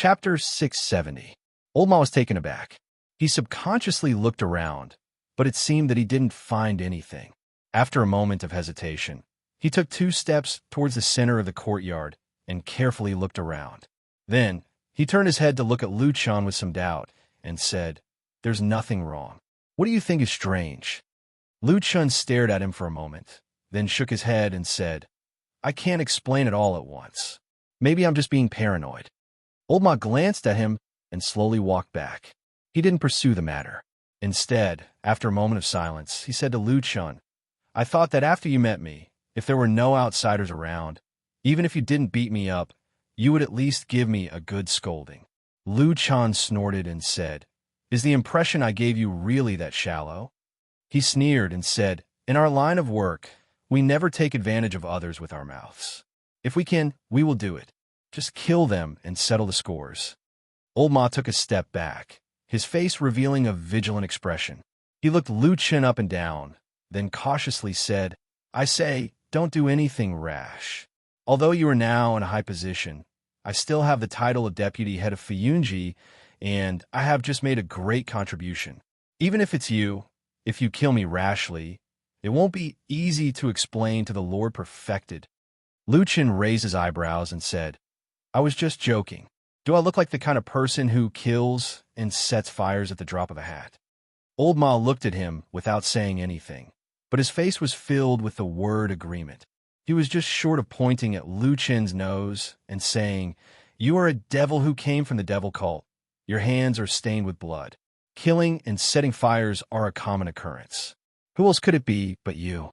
Chapter 670. Old Ma was taken aback. He subconsciously looked around, but it seemed that he didn't find anything. After a moment of hesitation, he took 2 steps towards the center of the courtyard and carefully looked around. Then, he turned his head to look at Lu Chun with some doubt and said, "There's nothing wrong. What do you think is strange?" Lu Chun stared at him for a moment, then shook his head and said, "I can't explain it all at once. Maybe I'm just being paranoid." Old Ma glanced at him and slowly walked back. He didn't pursue the matter. Instead, after a moment of silence, he said to Lu Chun, "I thought that after you met me, if there were no outsiders around, even if you didn't beat me up, you would at least give me a good scolding." Lu Chun snorted and said, "Is the impression I gave you really that shallow?" He sneered and said, "In our line of work, we never take advantage of others with our mouths. If we can, we will do it. Just kill them and settle the scores." Old Ma took a step back, his face revealing a vigilant expression. He looked Lu Chun up and down, then cautiously said, "I say, don't do anything rash. Although you are now in a high position, I still have the title of deputy head of Fuyunji, and I have just made a great contribution. Even if it's you, if you kill me rashly, it won't be easy to explain to the Lord Perfected." Lu Chun raised his eyebrows and said, "I was just joking. Do I look like the kind of person who kills and sets fires at the drop of a hat?" Old Ma looked at him without saying anything, but his face was filled with the word agreement. He was just short of pointing at Lu Chun's nose and saying, "You are a devil who came from the devil cult. Your hands are stained with blood. Killing and setting fires are a common occurrence. Who else could it be but you?"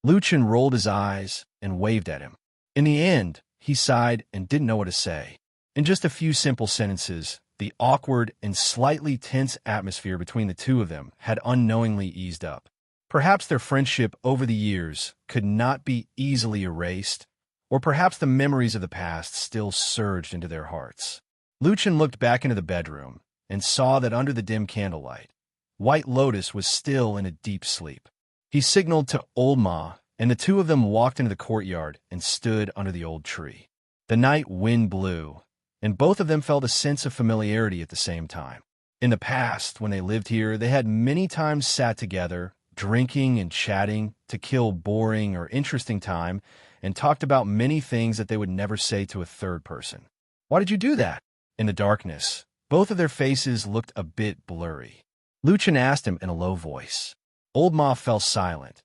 Lu Chun rolled his eyes and waved at him. In the end, he sighed and didn't know what to say. In just a few simple sentences, the awkward and slightly tense atmosphere between the two of them had unknowingly eased up. Perhaps their friendship over the years could not be easily erased, or perhaps the memories of the past still surged into their hearts. Lu Chun looked back into the bedroom and saw that under the dim candlelight, White Lotus was still in a deep sleep. He signaled to Old Ma, and the two of them walked into the courtyard and stood under the old tree. The night wind blew, and both of them felt a sense of familiarity at the same time. In the past, when they lived here, they had many times sat together, drinking and chatting to kill boring or interesting time, and talked about many things that they would never say to a third person. "Why did you do that?" In the darkness, both of their faces looked a bit blurry. Lu Chun asked him in a low voice. Old Ma fell silent,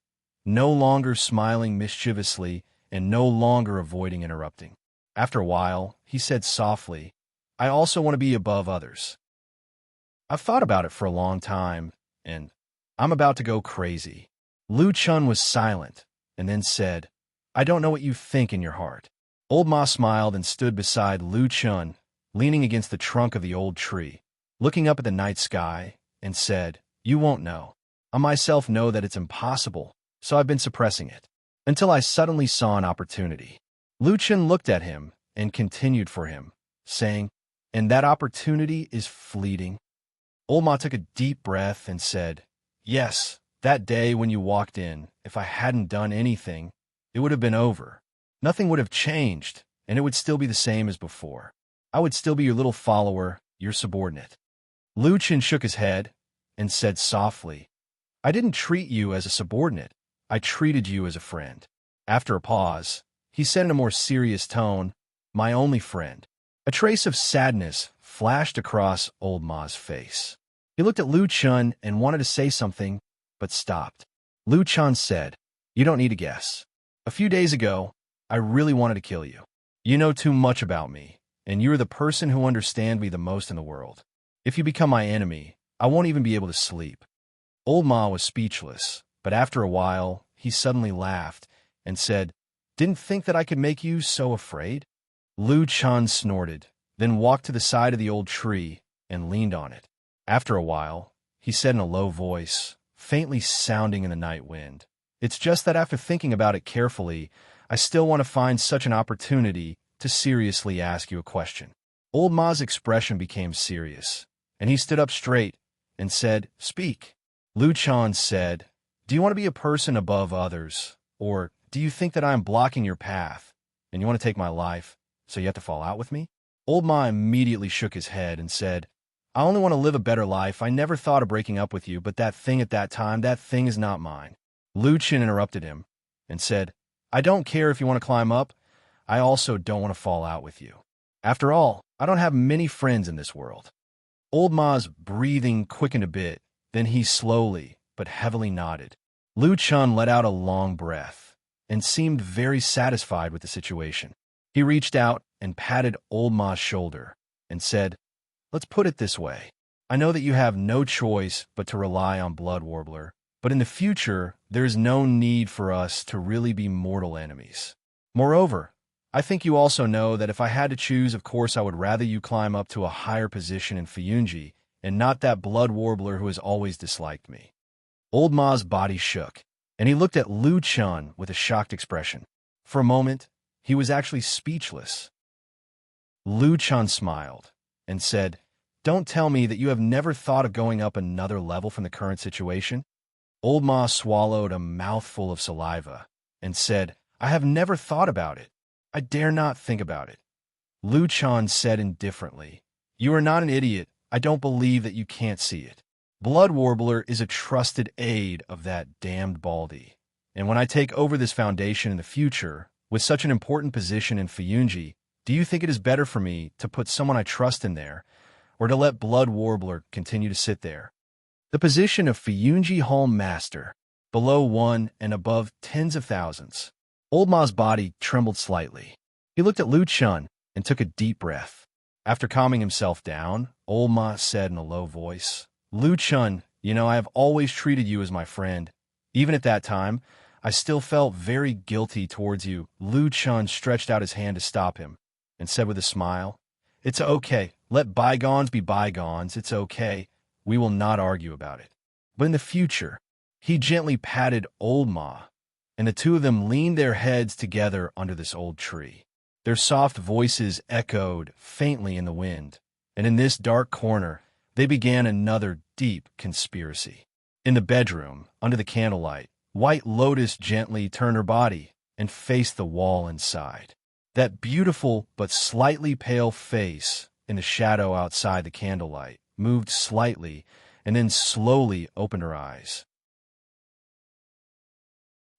no longer smiling mischievously and no longer avoiding interrupting. After a while, he said softly, "I also want to be above others. I've thought about it for a long time, and I'm about to go crazy." Lu Chun was silent, and then said, "I don't know what you think in your heart." Old Ma smiled and stood beside Lu Chun, leaning against the trunk of the old tree, looking up at the night sky, and said, "You won't know. I myself know that it's impossible, so I've been suppressing it, until I suddenly saw an opportunity." Lu Chun looked at him and continued for him, saying, "And that opportunity is fleeting." Old Ma took a deep breath and said, "Yes, that day when you walked in, if I hadn't done anything, it would have been over. Nothing would have changed, and it would still be the same as before. I would still be your little follower, your subordinate." Lu Chun shook his head and said softly, "I didn't treat you as a subordinate. I treated you as a friend." After a pause, he said in a more serious tone, "My only friend." A trace of sadness flashed across Old Ma's face. He looked at Lu Chun and wanted to say something, but stopped. Lu Chun said, "You don't need to guess. A few days ago, I really wanted to kill you. You know too much about me, and you are the person who understands me the most in the world. If you become my enemy, I won't even be able to sleep." Old Ma was speechless, but after a while, he suddenly laughed and said, "Didn't think that I could make you so afraid?" Lu Chun snorted, then walked to the side of the old tree and leaned on it. After a while, he said in a low voice, faintly sounding in the night wind, "It's just that after thinking about it carefully, I still want to find such an opportunity to seriously ask you a question." Old Ma's expression became serious, and he stood up straight and said, "Speak." Lu Chun said, "Do you want to be a person above others, or do you think that I am blocking your path, and you want to take my life, so you have to fall out with me?" Old Ma immediately shook his head and said, I only want to live a better life. I never thought of breaking up with you, but that thing at that time, that thing is not mine. Lu Chen interrupted him and said, I don't care if you want to climb up. I also don't want to fall out with you. After all, I don't have many friends in this world. Old Ma's breathing quickened a bit, then he slowly but heavily nodded. Lu Chen let out a long breath and seemed very satisfied with the situation. He reached out and patted Old Ma's shoulder and said, Let's put it this way. I know that you have no choice but to rely on Blood Warbler, but in the future, there is no need for us to really be mortal enemies. Moreover, I think you also know that if I had to choose, of course I would rather you climb up to a higher position in Fuyunji and not that Blood Warbler who has always disliked me. Old Ma's body shook, and he looked at Lu Chen with a shocked expression. For a moment, he was actually speechless. Lu Chen smiled and said, Don't tell me that you have never thought of going up another level from the current situation? Old Ma swallowed a mouthful of saliva and said, I have never thought about it. I dare not think about it. Lu Chen said indifferently, You are not an idiot. I don't believe that you can't see it. Blood Warbler is a trusted aide of that damned Baldy. And when I take over this foundation in the future, with such an important position in Fuyunji, do you think it is better for me to put someone I trust in there, or to let Blood Warbler continue to sit there? The position of Fuyunji Home Master, below 1 and above tens of thousands. Old Ma's body trembled slightly. He looked at Lu Chen and took a deep breath. After calming himself down, Old Ma said in a low voice, Lu Chen, you know I have always treated you as my friend. Even at that time, I still felt very guilty towards you. Lu Chen stretched out his hand to stop him and said with a smile, It's okay. Let bygones be bygones. It's okay. We will not argue about it. But in the future, he gently patted Old Ma, and the two of them leaned their heads together under this old tree. Their soft voices echoed faintly in the wind, and in this dark corner, they began another deep conspiracy. In the bedroom, under the candlelight, White Lotus gently turned her body and faced the wall inside. That beautiful but slightly pale face in the shadow outside the candlelight moved slightly and then slowly opened her eyes.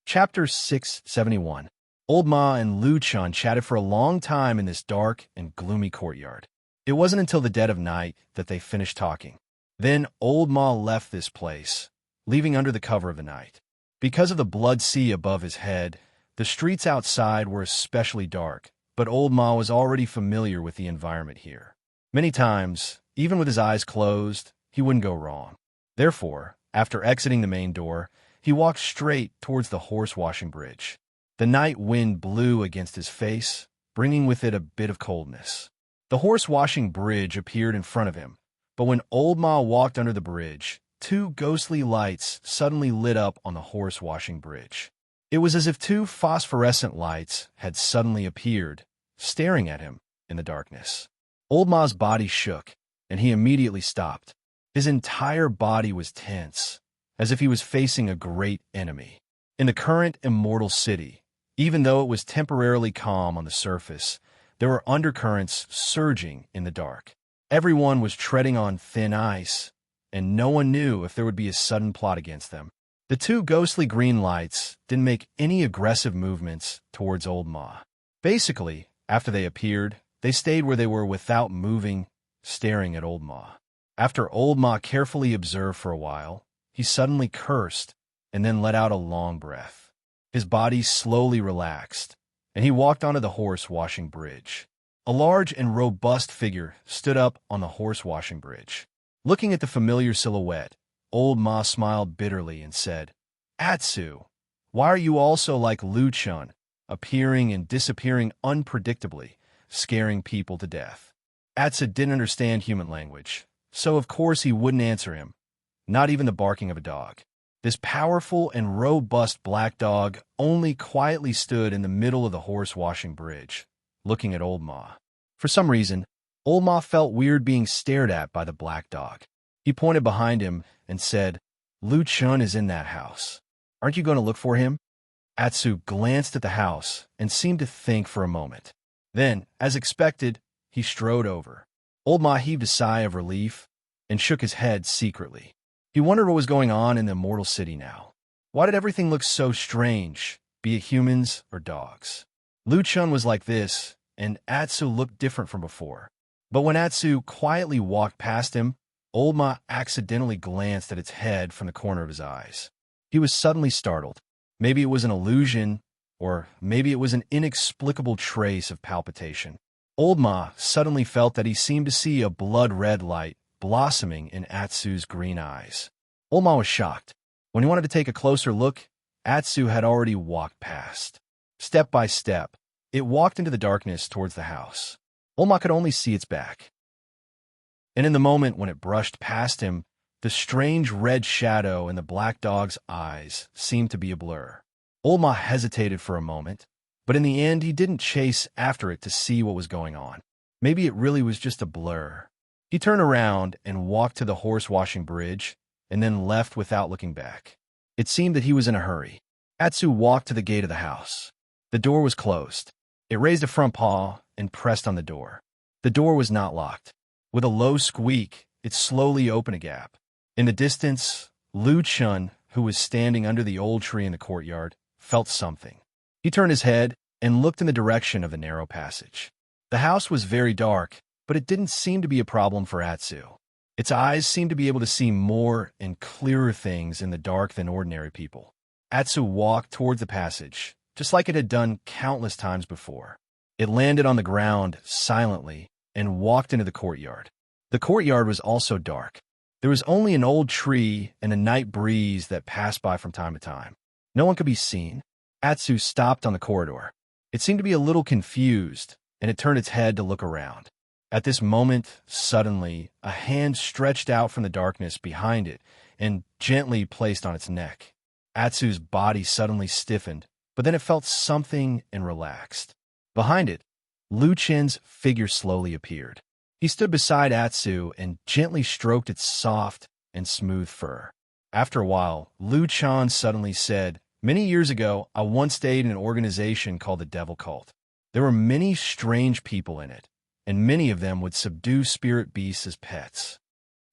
Chapter 671. Old Ma and Lu Chen chatted for a long time in this dark and gloomy courtyard. It wasn't until the dead of night that they finished talking. Then Old Ma left this place, leaving under the cover of the night. Because of the blood sea above his head, the streets outside were especially dark, but Old Ma was already familiar with the environment here. Many times, even with his eyes closed, he wouldn't go wrong. Therefore, after exiting the main door, he walked straight towards the horse-washing bridge. The night wind blew against his face, bringing with it a bit of coldness. The horse-washing bridge appeared in front of him, but when Old Ma walked under the bridge, two ghostly lights suddenly lit up on the horse-washing bridge. It was as if two phosphorescent lights had suddenly appeared, staring at him in the darkness. Old Ma's body shook, and he immediately stopped. His entire body was tense, as if he was facing a great enemy. In the current immortal city, even though it was temporarily calm on the surface, there were undercurrents surging in the dark. Everyone was treading on thin ice, and no one knew if there would be a sudden plot against them. The two ghostly green lights didn't make any aggressive movements towards Old Ma. Basically, after they appeared, they stayed where they were without moving, staring at Old Ma. After Old Ma carefully observed for a while, he suddenly cursed and then let out a long breath. His body slowly relaxed, and he walked onto the horse-washing bridge. A large and robust figure stood up on the horse-washing bridge. Looking at the familiar silhouette, Old Ma smiled bitterly and said, Atsu, why are you also like Lu Chen, appearing and disappearing unpredictably, scaring people to death? Atsu didn't understand human language, so of course he wouldn't answer him, not even the barking of a dog. This powerful and robust black dog only quietly stood in the middle of the horse-washing bridge, looking at Old Ma. For some reason, Old Ma felt weird being stared at by the black dog. He pointed behind him and said, Lu Chen is in that house. Aren't you going to look for him? Atsu glanced at the house and seemed to think for a moment. Then, as expected, he strode over. Old Ma heaved a sigh of relief and shook his head secretly. He wondered what was going on in the immortal city now. Why did everything look so strange, be it humans or dogs? Lu Chun was like this, and Atsu looked different from before. But when Atsu quietly walked past him, Old Ma accidentally glanced at its head from the corner of his eyes. He was suddenly startled. Maybe it was an illusion, or maybe it was an inexplicable trace of palpitation. Old Ma suddenly felt that he seemed to see a blood-red light blossoming in Atsu's green eyes. Old Ma was shocked. When he wanted to take a closer look, Atsu had already walked past. Step by step, it walked into the darkness towards the house. Old Ma could only see its back. And in the moment when it brushed past him, the strange red shadow in the black dog's eyes seemed to be a blur. Old Ma hesitated for a moment, but in the end he didn't chase after it to see what was going on. Maybe it really was just a blur. He turned around and walked to the horse-washing bridge, and then left without looking back. It seemed that he was in a hurry. Atsu walked to the gate of the house. The door was closed. It raised a front paw and pressed on the door. The door was not locked. With a low squeak, it slowly opened a gap. In the distance, Lu Chun, who was standing under the old tree in the courtyard, felt something. He turned his head and looked in the direction of the narrow passage. The house was very dark, but it didn't seem to be a problem for Atsu. Its eyes seemed to be able to see more and clearer things in the dark than ordinary people. Atsu walked towards the passage, just like it had done countless times before. It landed on the ground silently and walked into the courtyard. The courtyard was also dark. There was only an old tree and a night breeze that passed by from time to time. No one could be seen. Atsu stopped on the corridor. It seemed to be a little confused, and it turned its head to look around. At this moment, suddenly, a hand stretched out from the darkness behind it and gently placed on its neck. Atsu's body suddenly stiffened, but then it felt something and relaxed. Behind it, Lu Chen's figure slowly appeared. He stood beside Atsu and gently stroked its soft and smooth fur. After a while, Lu Chen suddenly said, "Many years ago, I once stayed in an organization called the Devil Cult. There were many strange people in it, and many of them would subdue spirit beasts as pets."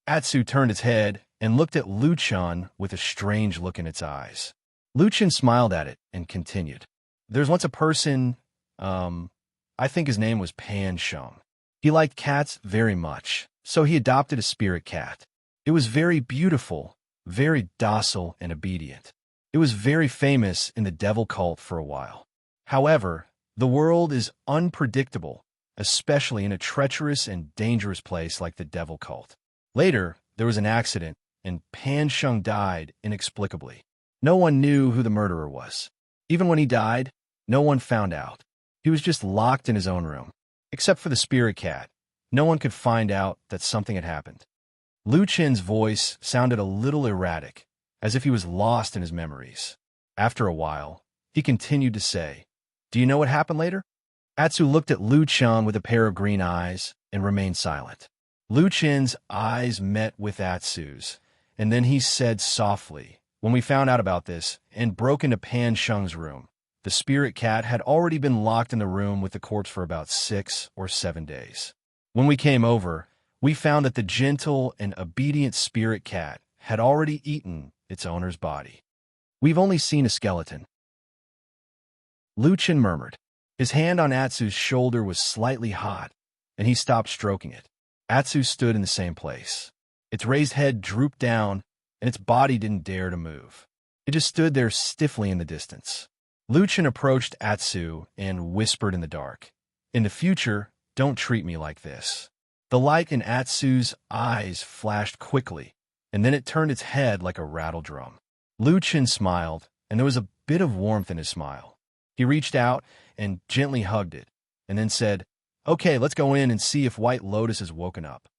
Atsu turned its head and looked at Lu Chen with a strange look in its eyes. Lu Chen smiled at it and continued. "There's once a person, I think his name was Pan Sheng. He liked cats very much, so he adopted a spirit cat. It was very beautiful, very docile and obedient. It was very famous in the devil cult for a while. However, the world is unpredictable, especially in a treacherous and dangerous place like the devil cult. Later, there was an accident, and Pan Sheng died inexplicably. No one knew who the murderer was. Even when he died, no one found out. He was just locked in his own room. Except for the spirit cat, no one could find out that something had happened." Lu Chen's voice sounded a little erratic, as if he was lost in his memories. After a while, he continued to say, "Do you know what happened later?" Atsu looked at Lu Chen with a pair of green eyes and remained silent. Lu Chen's eyes met with Atsu's, and then he said softly, "When we found out about this and broke into Pan Sheng's room, the spirit cat had already been locked in the room with the corpse for about 6 or 7 days. When we came over, we found that the gentle and obedient spirit cat had already eaten its owner's body. We've only seen a skeleton." Lu Chen murmured. His hand on Atsu's shoulder was slightly hot, and he stopped stroking it. Atsu stood in the same place. Its raised head drooped down, and its body didn't dare to move. It just stood there stiffly in the distance. Lu Chen approached Atsu and whispered in the dark, "In the future, don't treat me like this." The light in Atsu's eyes flashed quickly, and then it turned its head like a rattle drum. Lu Chen smiled, and there was a bit of warmth in his smile. He reached out and gently hugged it, and then said, "Okay, let's go in and see if White Lotus has woken up."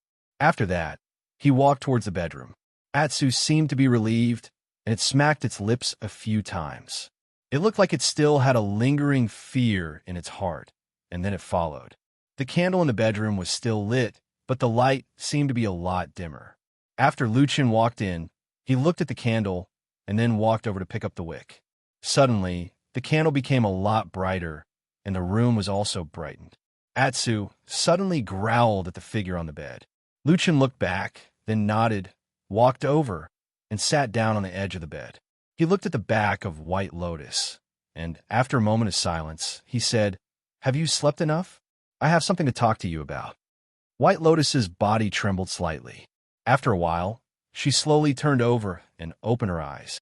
After that, he walked towards the bedroom. Atsu seemed to be relieved, and it smacked its lips a few times. It looked like it still had a lingering fear in its heart, and then it followed. The candle in the bedroom was still lit, but the light seemed to be a lot dimmer. After Lu Chen walked in, he looked at the candle and then walked over to pick up the wick. Suddenly, the candle became a lot brighter, and the room was also brightened. Atsu suddenly growled at the figure on the bed. Luchin looked back, then nodded, walked over, and sat down on the edge of the bed. He looked at the back of White Lotus, and after a moment of silence, he said, "Have you slept enough? I have something to talk to you about." White Lotus's body trembled slightly. After a while, she slowly turned over and opened her eyes.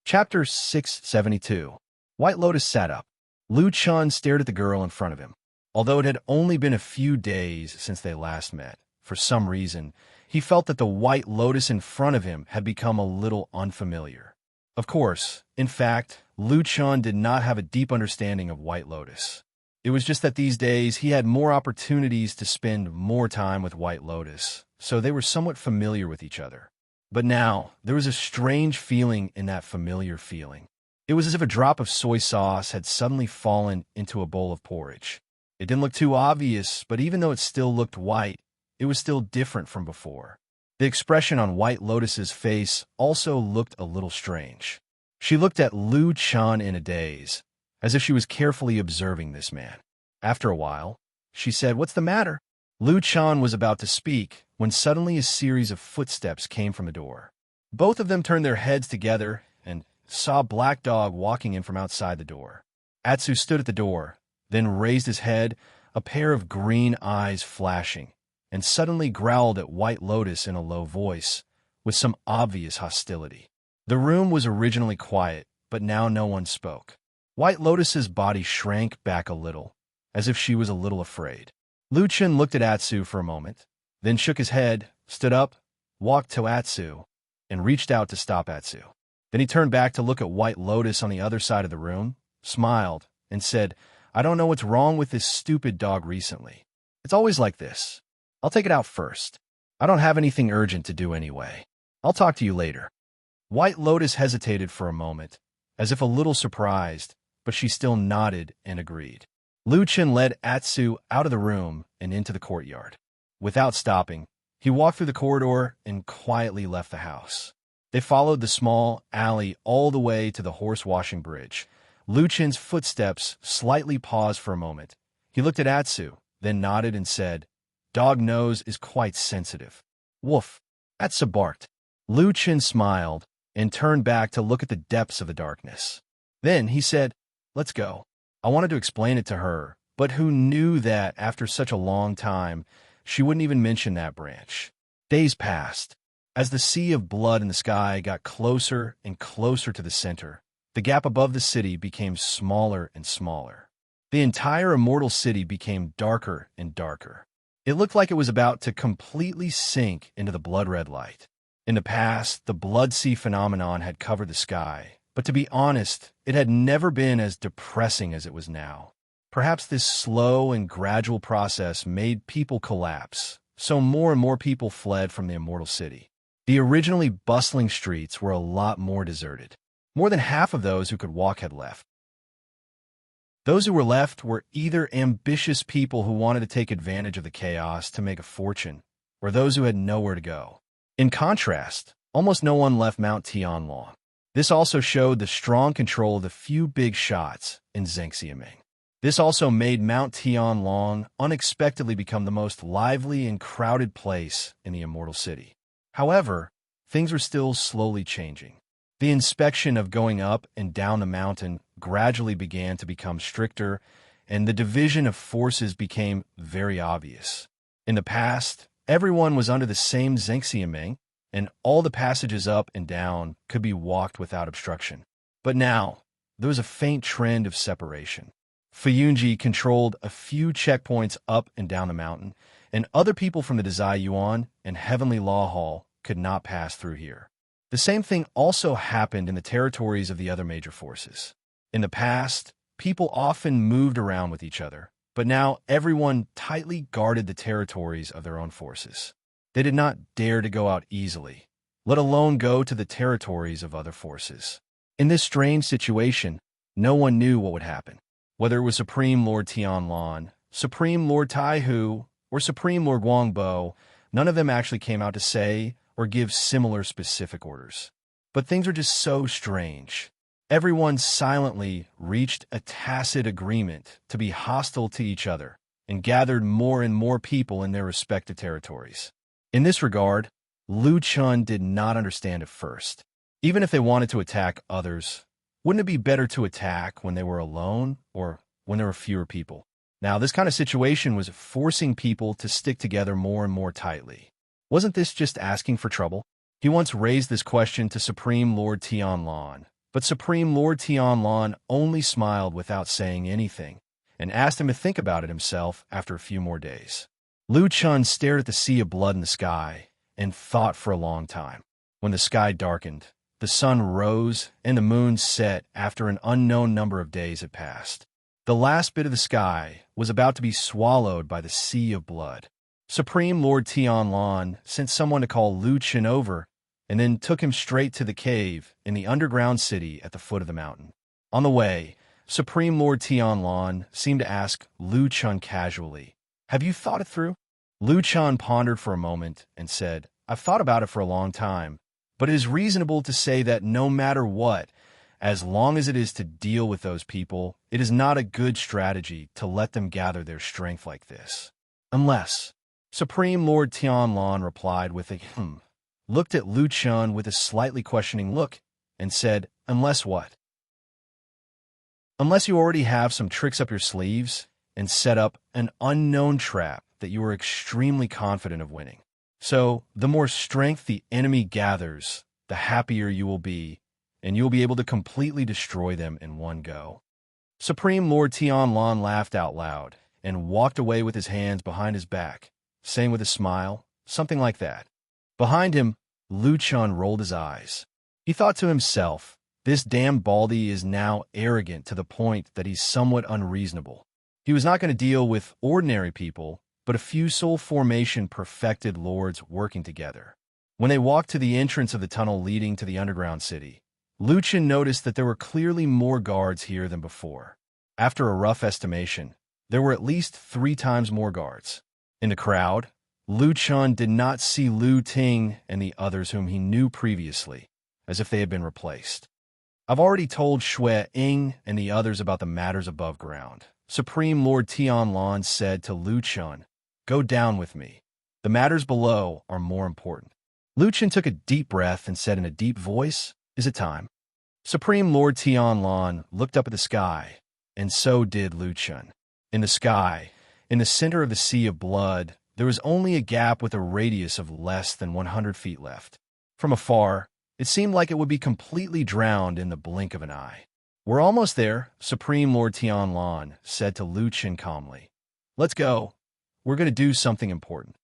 Chapter 672. White Lotus sat up. Lu Chun stared at the girl in front of him. Although it had only been a few days since they last met, for some reason, he felt that the White Lotus in front of him had become a little unfamiliar. Of course, in fact, Lu Chun did not have a deep understanding of White Lotus. It was just that these days he had more opportunities to spend more time with White Lotus, so they were somewhat familiar with each other. But now, there was a strange feeling in that familiar feeling. It was as if a drop of soy sauce had suddenly fallen into a bowl of porridge. It didn't look too obvious, but even though it still looked white, it was still different from before. The expression on White Lotus's face also looked a little strange. She looked at Lu Chun in a daze, as if she was carefully observing this man. After a while, she said, "What's the matter?" Lu Chun was about to speak when suddenly a series of footsteps came from the door. Both of them turned their heads together and saw a black dog walking in from outside the door. Atsu stood at the door, then raised his head, a pair of green eyes flashing, and suddenly growled at White Lotus in a low voice, with some obvious hostility. The room was originally quiet, but now no one spoke. White Lotus's body shrank back a little, as if she was a little afraid. Lu Chun looked at Atsu for a moment, then shook his head, stood up, walked to Atsu, and reached out to stop Atsu. Then he turned back to look at White Lotus on the other side of the room, smiled, and said, "I don't know what's wrong with this stupid dog recently. It's always like this. I'll take it out first. I don't have anything urgent to do anyway. I'll talk to you later." White Lotus hesitated for a moment, as if a little surprised, but she still nodded and agreed. Lu Chun led Atsu out of the room and into the courtyard. Without stopping, he walked through the corridor and quietly left the house. They followed the small alley all the way to the horse-washing bridge. Lu Chun's footsteps slightly paused for a moment. He looked at Atsu, then nodded and said, "Dog nose is quite sensitive." "Woof," Atsu barked. Lu Chun smiled and turned back to look at the depths of the darkness. Then he said, "Let's go." I wanted to explain it to her, but who knew that after such a long time, she wouldn't even mention that branch. Days passed. As the sea of blood in the sky got closer and closer to the center, the gap above the city became smaller and smaller. The entire immortal city became darker and darker. It looked like it was about to completely sink into the blood-red light. In the past, the blood sea phenomenon had covered the sky, but to be honest, it had never been as depressing as it was now. Perhaps this slow and gradual process made people collapse, so more and more people fled from the immortal city. The originally bustling streets were a lot more deserted. More than half of those who could walk had left. Those who were left were either ambitious people who wanted to take advantage of the chaos to make a fortune, or those who had nowhere to go. In contrast, almost no one left Mount Tianlong. This also showed the strong control of the few big shots in Zhengxiaming. This also made Mount Tianlong unexpectedly become the most lively and crowded place in the immortal city. However, things were still slowly changing. The inspection of going up and down the mountain gradually began to become stricter, and the division of forces became very obvious. In the past, everyone was under the same Zhengxiaming, and all the passages up and down could be walked without obstruction. But now, there was a faint trend of separation. Fuyunji controlled a few checkpoints up and down the mountain, and other people from the Dazai Yuan and Heavenly Law Hall could not pass through here. The same thing also happened in the territories of the other major forces. In the past, people often moved around with each other, but now everyone tightly guarded the territories of their own forces. They did not dare to go out easily, let alone go to the territories of other forces. In this strange situation, no one knew what would happen. Whether it was Supreme Lord Tianlong, Supreme Lord Taihu, or Supreme Lord Guangbo, none of them actually came out to say or give similar specific orders. But things were just so strange. Everyone silently reached a tacit agreement to be hostile to each other and gathered more and more people in their respective territories. In this regard, Lu Chun did not understand at first. Even if they wanted to attack others, wouldn't it be better to attack when they were alone or when there were fewer people? Now, this kind of situation was forcing people to stick together more and more tightly. Wasn't this just asking for trouble? He once raised this question to Supreme Lord Tianlan, but Supreme Lord Tianlan only smiled without saying anything and asked him to think about it himself after a few more days. Lu Chun stared at the sea of blood in the sky and thought for a long time. When the sky darkened, the sun rose and the moon set after an unknown number of days had passed. The last bit of the sky was about to be swallowed by the sea of blood. Supreme Lord Tianlan sent someone to call Lu Chun over and then took him straight to the cave in the underground city at the foot of the mountain. On the way, Supreme Lord Tianlan seemed to ask Lu Chun casually, "Have you thought it through?" Lu Chun pondered for a moment and said, "I've thought about it for a long time, but it is reasonable to say that no matter what, as long as it is to deal with those people, it is not a good strategy to let them gather their strength like this. Unless..." Supreme Lord Tianlan replied with a looked at Lu Chun with a slightly questioning look, and said, "Unless what?" "Unless you already have some tricks up your sleeves and set up an unknown trap that you are extremely confident of winning. So, the more strength the enemy gathers, the happier you will be, and you will be able to completely destroy them in one go." Supreme Lord Tianlan laughed out loud and walked away with his hands behind his back, saying with a smile, something like that. Behind him, Lu Chun rolled his eyes. He thought to himself, this damn Baldy is now arrogant to the point that he's somewhat unreasonable. He was not going to deal with ordinary people, but a few soul formation perfected lords working together. When they walked to the entrance of the tunnel leading to the underground city, Lu Chun noticed that there were clearly more guards here than before. After a rough estimation, there were at least 3 times more guards. In the crowd, Lu Chun did not see Lu Ting and the others whom he knew previously, as if they had been replaced. "I've already told Xue Ying and the others about the matters above ground," Supreme Lord Tianlan said to Lu Chun. "Go down with me. The matters below are more important." Lu Chun took a deep breath and said in a deep voice, "Is it time?" Supreme Lord Tianlan looked up at the sky, and so did Lu Chun. In the sky, in the center of the sea of blood, there was only a gap with a radius of less than 100 feet left. From afar, it seemed like it would be completely drowned in the blink of an eye. "We're almost there," Supreme Lord Tianlan said to Lu Chun calmly. "Let's go. We're going to do something important."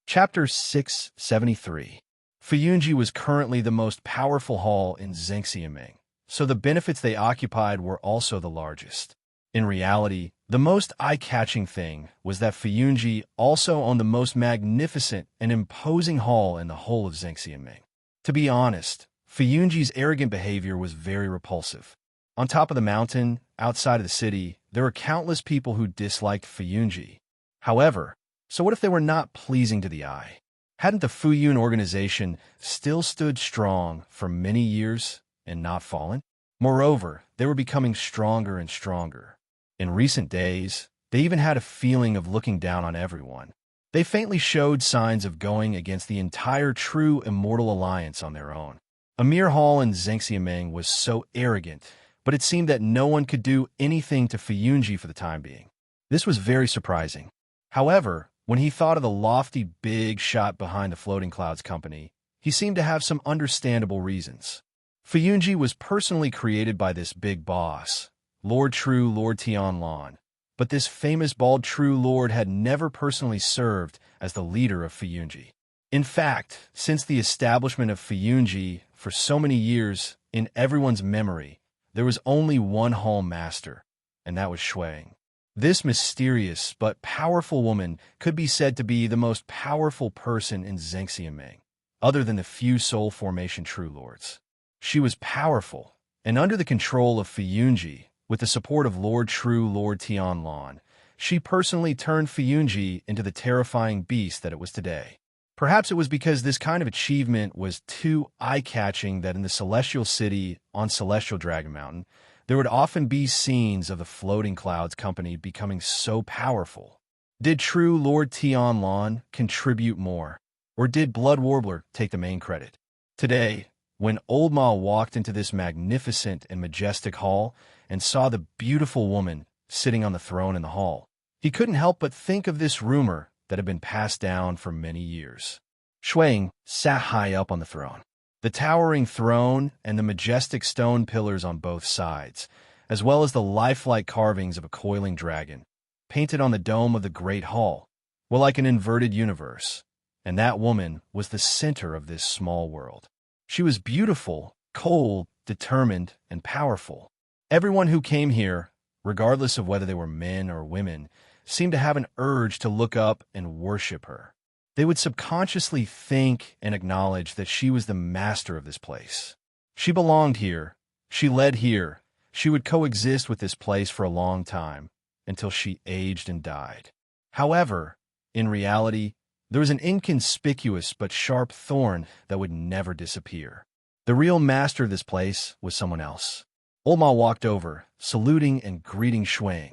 Chapter 673. Fuyunji was currently the most powerful hall in Zhengxiaming, so the benefits they occupied were also the largest. In reality, the most eye-catching thing was that Fuyunji also owned the most magnificent and imposing hall in the whole of Zhengxiaming. To be honest, Fuyunji's arrogant behavior was very repulsive. On top of the mountain, outside of the city, there were countless people who disliked Fuyunji. However, so what if they were not pleasing to the eye? Hadn't the Fuyun organization still stood strong for many years and not fallen? Moreover, they were becoming stronger and stronger. In recent days, they even had a feeling of looking down on everyone. They faintly showed signs of going against the entire true Immortal Alliance on their own. A mere hall in Zhengxiaming was so arrogant, but it seemed that no one could do anything to Fuyunji for the time being. This was very surprising. However, when he thought of the lofty big shot behind the Floating Clouds Company, he seemed to have some understandable reasons. Fuyunji was personally created by this big boss, Lord Tianlan, but this famous bald True Lord had never personally served as the leader of Fuyunji. In fact, since the establishment of Fuyunji for so many years, in everyone's memory, there was only one hall master, and that was Xue. This mysterious but powerful woman could be said to be the most powerful person in Zhengxiaming, other than the few soul formation True Lords. She was powerful, and under the control of Fuyunji, with the support of Lord Tianlan, she personally turned Fuyunji into the terrifying beast that it was today. Perhaps it was because this kind of achievement was too eye-catching that in the Celestial City on Celestial Dragon Mountain, there would often be scenes of the floating clouds company becoming so powerful. Did true Lord Tianlon contribute more, or did Blood Warbler take the main credit? Today, when Old Ma walked into this magnificent and majestic hall and saw the beautiful woman sitting on the throne in the hall, he couldn't help but think of this rumor that had been passed down for many years. Shuang sat high up on the throne. The towering throne and the majestic stone pillars on both sides, as well as the lifelike carvings of a coiling dragon, painted on the dome of the great hall, were like an inverted universe, and that woman was the center of this small world. She was beautiful, cold, determined, and powerful. Everyone who came here, regardless of whether they were men or women, seemed to have an urge to look up and worship her. They would subconsciously think and acknowledge that she was the master of this place. She belonged here. She led here. She would coexist with this place for a long time, until she aged and died. However, in reality, there was an inconspicuous but sharp thorn that would never disappear. The real master of this place was someone else. Old Ma walked over, saluting and greeting Shuang.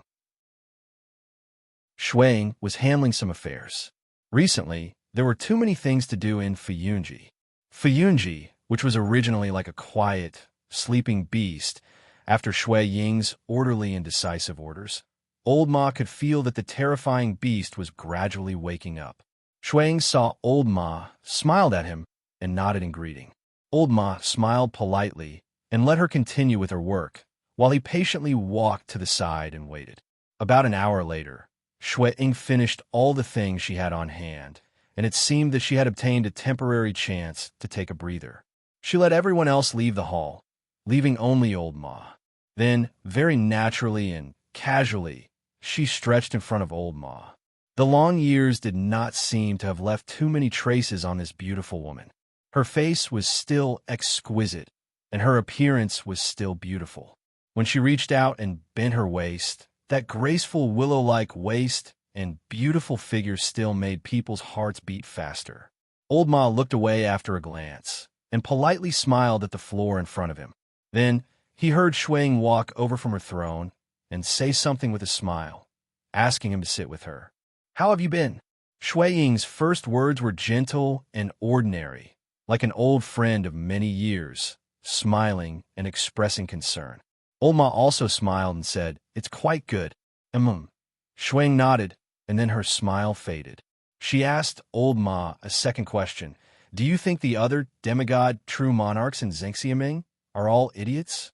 Shuang was handling some affairs. Recently, there were too many things to do in Fuyunji. Fuyunji, which was originally like a quiet, sleeping beast, after Shui Ying's orderly and decisive orders, Old Ma could feel that the terrifying beast was gradually waking up. Shuang saw Old Ma, smiled at him, and nodded in greeting. Old Ma smiled politely and let her continue with her work, while he patiently walked to the side and waited. About an hour later, Shui Ying finished all the things she had on hand, and it seemed that she had obtained a temporary chance to take a breather. She let everyone else leave the hall, leaving only Old Ma. Then, very naturally and casually, she stretched in front of Old Ma. The long years did not seem to have left too many traces on this beautiful woman. Her face was still exquisite, and her appearance was still beautiful. When she reached out and bent her waist, that graceful willow-like waist and beautiful figure still made people's hearts beat faster. Old Ma looked away after a glance and politely smiled at the floor in front of him. Then he heard Shuang walk over from her throne and say something with a smile, asking him to sit with her. "How have you been?" Shui Ying's first words were gentle and ordinary, like an old friend of many years, smiling and expressing concern. Old Ma also smiled and said, "It's quite good." Shuang nodded, and then her smile faded. She asked Old Ma a second question. "Do you think the other demigod true monarchs in Zhengxiaming are all idiots?"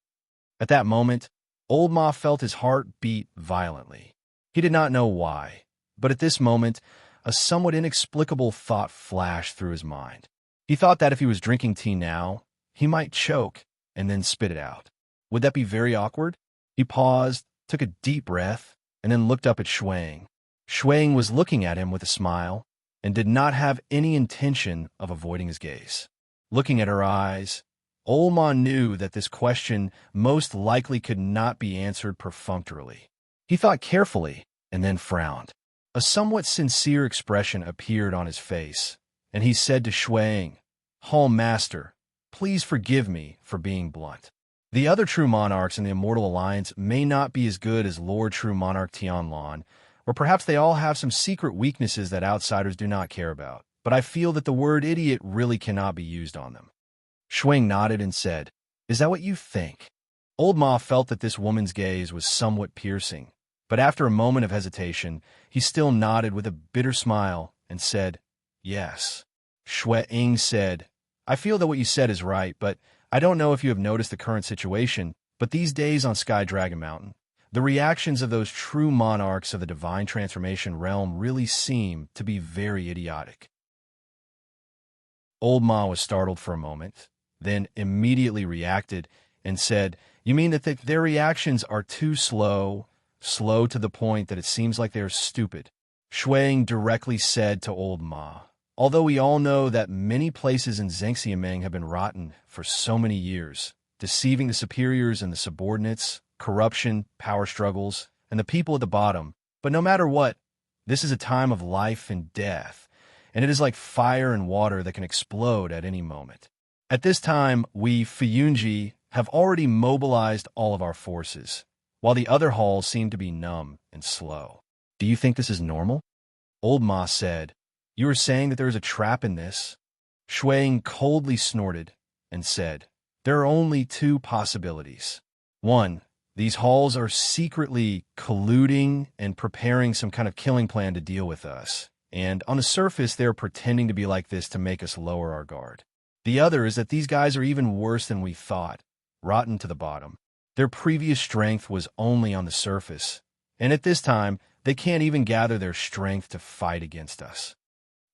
At that moment, Old Ma felt his heart beat violently. He did not know why, but at this moment, a somewhat inexplicable thought flashed through his mind. He thought that if he was drinking tea now, he might choke and then spit it out. Would that be very awkward? He paused, took a deep breath, and then looked up at Shuang. Shuang was looking at him with a smile and did not have any intention of avoiding his gaze. Looking at her eyes, Old Ma knew that this question most likely could not be answered perfunctorily. He thought carefully and then frowned. A somewhat sincere expression appeared on his face, and he said to Shuang, "Hall Master, please forgive me for being blunt. The other true monarchs in the Immortal Alliance may not be as good as Lord True Monarch Tianlon, or perhaps they all have some secret weaknesses that outsiders do not care about, but I feel that the word idiot really cannot be used on them." Shuang nodded and said, "Is that what you think?" Old Ma felt that this woman's gaze was somewhat piercing, but after a moment of hesitation, he still nodded with a bitter smile and said, "Yes." Shui Ying said, "I feel that what you said is right, but I don't know if you have noticed the current situation, but these days on Sky Dragon Mountain, the reactions of those true monarchs of the divine transformation realm really seem to be very idiotic." Old Ma was startled for a moment, then immediately reacted and said, "You mean that their reactions are too slow to the point that it seems like they are stupid?" Shuang directly said to Old Ma, "Although we all know that many places in Zhengxiaming have been rotten for so many years, deceiving the superiors and the subordinates, corruption, power struggles, and the people at the bottom, but no matter what, this is a time of life and death, and it is like fire and water that can explode at any moment. At this time, we Fuyunji have already mobilized all of our forces, while the other halls seem to be numb and slow. Do you think this is normal? Old Ma said, You are saying that there is a trap in this? Shuang coldly snorted and said, There are only two possibilities. One, these halls are secretly colluding and preparing some kind of killing plan to deal with us, and on the surface they're pretending to be like this to make us lower our guard. The other is that these guys are even worse than we thought, rotten to the bottom. Their previous strength was only on the surface, and at this time, they can't even gather their strength to fight against us.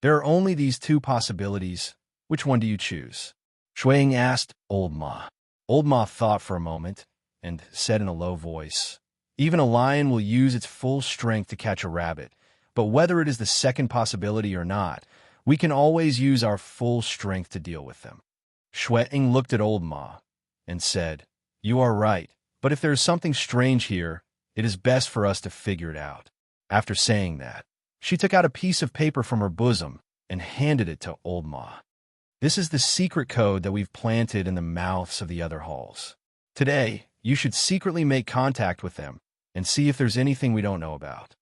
There are only these two possibilities. Which one do you choose? Shuang asked Old Ma. Old Ma thought for a moment and said in a low voice, Even a lion will use its full strength to catch a rabbit, but whether it is the second possibility or not, we can always use our full strength to deal with them. Shuang looked at Old Ma and said, You are right, but if there is something strange here, it is best for us to figure it out. After saying that, she took out a piece of paper from her bosom and handed it to Old Ma. This is the secret code that we've planted in the mouths of the other halls. Today, you should secretly make contact with them and see if there's anything we don't know about.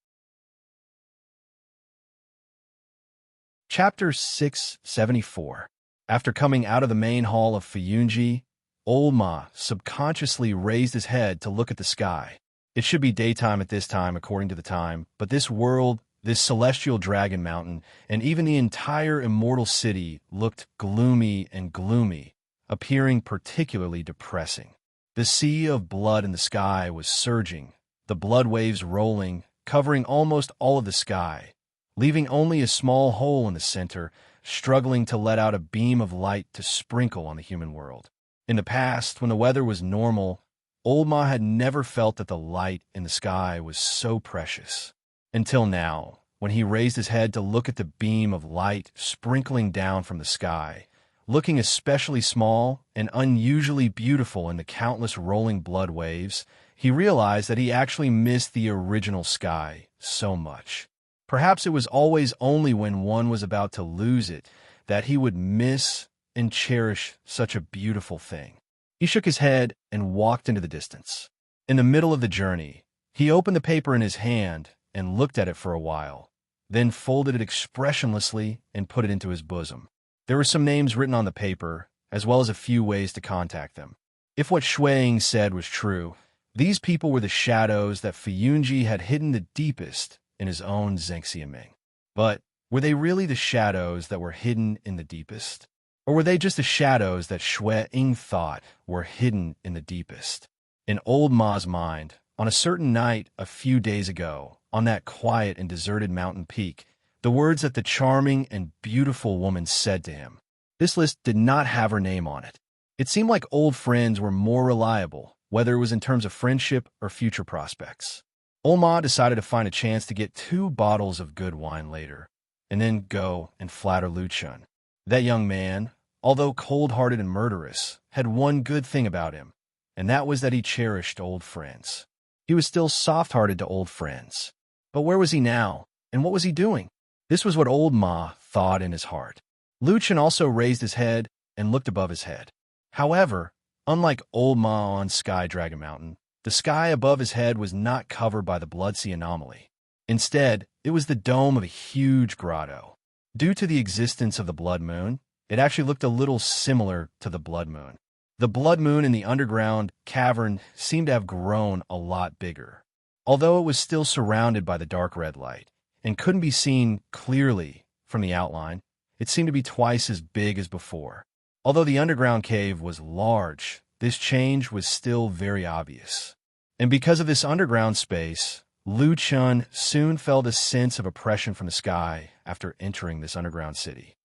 Chapter 674. After coming out of the main hall of Fuyunji, Old Ma subconsciously raised his head to look at the sky. It should be daytime at this time according to the time, but this world, this celestial dragon mountain, and even the entire immortal city looked gloomy and gloomy, appearing particularly depressing. The sea of blood in the sky was surging, the blood waves rolling, covering almost all of the sky, leaving only a small hole in the center, struggling to let out a beam of light to sprinkle on the human world. In the past, when the weather was normal, Old Ma had never felt that the light in the sky was so precious. Until now, when he raised his head to look at the beam of light sprinkling down from the sky, looking especially small and unusually beautiful in the countless rolling blood waves, he realized that he actually missed the original sky so much. Perhaps it was always only when one was about to lose it that he would miss and cherish such a beautiful thing. He shook his head and walked into the distance. In the middle of the journey, he opened the paper in his hand and looked at it for a while, then folded it expressionlessly and put it into his bosom. There were some names written on the paper, as well as a few ways to contact them. If what Shuang said was true, these people were the shadows that Fuyunji had hidden the deepest in his own Zhengxiaming. But were they really the shadows that were hidden in the deepest? Or were they just the shadows that Shuang thought were hidden in the deepest? In Old Ma's mind, on a certain night a few days ago, on that quiet and deserted mountain peak, the words that the charming and beautiful woman said to him. This list did not have her name on it. It seemed like old friends were more reliable, whether it was in terms of friendship or future prospects. Old Ma decided to find a chance to get 2 bottles of good wine later, and then go and flatter Lu Chun. That young man, although cold-hearted and murderous, had one good thing about him, and that was that he cherished old friends. He was still soft-hearted to old friends. But where was he now, and what was he doing? This was what Old Ma thought in his heart. Lu Chun also raised his head and looked above his head. However, unlike Old Ma on Sky Dragon Mountain, the sky above his head was not covered by the Blood Sea anomaly. Instead, it was the dome of a huge grotto. Due to the existence of the blood moon, it actually looked a little similar to the blood moon. The blood moon in the underground cavern seemed to have grown a lot bigger. Although it was still surrounded by the dark red light and couldn't be seen clearly from the outline, it seemed to be twice as big as before. Although the underground cave was large, this change was still very obvious. And because of this underground space, Lu Chun soon felt a sense of oppression from the sky after entering this underground city.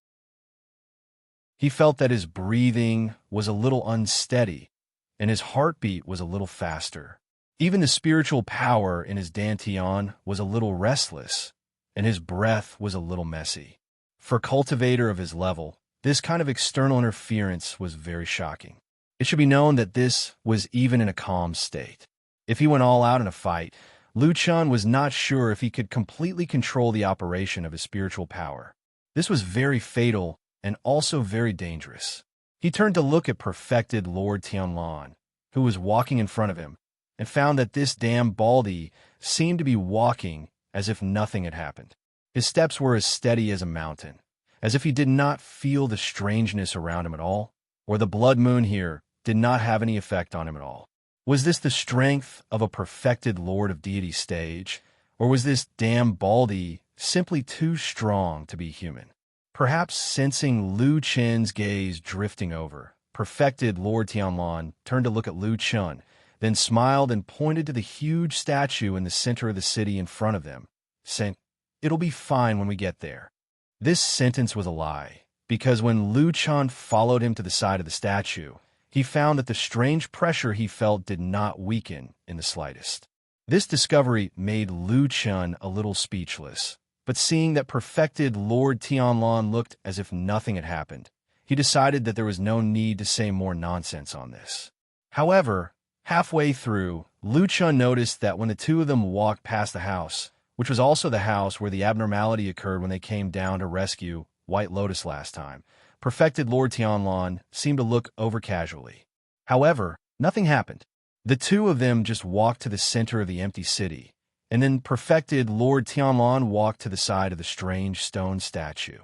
He felt that his breathing was a little unsteady, and his heartbeat was a little faster. Even the spiritual power in his dantian was a little restless, and his breath was a little messy. For a cultivator of his level, this kind of external interference was very shocking. It should be known that this was even in a calm state. If he went all out in a fight, Lu Chun was not sure if he could completely control the operation of his spiritual power. This was very fatal and also very dangerous. He turned to look at perfected Lord Tianlan, who was walking in front of him, and found that this damn baldy seemed to be walking as if nothing had happened. His steps were as steady as a mountain, as if he did not feel the strangeness around him at all, or the blood moon here did not have any effect on him at all. Was this the strength of a perfected Lord of Deity stage, or was this damn baldy simply too strong to be human? Perhaps sensing Lu Chen's gaze drifting over, perfected Lord Tianlan turned to look at Lu Chen, then smiled and pointed to the huge statue in the center of the city in front of them, saying, "It'll be fine when we get there." This sentence was a lie, because when Lu Chen followed him to the side of the statue, he found that the strange pressure he felt did not weaken in the slightest. This discovery made Lu Chen a little speechless, but seeing that perfected Lord Tianlan looked as if nothing had happened, he decided that there was no need to say more nonsense on this. However, halfway through, Lu Chen noticed that when the two of them walked past the house, which was also the house where the abnormality occurred when they came down to rescue White Lotus last time, perfected Lord Tianlan seemed to look over casually. However, nothing happened. The two of them just walked to the center of the empty city, and then perfected Lord Tianlan walked to the side of the strange stone statue.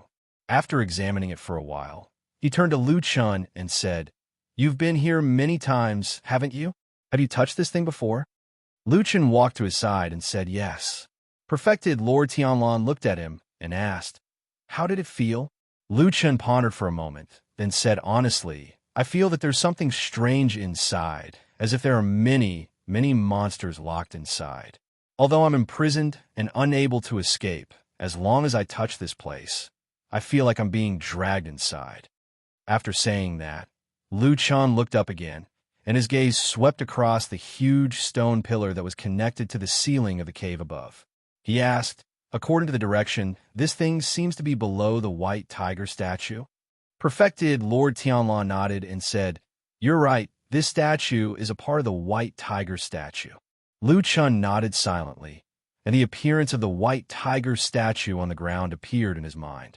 After examining it for a while, he turned to Lu Chen and said, "You've been here many times, haven't you? Have you touched this thing before?" Lu Chen walked to his side and said yes. Perfected Lord Tianlan looked at him and asked, "How did it feel?" Lu Chen pondered for a moment, then said honestly, "I feel that there's something strange inside, as if there are many, many monsters locked inside. Although I'm imprisoned and unable to escape, as long as I touch this place, I feel like I'm being dragged inside." After saying that, Lu Chen looked up again, and his gaze swept across the huge stone pillar that was connected to the ceiling of the cave above. He asked, "According to the direction, this thing seems to be below the white tiger statue?" Perfected Lord Tianlan nodded and said, "You're right, this statue is a part of the white tiger statue." Lu Chen nodded silently, and the appearance of the white tiger statue on the ground appeared in his mind.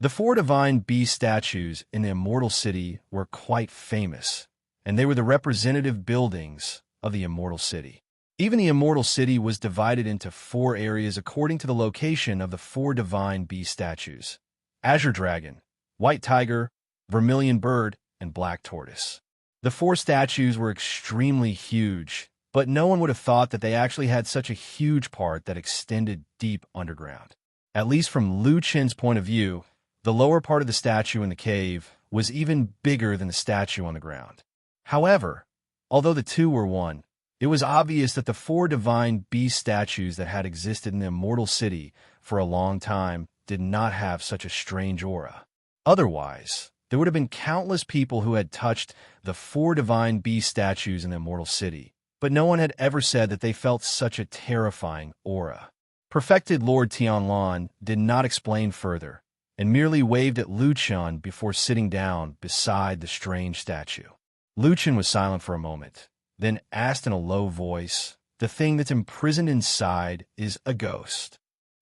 The four divine beast statues in the Immortal City were quite famous, and they were the representative buildings of the Immortal City. Even the Immortal City was divided into 4 areas according to the location of the 4 divine beast statues: Azure Dragon, White Tiger, Vermilion Bird, and Black Tortoise. The 4 statues were extremely huge, but no one would have thought that they actually had such a huge part that extended deep underground. At least from Lu Chen's point of view, the lower part of the statue in the cave was even bigger than the statue on the ground. However, although the two were one, it was obvious that the 4 divine beast statues that had existed in the Immortal City for a long time did not have such a strange aura. Otherwise, there would have been countless people who had touched the 4 divine beast statues in the Immortal City, but no one had ever said that they felt such a terrifying aura. Perfected Lord Tianlan did not explain further, and merely waved at Lu Chen before sitting down beside the strange statue. Lu Chen was silent for a moment, then asked in a low voice, "The thing that's imprisoned inside is a ghost?"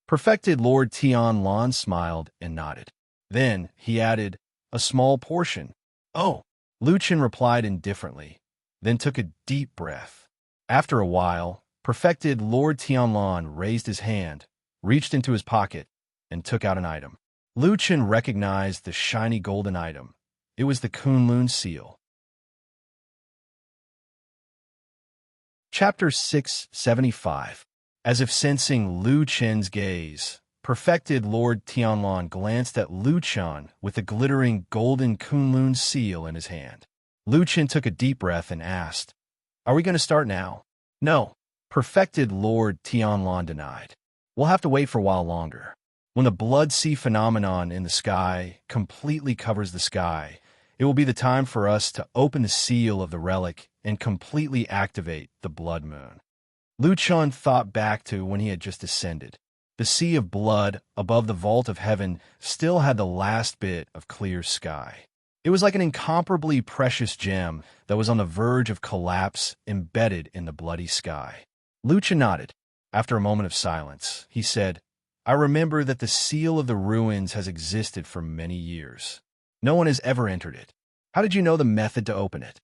Perfected Lord Tianlan smiled and nodded. Then he added, "A small portion." "Oh," Lu Chen replied indifferently, then took a deep breath. After a while, Perfected Lord Tianlan raised his hand, reached into his pocket, and took out an item. Lu Chen recognized the shiny golden item. It was the Kunlun seal. Chapter 675. As if sensing Lu Chen's gaze, Perfected Lord Tianlan glanced at Lu Chen with the glittering golden Kunlun seal in his hand. Lu Chen took a deep breath and asked, "Are we going to start now?" "No," Perfected Lord Tianlan denied. "We'll have to wait for a while longer. When the blood sea phenomenon in the sky completely covers the sky, it will be the time for us to open the seal of the relic and completely activate the blood moon." Lu Chen thought back to when he had just ascended. The sea of blood above the vault of heaven still had the last bit of clear sky. It was like an incomparably precious gem that was on the verge of collapse embedded in the bloody sky. Lu Chen nodded. After a moment of silence, he said, I remember that the seal of the ruins has existed for many years. No one has ever entered it. How did you know the method to open it?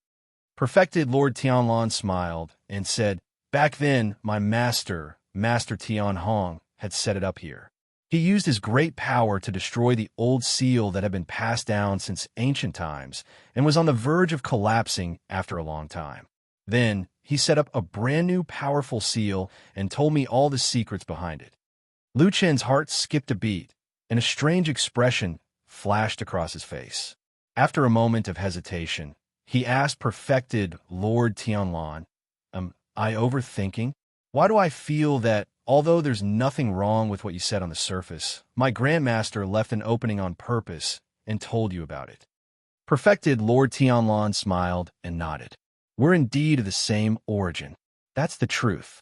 Perfected Lord Tianlan smiled and said, back then, my master, Master Tian Hong, had set it up here. He used his great power to destroy the old seal that had been passed down since ancient times and was on the verge of collapsing after a long time. Then, he set up a brand new powerful seal and told me all the secrets behind it. Lu Chen's heart skipped a beat, and a strange expression flashed across his face. After a moment of hesitation, he asked Perfected Lord Tianlan, Am I overthinking? Why do I feel that, although there's nothing wrong with what you said on the surface, my Grandmaster left an opening on purpose and told you about it? Perfected Lord Tianlan smiled and nodded. We're indeed of the same origin. That's the truth.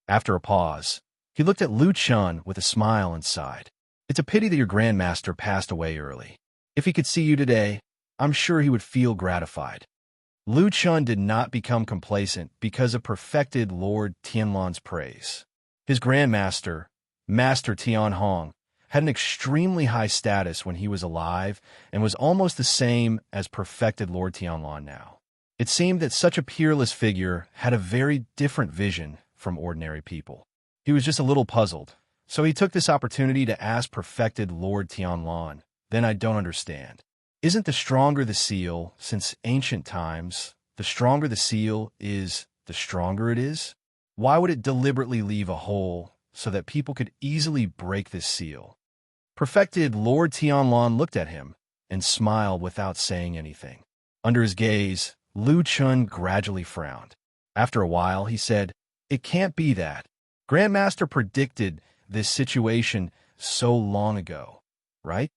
After a pause, he looked at Lu Chun with a smile and sighed. It's a pity that your Grandmaster passed away early. If he could see you today, I'm sure he would feel gratified. Lu Chun did not become complacent because of Perfected Lord Tianlan's praise. His Grandmaster, Master Tian Hong, had an extremely high status when he was alive and was almost the same as Perfected Lord Tianlan now. It seemed that such a peerless figure had a very different vision from ordinary people. He was just a little puzzled, so he took this opportunity to ask Perfected Lord Tianlan, then I don't understand. Isn't the stronger the seal, since ancient times, the stronger the seal is, the stronger it is? Why would it deliberately leave a hole so that people could easily break this seal? Perfected Lord Tianlan looked at him and smiled without saying anything. Under his gaze, Lu Chun gradually frowned. After a while, he said, It can't be that. Grandmaster predicted this situation so long ago, right?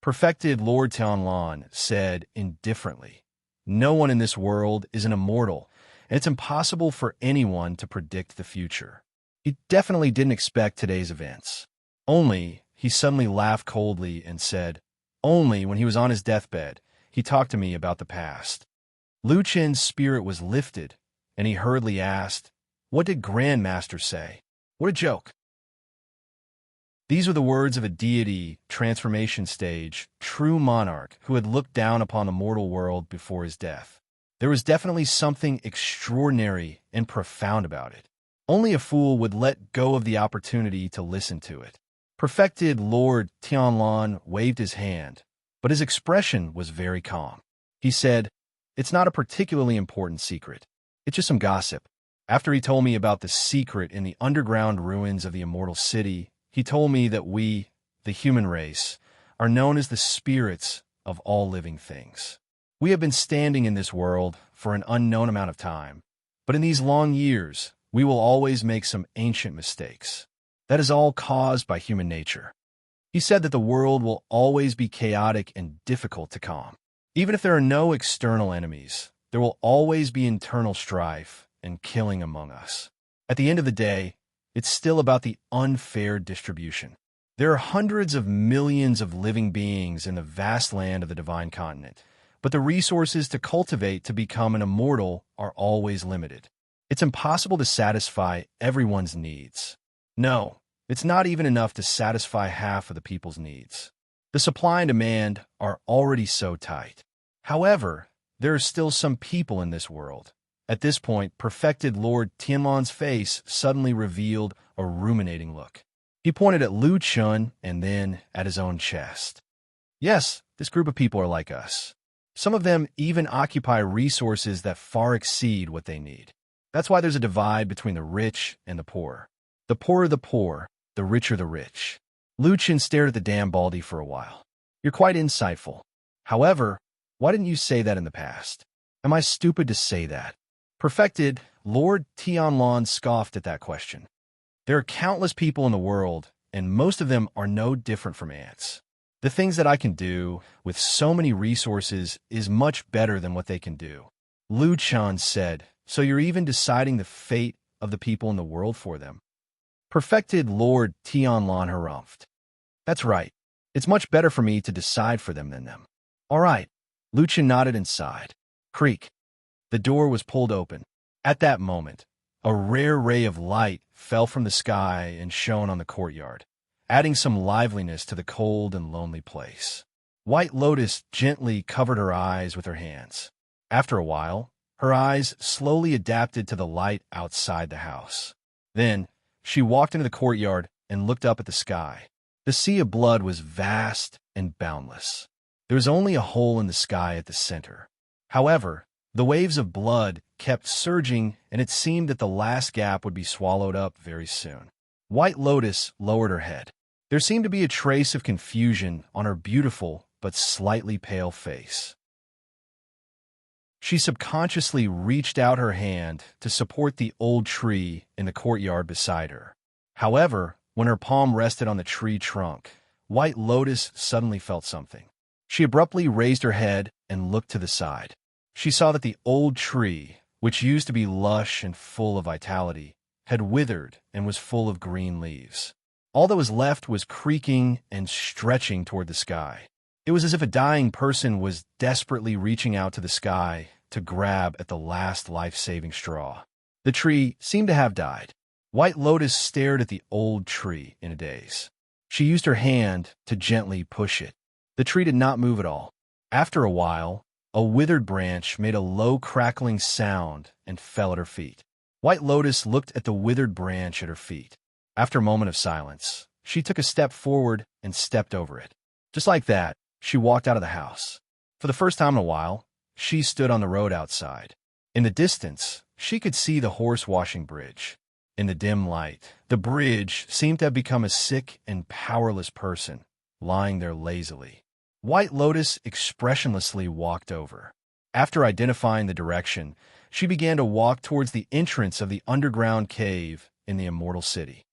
Perfected Lord Tianlan said indifferently, No one in this world is an immortal, and it's impossible for anyone to predict the future. He definitely didn't expect today's events. Only, he suddenly laughed coldly and said, Only when he was on his deathbed, he talked to me about the past. Lu Chen's spirit was lifted, and he hurriedly asked, What did Grandmaster say? What a joke. These were the words of a deity, transformation stage, true monarch who had looked down upon the mortal world before his death. There was definitely something extraordinary and profound about it. Only a fool would let go of the opportunity to listen to it. Perfected Lord Tianlan waved his hand, but his expression was very calm. He said, It's not a particularly important secret. It's just some gossip. After he told me about the secret in the underground ruins of the Immortal City, he told me that we, the human race, are known as the spirits of all living things. We have been standing in this world for an unknown amount of time, but in these long years, we will always make some ancient mistakes. That is all caused by human nature. He said that the world will always be chaotic and difficult to calm. Even if there are no external enemies, there will always be internal strife and killing among us. At the end of the day, it's still about the unfair distribution. There are hundreds of millions of living beings in the vast land of the Divine Continent, but the resources to cultivate to become an immortal are always limited. It's impossible to satisfy everyone's needs. No, it's not even enough to satisfy half of the people's needs. The supply and demand are already so tight. However, there are still some people in this world. At this point, Perfected Lord Tianlan's face suddenly revealed a ruminating look. He pointed at Lu Chun and then at his own chest. Yes, this group of people are like us. Some of them even occupy resources that far exceed what they need. That's why there's a divide between the rich and the poor. The poorer the poor, the richer the rich. Lu Chun stared at the damn baldy for a while. You're quite insightful. However, why didn't you say that in the past? Am I stupid to say that? Perfected Lord Tianlan scoffed at that question. There are countless people in the world, and most of them are no different from ants. The things that I can do with so many resources is much better than what they can do. Lu Chun said, So you're even deciding the fate of the people in the world for them? Perfected Lord Tianlan harumphed. That's right. It's much better for me to decide for them than them. All right. Lu Chun nodded and sighed. Creak. The door was pulled open. At that moment, a rare ray of light fell from the sky and shone on the courtyard. adding some liveliness to the cold and lonely place. White Lotus gently covered her eyes with her hands. After a while, her eyes slowly adapted to the light outside the house. Then, she walked into the courtyard and looked up at the sky. The sea of blood was vast and boundless. There was only a hole in the sky at the center. However, the waves of blood kept surging, and it seemed that the last gap would be swallowed up very soon. White Lotus lowered her head. There seemed to be a trace of confusion on her beautiful but slightly pale face. She subconsciously reached out her hand to support the old tree in the courtyard beside her. However, when her palm rested on the tree trunk, White Lotus suddenly felt something. She abruptly raised her head and looked to the side. She saw that the old tree, which used to be lush and full of vitality, had withered and was full of green leaves. All that was left was creaking and stretching toward the sky. It was as if a dying person was desperately reaching out to the sky to grab at the last life-saving straw. The tree seemed to have died. White Lotus stared at the old tree in a daze. She used her hand to gently push it. The tree did not move at all. After a while, a withered branch made a low crackling sound and fell at her feet. White Lotus looked at the withered branch at her feet. After a moment of silence, she took a step forward and stepped over it. Just like that, she walked out of the house. For the first time in a while, she stood on the road outside. In the distance, she could see the horse-washing bridge. In the dim light, the bridge seemed to have become a sick and powerless person, lying there lazily. White Lotus expressionlessly walked over. After identifying the direction, she began to walk towards the entrance of the underground cave in the Immortal City.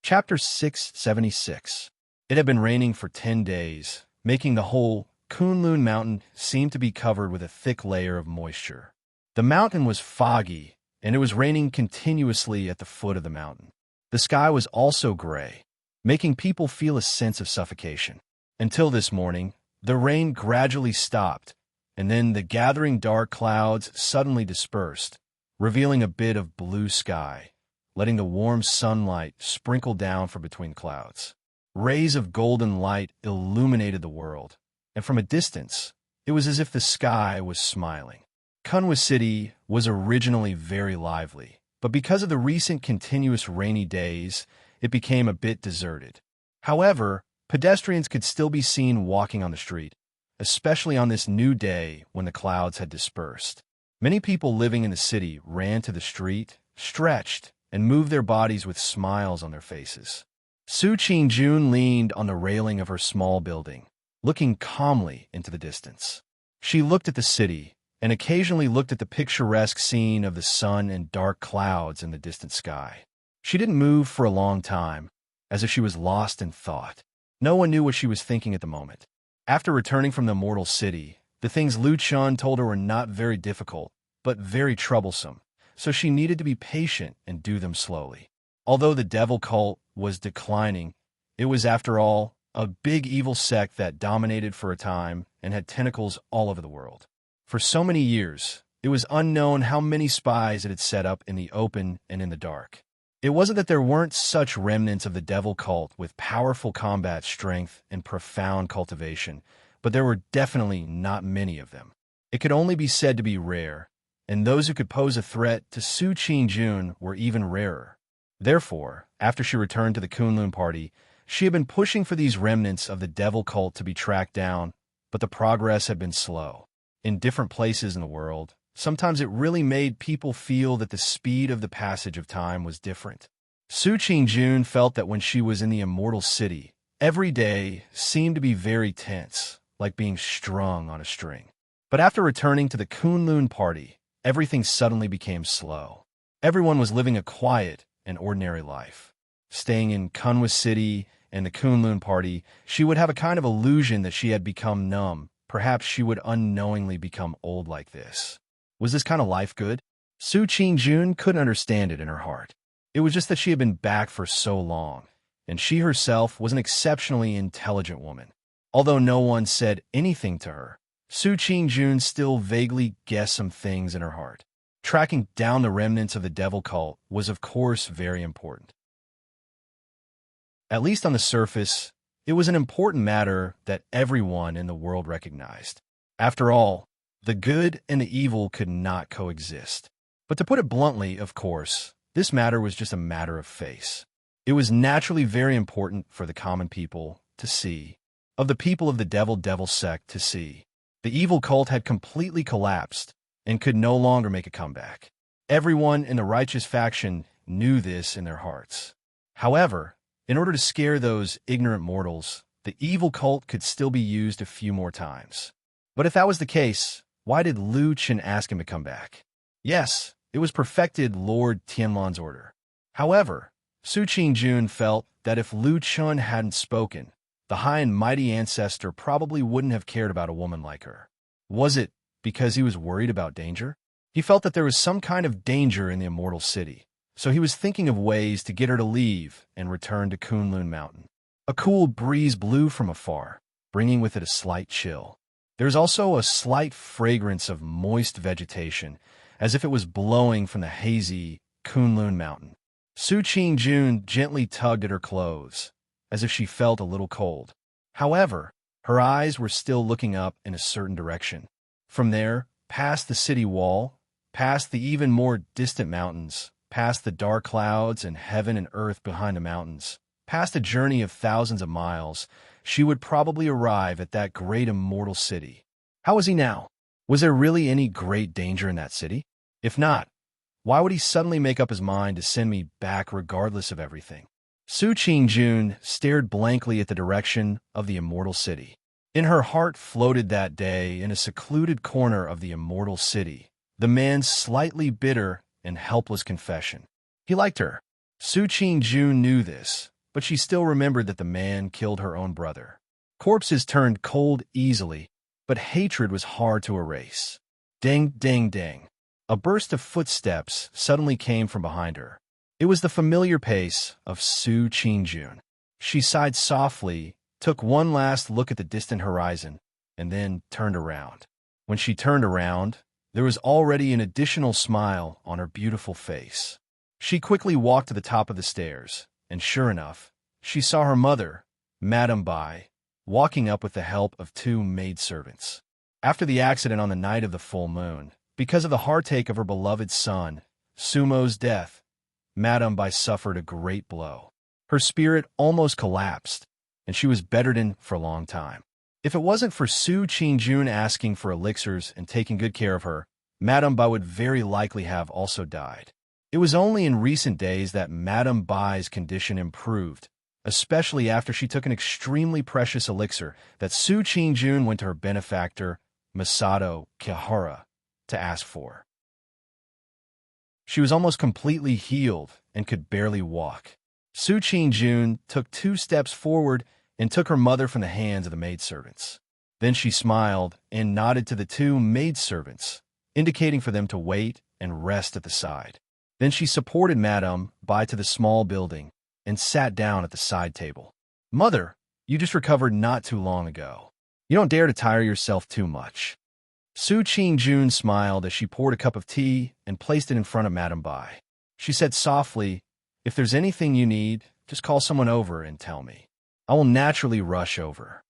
Chapter 676. It had been raining for 10 days, making the whole Kunlun mountain seem to be covered with a thick layer of moisture. The mountain was foggy, and it was raining continuously at the foot of the mountain. The sky was also gray, making people feel a sense of suffocation. Until this morning, the rain gradually stopped, and then the gathering dark clouds suddenly dispersed, revealing a bit of blue sky, letting the warm sunlight sprinkle down from between clouds. Rays of golden light illuminated the world, and from a distance, it was as if the sky was smiling. Kunwa City was originally very lively, but because of the recent continuous rainy days, it became a bit deserted. However, pedestrians could still be seen walking on the street, especially on this new day when the clouds had dispersed. Many people living in the city ran to the street, stretched, and moved their bodies with smiles on their faces. Su Qingjun leaned on the railing of her small building, looking calmly into the distance. She looked at the city, and occasionally looked at the picturesque scene of the sun and dark clouds in the distant sky. She didn't move for a long time, as if she was lost in thought. No one knew what she was thinking at the moment. After returning from the Immortal City, the things Lu Chun told her were not very difficult, but very troublesome, so she needed to be patient and do them slowly. Although the devil cult was declining, it was, after all, a big evil sect that dominated for a time and had tentacles all over the world. For so many years, it was unknown how many spies it had set up in the open and in the dark. It wasn't that there weren't such remnants of the devil cult with powerful combat strength and profound cultivation, but there were definitely not many of them. It could only be said to be rare, and those who could pose a threat to Su Qingjun were even rarer. Therefore, after she returned to the Kunlun party, she had been pushing for these remnants of the devil cult to be tracked down, but the progress had been slow. In different places in the world, sometimes it really made people feel that the speed of the passage of time was different. Su Qingjun felt that when she was in the Immortal City, every day seemed to be very tense, like being strung on a string. But after returning to the Kunlun party, everything suddenly became slow. Everyone was living a quiet and ordinary life. Staying in Kunwa City and the Kunlun party, she would have a kind of illusion that she had become numb. Perhaps she would unknowingly become old like this. Was this kind of life good? Su Qingjun couldn't understand it in her heart. It was just that she had been back for so long, and she herself was an exceptionally intelligent woman. Although no one said anything to her, Su Qingjun still vaguely guessed some things in her heart. tracking down the remnants of the devil cult was of course very important. At least on the surface, it was an important matter that everyone in the world recognized. After all, the good and the evil could not coexist. But to put it bluntly, of course, this matter was just a matter of face. It was naturally very important for the common people to see, of the people of the devil sect to see. The evil cult had completely collapsed and could no longer make a comeback. Everyone in the righteous faction knew this in their hearts. However, in order to scare those ignorant mortals, the evil cult could still be used a few more times. But if that was the case, why did Lu Chen ask him to come back? Yes, it was perfected Lord Tianlan's order. However, Su Qingjun felt that if Lu Chen hadn't spoken, the high and mighty ancestor probably wouldn't have cared about a woman like her. Was it because he was worried about danger? He felt that there was some kind of danger in the Immortal City, so he was thinking of ways to get her to leave and return to Kunlun Mountain. A cool breeze blew from afar, bringing with it a slight chill. There was also a slight fragrance of moist vegetation, as if it was blowing from the hazy Kunlun Mountain. Su Qingjun gently tugged at her clothes, as if she felt a little cold. However, her eyes were still looking up in a certain direction. From there, past the city wall, past the even more distant mountains, past the dark clouds and heaven and earth behind the mountains, past a journey of thousands of miles, she would probably arrive at that great immortal city. How was he now? Was there really any great danger in that city? If not, why would he suddenly make up his mind to send me back regardless of everything? Su Qingjun stared blankly at the direction of the immortal city. In her heart floated that day, in a secluded corner of the immortal city, the man's slightly bitter and helpless confession. He liked her. Su Qingjun knew this, but she still remembered that the man killed her own brother. Corpses turned cold easily, but hatred was hard to erase. Ding, ding, ding. A burst of footsteps suddenly came from behind her. It was the familiar pace of Su Qingjun. She sighed softly, took one last look at the distant horizon, and then turned around. When she turned around, there was already an additional smile on her beautiful face. She quickly walked to the top of the stairs, and sure enough, she saw her mother, Madame Bai, walking up with the help of two maidservants. After the accident on the night of the full moon, because of the heartache of her beloved son, Sumo's death, Madame Bai suffered a great blow. Her spirit almost collapsed, and she was bedridden for a long time. If it wasn't for Su Qingjun asking for elixirs and taking good care of her, Madame Bai would very likely have also died. It was only in recent days that Madame Bai's condition improved, especially after she took an extremely precious elixir that Su Qingjun went to her benefactor, Masato Kihara, to ask for. She was almost completely healed and could barely walk. Su Qingjun took 2 steps forward and took her mother from the hands of the maidservants. Then she smiled and nodded to the 2 maidservants, indicating for them to wait and rest at the side. Then she supported Madame Bai to the small building and sat down at the side table. "Mother, you just recovered not too long ago. You don't dare to tire yourself too much." Su Qingjun smiled as she poured a cup of tea and placed it in front of Madame Bai. She said softly, "If there's anything you need, just call someone over and tell me. I will naturally rush over."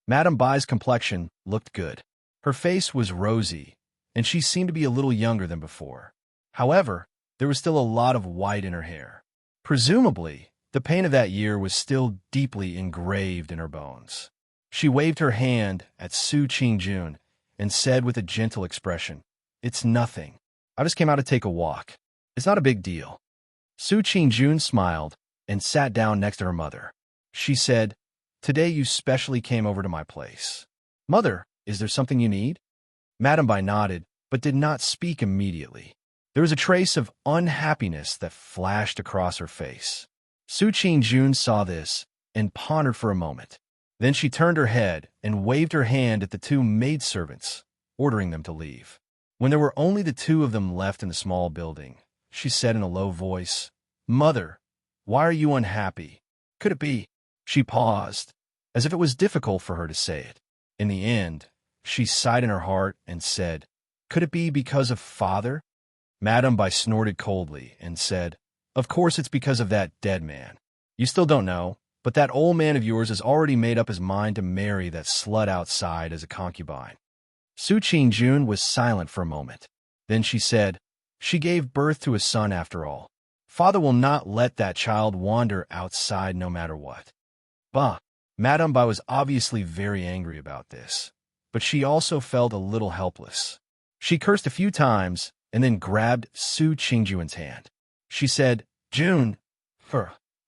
Madame Bai's complexion looked good. Her face was rosy, and she seemed to be a little younger than before. However, there was still a lot of white in her hair. Presumably, the pain of that year was still deeply engraved in her bones. She waved her hand at Su Qingjun and said with a gentle expression, "It's nothing. I just came out to take a walk. It's not a big deal." Su Qingjun smiled and sat down next to her mother. She said, "Today you specially came over to my place. Mother, is there something you need?" Madame Bai nodded, but did not speak immediately. There was a trace of unhappiness that flashed across her face. Su Qingjun saw this and pondered for a moment. Then she turned her head and waved her hand at the 2 maidservants, ordering them to leave. When there were only the 2 of them left in the small building, she said in a low voice, "Mother, why are you unhappy? Could it be?" She paused, as if it was difficult for her to say it. In the end, she sighed in her heart and said, "Could it be because of father?" Madame Bai snorted coldly and said, "Of course it's because of that dead man. You still don't know, but that old man of yours has already made up his mind to marry that slut outside as a concubine." Su Qingjun was silent for a moment. Then she said, "She gave birth to a son after all. Father will not let that child wander outside no matter what." Bah! Madame Bai was obviously very angry about this, but she also felt a little helpless. She cursed a few times and then grabbed Su Qingjun's hand. She said, "June,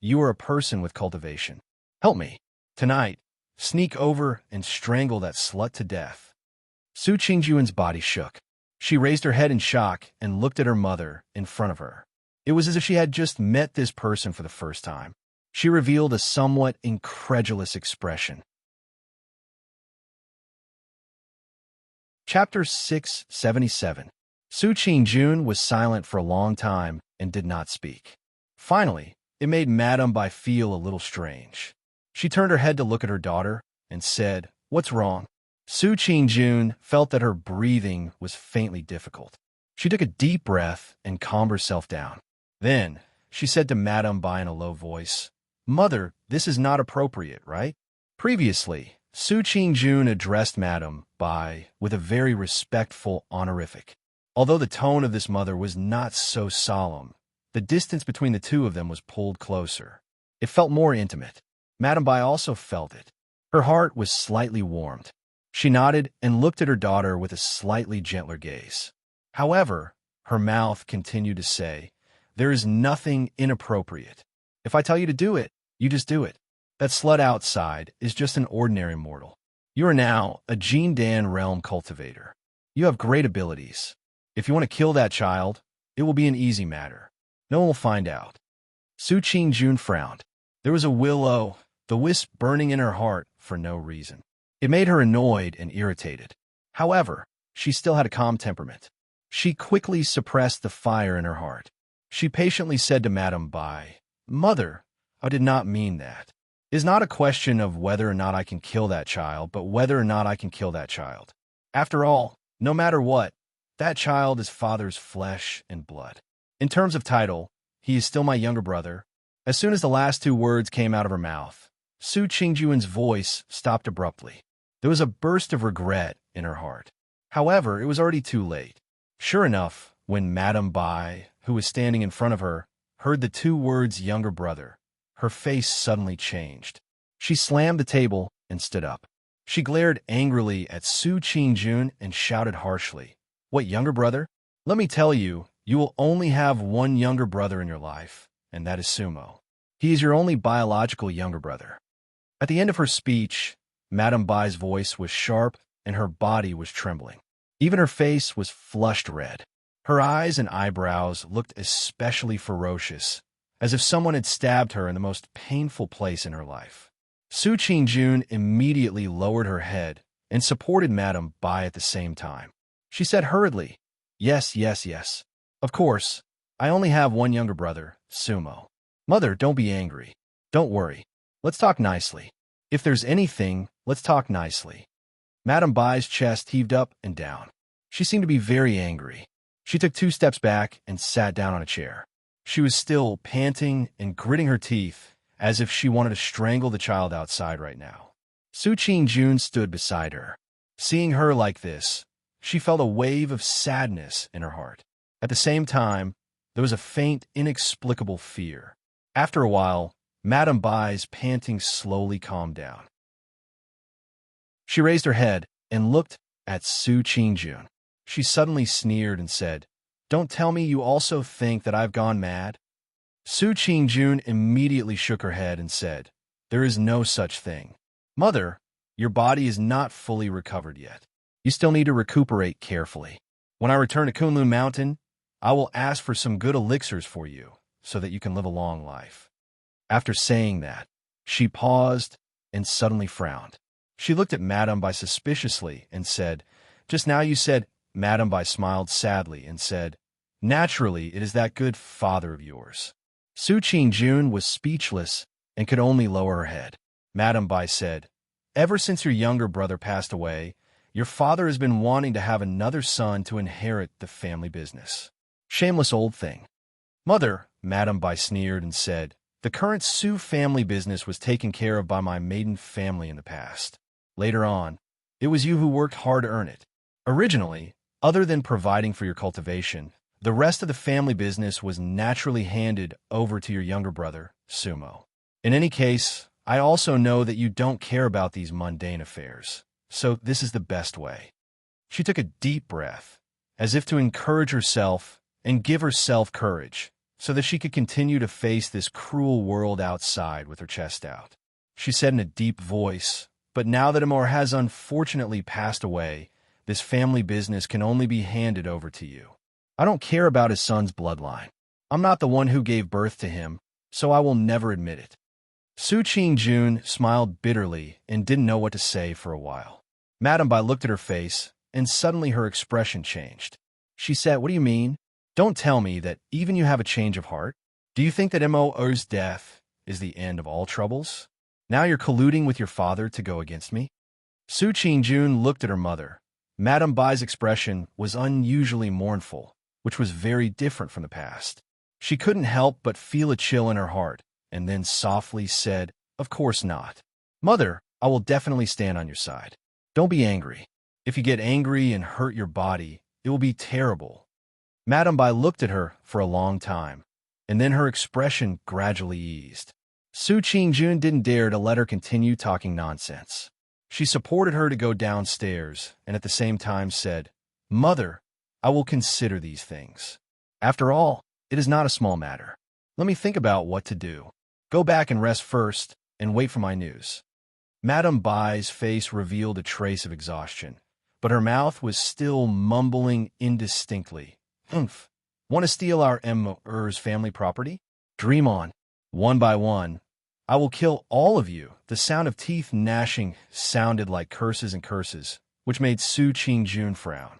you are a person with cultivation. Help me. Tonight, sneak over and strangle that slut to death." Su Qingjun's body shook. She raised her head in shock and looked at her mother in front of her. It was as if she had just met this person for the first time. She revealed a somewhat incredulous expression. Chapter 677. Su Qingjun was silent for a long time and did not speak. Finally, it made Madame Bai feel a little strange. She turned her head to look at her daughter and said, "What's wrong?" Su Qingjun felt that her breathing was faintly difficult. She took a deep breath and calmed herself down. Then, she said to Madame Bai in a low voice, "Mother, this is not appropriate, right?" Previously, Su Qingjun addressed Madame Bai with a very respectful honorific. Although the tone of this mother was not so solemn, the distance between the two of them was pulled closer. It felt more intimate. Madame Bai also felt it. Her heart was slightly warmed. She nodded and looked at her daughter with a slightly gentler gaze. However, her mouth continued to say, "There is nothing inappropriate. If I tell you to do it, you just do it. That slut outside is just an ordinary mortal. You are now a Jindan realm cultivator. You have great abilities. If you want to kill that child, it will be an easy matter. No one will find out." Su Qingjun frowned. There was a the wisp burning in her heart for no reason. It made her annoyed and irritated. However, she still had a calm temperament. She quickly suppressed the fire in her heart. She patiently said to Madame Bai, "Mother, I did not mean that. It is not a question of whether or not I can kill that child, but whether or not I can kill that child. After all, no matter what, that child is father's flesh and blood. In terms of title, he is still my younger brother." As soon as the last two words came out of her mouth, Su Qingjun's voice stopped abruptly. There was a burst of regret in her heart. However, it was already too late. Sure enough, when Madame Bai, who was standing in front of her, heard the two words "younger brother," her face suddenly changed. She slammed the table and stood up. She glared angrily at Su Qingjun and shouted harshly, "What younger brother? Let me tell you, you will only have one younger brother in your life, and that is Sumo. He is your only biological younger brother." At the end of her speech, Madame Bai's voice was sharp and her body was trembling. Even her face was flushed red. Her eyes and eyebrows looked especially ferocious, as if someone had stabbed her in the most painful place in her life. Su Qingjun immediately lowered her head and supported Madame Bai at the same time. She said hurriedly, "Yes, yes, yes. Of course, I only have one younger brother, Sumo. Mother, don't be angry. Don't worry. Let's talk nicely. If there's anything, let's talk nicely." Madame Bai's chest heaved up and down. She seemed to be very angry. She took 2 steps back and sat down on a chair. She was still panting and gritting her teeth as if she wanted to strangle the child outside right now. Su Qingjun stood beside her. Seeing her like this, she felt a wave of sadness in her heart. At the same time, there was a faint, inexplicable fear. After a while, Madame Bai's panting slowly calmed down. She raised her head and looked at Su Qingjun. She suddenly sneered and said, "Don't tell me you also think that I've gone mad?" Su Qingjun immediately shook her head and said, "There is no such thing. Mother, your body is not fully recovered yet. You still need to recuperate carefully. When I return to Kunlun Mountain, I will ask for some good elixirs for you so that you can live a long life." After saying that, she paused and suddenly frowned. She looked at Madame Bai suspiciously and said, "Just now you said—" Madame Bai smiled sadly and said, "Naturally, it is that good father of yours." Su Qingjun was speechless and could only lower her head. Madame Bai said, "Ever since your younger brother passed away, your father has been wanting to have another son to inherit the family business." Shameless old thing. Mother, Madame Bai sneered and said, the current Su family business was taken care of by my maiden family in the past. Later on, it was you who worked hard to earn it. Originally, other than providing for your cultivation, the rest of the family business was naturally handed over to your younger brother, Sumo. In any case, I also know that you don't care about these mundane affairs, so this is the best way. She took a deep breath, as if to encourage herself and give herself courage, so that she could continue to face this cruel world outside with her chest out. She said in a deep voice, but now that Amor has unfortunately passed away, this family business can only be handed over to you. I don't care about his son's bloodline. I'm not the one who gave birth to him, so I will never admit it. Su Qingjun smiled bitterly and didn't know what to say for a while. Madame Bai looked at her face, and suddenly her expression changed. She said, what do you mean? Don't tell me that even you have a change of heart? Do you think that Mo's death is the end of all troubles? Now you're colluding with your father to go against me? Su Qingjun looked at her mother. Madame Bai's expression was unusually mournful, which was very different from the past. She couldn't help but feel a chill in her heart, and then softly said, of course not. Mother, I will definitely stand on your side. Don't be angry. If you get angry and hurt your body, it will be terrible. Madame Bai looked at her for a long time, and then her expression gradually eased. Su Qingjun didn't dare to let her continue talking nonsense. She supported her to go downstairs and at the same time said, Mother, I will consider these things. After all, it is not a small matter. Let me think about what to do. Go back and rest first and wait for my news. Madame Bai's face revealed a trace of exhaustion, but her mouth was still mumbling indistinctly. Humph. Want to steal our Immerse family property? Dream on. One by one, I will kill all of you. The sound of teeth gnashing sounded like curses and curses, which made Su Qingjun frown.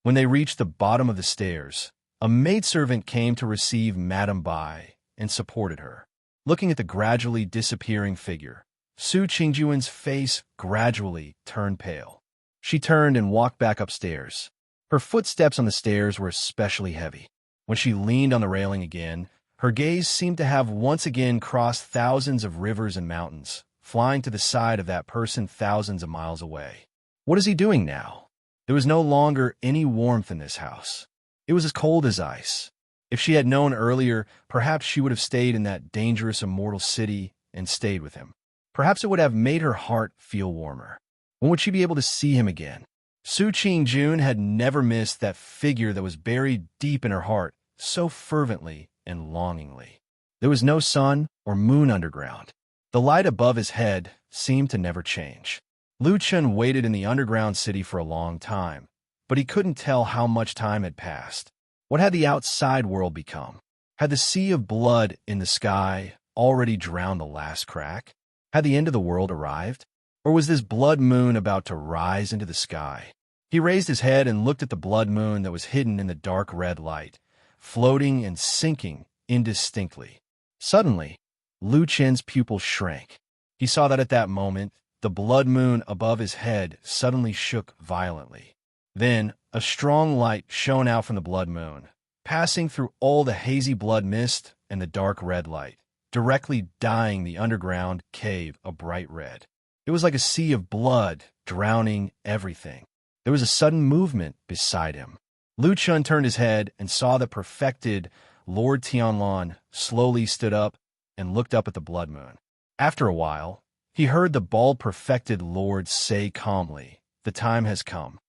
When they reached the bottom of the stairs, a maidservant came to receive Madame Bai and supported her. Looking at the gradually disappearing figure, Su Qingjun's face gradually turned pale. She turned and walked back upstairs. Her footsteps on the stairs were especially heavy. When she leaned on the railing again, her gaze seemed to have once again crossed thousands of rivers and mountains, flying to the side of that person thousands of miles away. What is he doing now? There was no longer any warmth in this house. It was as cold as ice. If she had known earlier, perhaps she would have stayed in that dangerous immortal city and stayed with him. Perhaps it would have made her heart feel warmer. When would she be able to see him again? Su Qingjun had never missed that figure that was buried deep in her heart so fervently and longingly. There was no sun or moon underground. The light above his head seemed to never change. Lu Chen waited in the underground city for a long time, but he couldn't tell how much time had passed. What had the outside world become? Had the sea of blood in the sky already drowned the last crack? Had the end of the world arrived? Or was this blood moon about to rise into the sky? He raised his head and looked at the blood moon that was hidden in the dark red light, floating and sinking indistinctly. Suddenly, Lu Chen's pupils shrank. He saw that at that moment, the blood moon above his head suddenly shook violently. Then, a strong light shone out from the blood moon, passing through all the hazy blood mist and the dark red light, directly dyeing the underground cave a bright red. It was like a sea of blood, drowning everything. There was a sudden movement beside him. Lu Chun turned his head and saw the perfected Lord Tianlan slowly stood up and looked up at the blood moon. After a while, he heard the bald perfected Lord say calmly, "The time has come."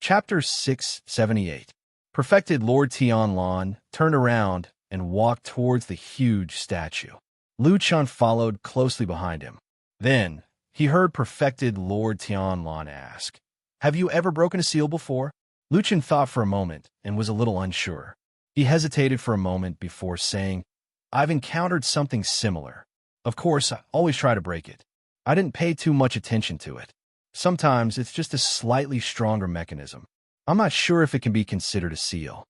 Chapter 678. Perfected Lord Tianlan turned around and walked towards the huge statue. Lu Chun followed closely behind him. Then, he heard perfected Lord Tianlan ask, "Have you ever broken a seal before?" Lu Chun thought for a moment and was a little unsure. He hesitated for a moment before saying, "I've encountered something similar. Of course, I always try to break it. I didn't pay too much attention to it. Sometimes it's just a slightly stronger mechanism. I'm not sure if it can be considered a seal."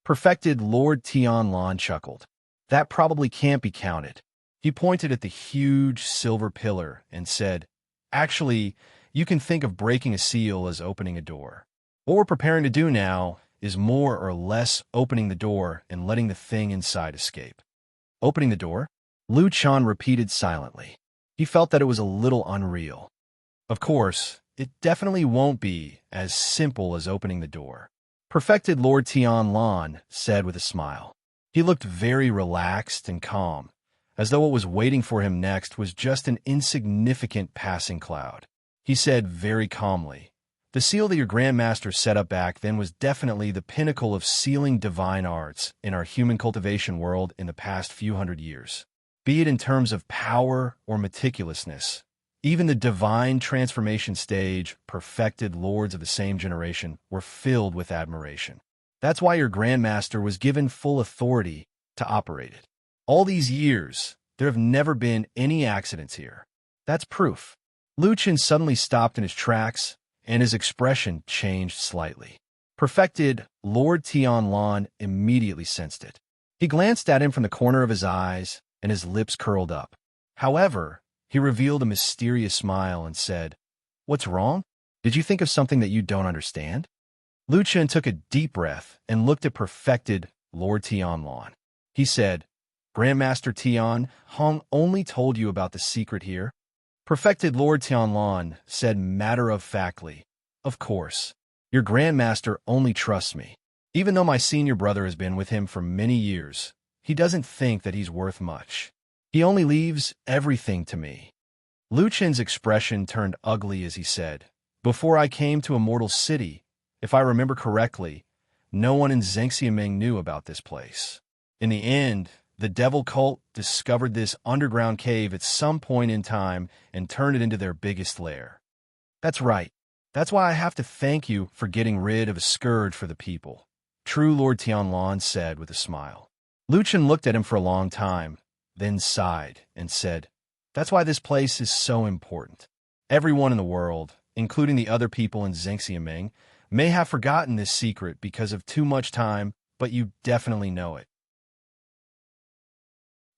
Perfected Lord Tianlan chuckled. "That probably can't be counted." He pointed at the huge silver pillar and said, "Actually, you can think of breaking a seal as opening a door. What we're preparing to do now is more or less opening the door and letting the thing inside escape. Opening the door? Lu Chan repeated silently. He felt that it was a little unreal. Of course, it definitely won't be as simple as opening the door. Perfected Lord Tianlan said with a smile. He looked very relaxed and calm, as though what was waiting for him next was just an insignificant passing cloud. He said very calmly, "The seal that your Grandmaster set up back then was definitely the pinnacle of sealing divine arts in our human cultivation world in the past few hundred years. Be it in terms of power or meticulousness, even the divine transformation stage, perfected lords of the same generation were filled with admiration. That's why your Grandmaster was given full authority to operate it. All these years, there have never been any accidents here. That's proof." Lu Chen suddenly stopped in his tracks, and his expression changed slightly. Perfected Lord Tianlan immediately sensed it. He glanced at him from the corner of his eyes, and his lips curled up. However, he revealed a mysterious smile and said, "What's wrong? Did you think of something that you don't understand?" Lu Chen took a deep breath and looked at Perfected Lord Tianlan. He said, "Grandmaster Tian, Hong only told you about the secret here?" Perfected Lord Tianlan said matter-of-factly, "Of course. Your Grandmaster only trusts me. Even though my senior brother has been with him for many years, he doesn't think that he's worth much. He only leaves everything to me." Lu Chen's expression turned ugly as he said, "Before I came to Immortal City, if I remember correctly, no one in Zhengxiaming knew about this place. In the end, the devil cult discovered this underground cave at some point in time and turned it into their biggest lair. That's right. That's why I have to thank you for getting rid of a scourge for the people," True Lord Tianlan said with a smile. Lu Chen looked at him for a long time, then sighed and said, "That's why this place is so important. Everyone in the world, including the other people in Zhengxiaming, may have forgotten this secret because of too much time, but you definitely know it.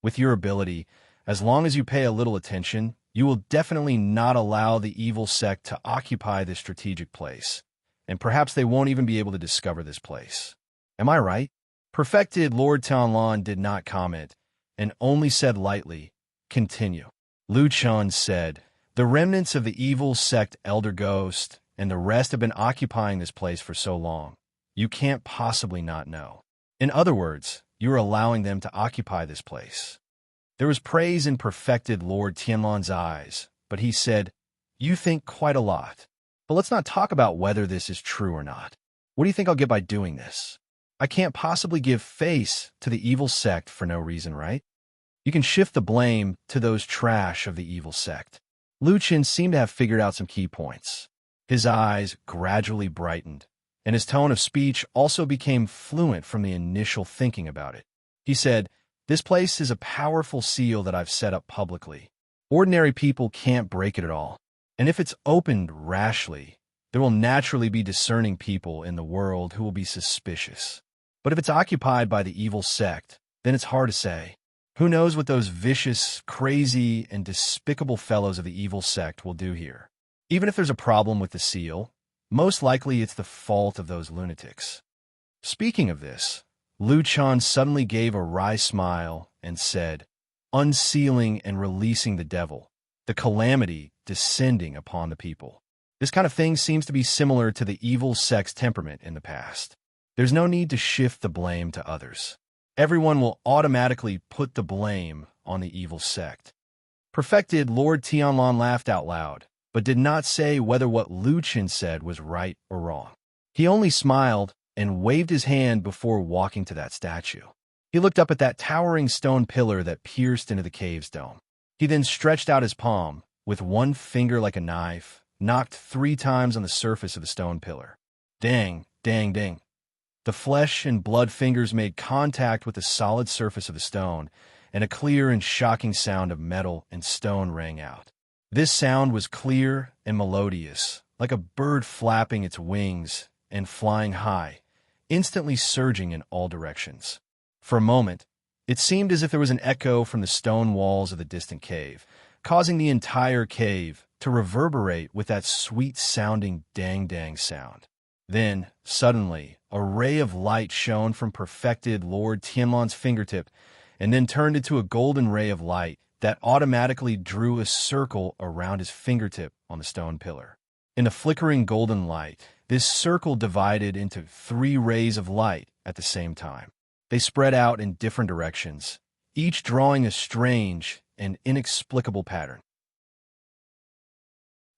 With your ability, as long as you pay a little attention, you will definitely not allow the evil sect to occupy this strategic place, and perhaps they won't even be able to discover this place. Am I right?" Perfected Lord Tianlan did not comment, and only said lightly, "Continue." Lu Chen said, "The remnants of the evil sect Elder Ghost and the rest have been occupying this place for so long. You can't possibly not know. In other words, you are allowing them to occupy this place." There was praise in Perfected Lord Tianlan's eyes, but he said, "You think quite a lot. But let's not talk about whether this is true or not. What do you think I'll get by doing this? I can't possibly give face to the evil sect for no reason, right? You can shift the blame to those trash of the evil sect." Lu Chen seemed to have figured out some key points. His eyes gradually brightened, and his tone of speech also became fluent from the initial thinking about it. He said, "This place is a powerful seal that I've set up publicly. Ordinary people can't break it at all. And if it's opened rashly, there will naturally be discerning people in the world who will be suspicious. But if it's occupied by the evil sect, then it's hard to say. Who knows what those vicious, crazy, and despicable fellows of the evil sect will do here? Even if there's a problem with the seal, most likely it's the fault of those lunatics." Speaking of this, Lu Chen suddenly gave a wry smile and said, "Unsealing and releasing the devil, the calamity descending upon the people. This kind of thing seems to be similar to the evil sect's temperament in the past. There's no need to shift the blame to others. Everyone will automatically put the blame on the evil sect." Perfected Lord Tianlan laughed out loud, but did not say whether what Lu Chen said was right or wrong. He only smiled and waved his hand before walking to that statue. He looked up at that towering stone pillar that pierced into the cave's dome. He then stretched out his palm, with one finger like a knife, knocked 3 times on the surface of the stone pillar. Dang, dang, ding. The flesh and blood fingers made contact with the solid surface of the stone, and a clear and shocking sound of metal and stone rang out. This sound was clear and melodious, like a bird flapping its wings and flying high, instantly surging in all directions. For a moment, it seemed as if there was an echo from the stone walls of the distant cave, causing the entire cave to reverberate with that sweet-sounding dang-dang sound. Then, suddenly, a ray of light shone from perfected Lord Tianlan's fingertip and then turned into a golden ray of light that automatically drew a circle around his fingertip on the stone pillar. In the flickering golden light, this circle divided into 3 rays of light at the same time. They spread out in different directions, each drawing a strange and inexplicable pattern.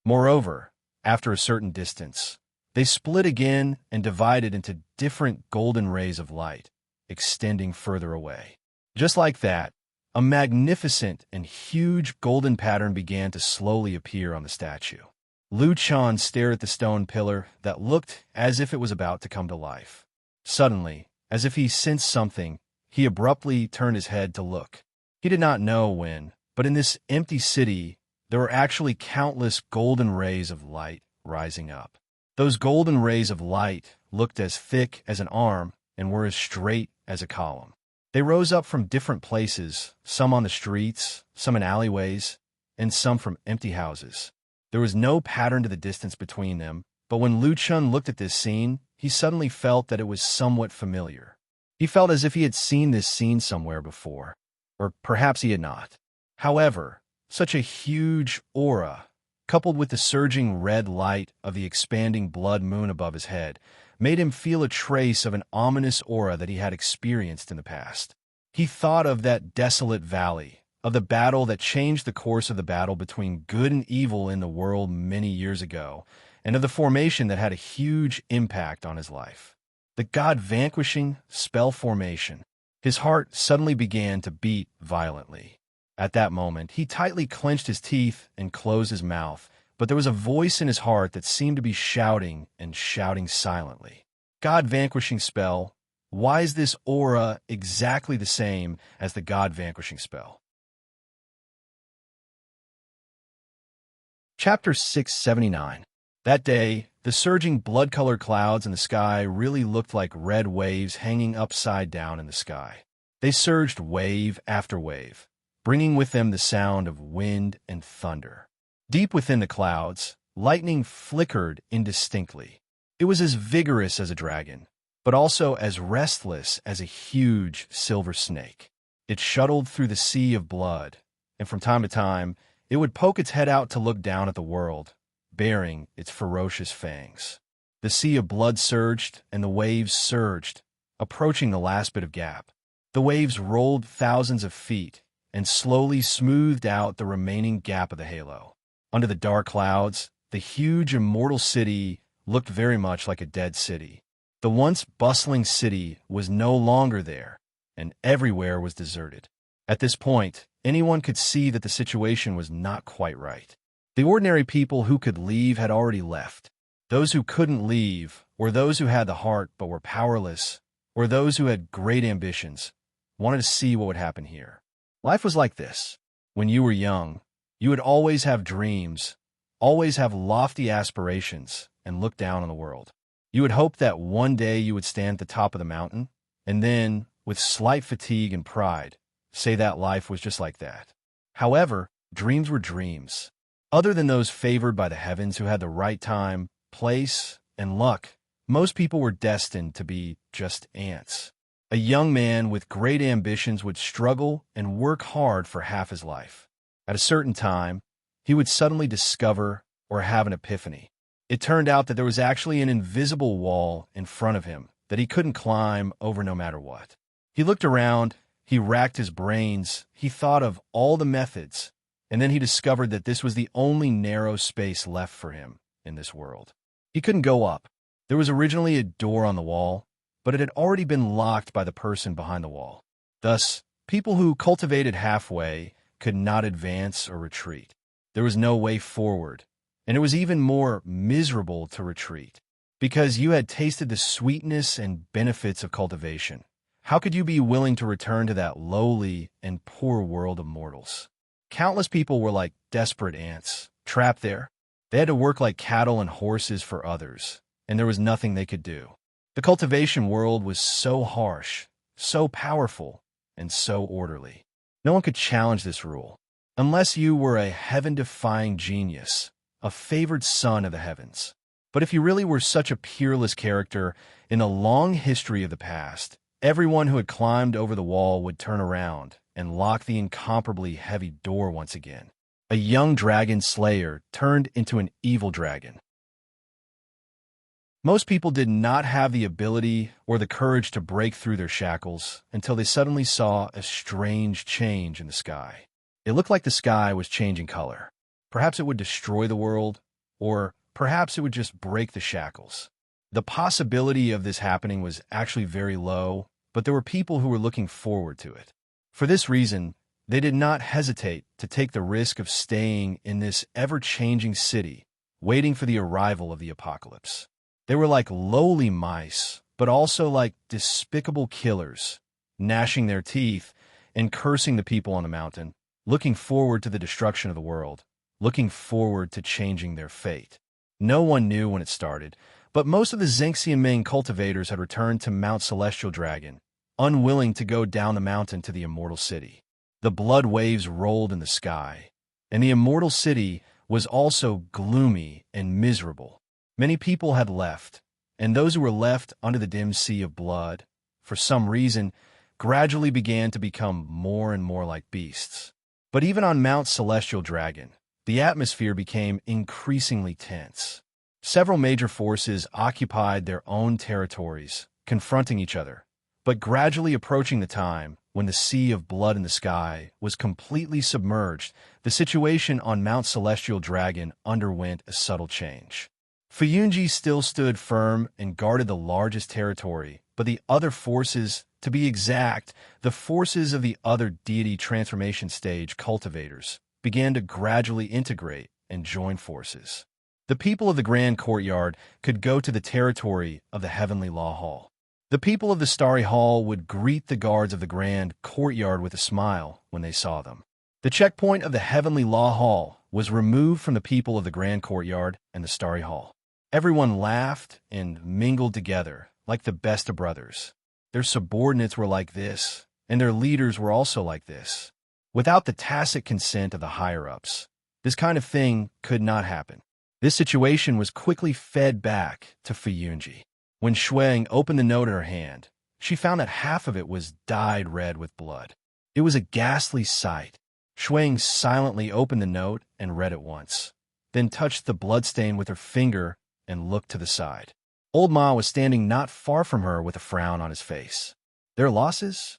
Moreover, after a certain distance, they split again and divided into different golden rays of light, extending further away. Just like that, a magnificent and huge golden pattern began to slowly appear on the statue. Lu Chan stared at the stone pillar that looked as if it was about to come to life. Suddenly, as if he sensed something, he abruptly turned his head to look. He did not know when, but in this empty city, there were actually countless golden rays of light rising up. Those golden rays of light looked as thick as an arm and were as straight as a column. They rose up from different places, some on the streets, some in alleyways, and some from empty houses. There was no pattern to the distance between them, but when Lu Chun looked at this scene, he suddenly felt that it was somewhat familiar. He felt as if he had seen this scene somewhere before, or perhaps he had not. However, such a huge aura, coupled with the surging red light of the expanding blood moon above his head, made him feel a trace of an ominous aura that he had experienced in the past. He thought of that desolate valley, of the battle that changed the course of the battle between good and evil in the world many years ago, and of the formation that had a huge impact on his life. The god-vanquishing spell formation. His heart suddenly began to beat violently. At that moment, he tightly clenched his teeth and closed his mouth, but there was a voice in his heart that seemed to be shouting and shouting silently. God-vanquishing spell. Why is this aura exactly the same as the God-vanquishing spell? Chapter 679. That day, the surging blood-colored clouds in the sky really looked like red waves hanging upside down in the sky. They surged wave after wave, bringing with them the sound of wind and thunder. Deep within the clouds, lightning flickered indistinctly. It was as vigorous as a dragon, but also as restless as a huge silver snake. It shuttled through the sea of blood, and from time to time, it would poke its head out to look down at the world, baring its ferocious fangs. The sea of blood surged, and the waves surged, approaching the last bit of gap. The waves rolled thousands of feet, and slowly smoothed out the remaining gap of the halo. Under the dark clouds, the huge immortal city looked very much like a dead city. The once bustling city was no longer there, and everywhere was deserted. At this point, anyone could see that the situation was not quite right. The ordinary people who could leave had already left. Those who couldn't leave, or those who had the heart but were powerless, or those who had great ambitions, wanted to see what would happen here. Life was like this. When you were young, you would always have dreams, always have lofty aspirations, and look down on the world. You would hope that one day you would stand at the top of the mountain, and then, with slight fatigue and pride, say that life was just like that. However, dreams were dreams. Other than those favored by the heavens who had the right time, place, and luck, most people were destined to be just ants. A young man with great ambitions would struggle and work hard for half his life. At a certain time, he would suddenly discover or have an epiphany. It turned out that there was actually an invisible wall in front of him that he couldn't climb over no matter what. He looked around, he racked his brains, he thought of all the methods, and then he discovered that this was the only narrow space left for him in this world. He couldn't go up. There was originally a door on the wall, but it had already been locked by the person behind the wall. Thus, people who cultivated halfway could not advance or retreat. There was no way forward, and it was even more miserable to retreat, because you had tasted the sweetness and benefits of cultivation. How could you be willing to return to that lowly and poor world of mortals? Countless people were like desperate ants, trapped there. They had to work like cattle and horses for others, and there was nothing they could do. The cultivation world was so harsh, so powerful, and so orderly. No one could challenge this rule. unless you were a heaven-defying genius, a favored son of the heavens. But if you really were such a peerless character in the long history of the past, everyone who had climbed over the wall would turn around and lock the incomparably heavy door once again. A young dragon slayer turned into an evil dragon. Most people did not have the ability or the courage to break through their shackles until they suddenly saw a strange change in the sky. It looked like the sky was changing color. Perhaps it would destroy the world, or perhaps it would just break the shackles. The possibility of this happening was actually very low, but there were people who were looking forward to it. For this reason, they did not hesitate to take the risk of staying in this ever-changing city, waiting for the arrival of the apocalypse. They were like lowly mice, but also like despicable killers, gnashing their teeth and cursing the people on the mountain, looking forward to the destruction of the world, looking forward to changing their fate. No one knew when it started, but most of the Zinxian main cultivators had returned to Mount Celestial Dragon, unwilling to go down the mountain to the Immortal City. The blood waves rolled in the sky, and the Immortal City was also gloomy and miserable. Many people had left, and those who were left under the dim sea of blood, for some reason, gradually began to become more and more like beasts. But even on Mount Celestial Dragon, the atmosphere became increasingly tense. Several major forces occupied their own territories, confronting each other, but gradually approaching the time when the sea of blood in the sky was completely submerged. The situation on Mount Celestial Dragon underwent a subtle change. Fuyunji still stood firm and guarded the largest territory, but the other forces, to be exact, the forces of the other deity transformation stage cultivators, began to gradually integrate and join forces. The people of the Grand Courtyard could go to the territory of the Heavenly Law Hall. The people of the Starry Hall would greet the guards of the Grand Courtyard with a smile when they saw them. The checkpoint of the Heavenly Law Hall was removed from the people of the Grand Courtyard and the Starry Hall. Everyone laughed and mingled together like the best of brothers. Their subordinates were like this, and their leaders were also like this. Without the tacit consent of the higher-ups, this kind of thing could not happen. This situation was quickly fed back to Fuyunji. When Shuang opened the note in her hand, she found that half of it was dyed red with blood. It was a ghastly sight. Shuang silently opened the note and read it once, then touched the bloodstain with her finger and looked to the side. Old Ma was standing not far from her with a frown on his face. "Their losses?"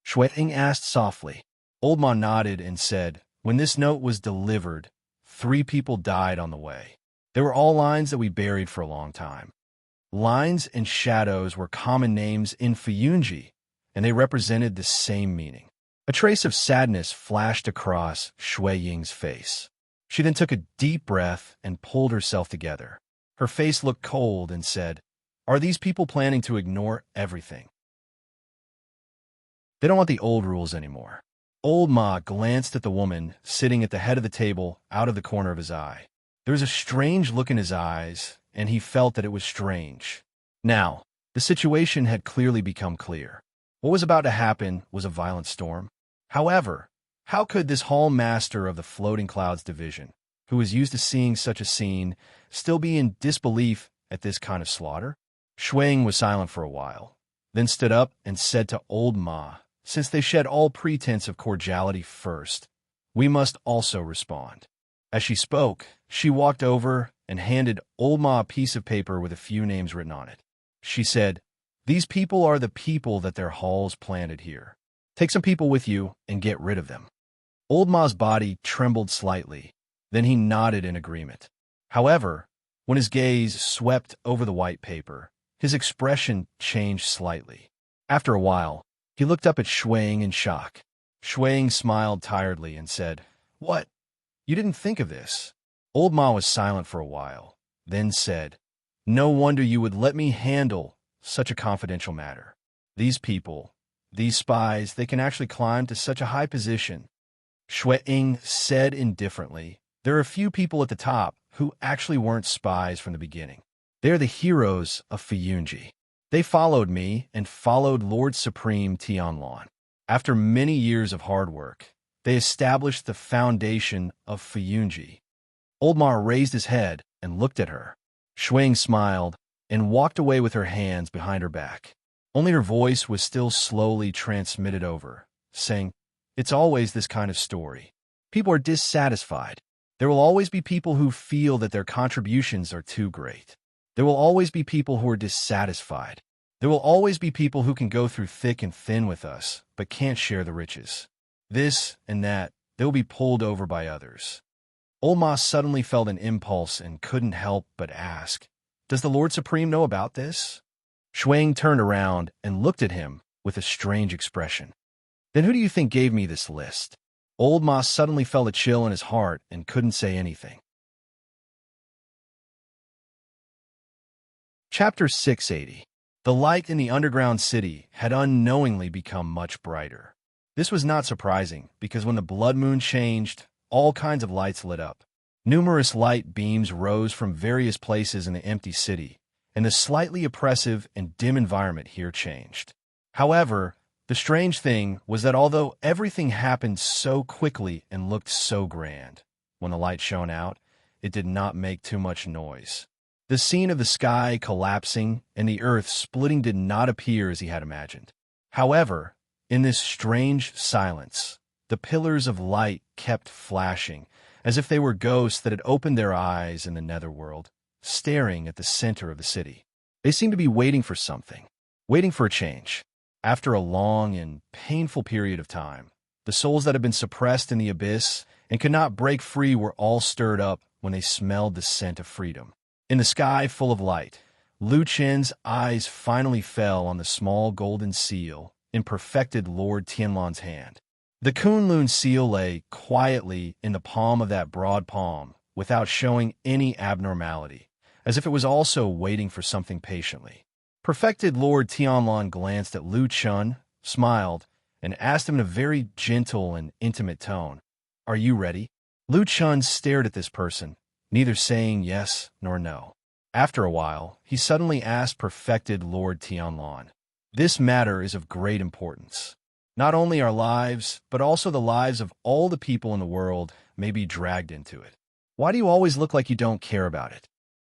Shuang asked softly. Old Ma nodded and said, "When this note was delivered, 3 people died on the way. They were all lines that we buried for a long time." Lines and shadows were common names in Fuyunji, and they represented the same meaning. A trace of sadness flashed across Shui Ying's face. She then took a deep breath and pulled herself together. Her face looked cold and said, "Are these people planning to ignore everything? They don't want the old rules anymore." Old Ma glanced at the woman sitting at the head of the table out of the corner of his eye. There was a strange look in his eyes, and he felt that it was strange. Now, the situation had clearly become clear. What was about to happen was a violent storm. However, how could this hall master of the Floating Clouds division, who was used to seeing such a scene, still be in disbelief at this kind of slaughter? Shuang was silent for a while, then stood up and said to Old Ma, "Since they shed all pretense of cordiality first, we must also respond." As she spoke, she walked over and handed Old Ma a piece of paper with a few names written on it. She said, "These people are the people that their halls planted here. Take some people with you and get rid of them." Old Ma's body trembled slightly. Then he nodded in agreement. However, when his gaze swept over the white paper, his expression changed slightly. After a while, he looked up at Shuang in shock. Shuang smiled tiredly and said, "What? You didn't think of this?" Old Ma was silent for a while, then said, "No wonder you would let me handle such a confidential matter. These people, these spies, they can actually climb to such a high position." Shuang said indifferently, "There are a few people at the top who actually weren't spies from the beginning. They're the heroes of Fuyunji. They followed me and followed Lord Supreme Tianlan. After many years of hard work, they established the foundation of Fuyunji. Old Ma raised his head and looked at her. Shuang smiled and walked away with her hands behind her back. Only her voice was still slowly transmitted over, saying, "It's always this kind of story. People are dissatisfied. There will always be people who feel that their contributions are too great. There will always be people who are dissatisfied. There will always be people who can go through thick and thin with us, but can't share the riches. This and that, they will be pulled over by others." Old Ma suddenly felt an impulse and couldn't help but ask, "Does the Lord Supreme know about this?" Shuang turned around and looked at him with a strange expression. "Then who do you think gave me this list?" Old Ma suddenly felt a chill in his heart and couldn't say anything. Chapter 680. The light in the underground city had unknowingly become much brighter. This was not surprising, because when the blood moon changed, all kinds of lights lit up. Numerous light beams rose from various places in the empty city, and the slightly oppressive and dim environment here changed. However, the strange thing was that although everything happened so quickly and looked so grand, when the light shone out, it did not make too much noise. The scene of the sky collapsing and the earth splitting did not appear as he had imagined. However, in this strange silence, the pillars of light kept flashing, as if they were ghosts that had opened their eyes in the netherworld, staring at the center of the city. They seemed to be waiting for something, waiting for a change. After a long and painful period of time, the souls that had been suppressed in the abyss and could not break free were all stirred up when they smelled the scent of freedom. In the sky full of light, Lu Chen's eyes finally fell on the small golden seal in perfected Lord Tianlan's hand. The Kunlun seal lay quietly in the palm of that broad palm without showing any abnormality, as if it was also waiting for something patiently. Perfected Lord Tianlan glanced at Lu Chen, smiled, and asked him in a very gentle and intimate tone, "Are you ready?" Lu Chen stared at this person, neither saying yes nor no. After a while, he suddenly asked Perfected Lord Tianlan, "This matter is of great importance. Not only our lives, but also the lives of all the people in the world may be dragged into it. Why do you always look like you don't care about it?"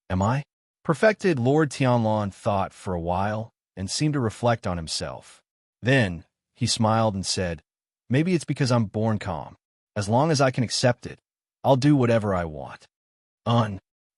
"Am I?" Perfected Lord Tianlan thought for a while and seemed to reflect on himself. Then he smiled and said, "Maybe it's because I'm born calm. As long as I can accept it, I'll do whatever I want."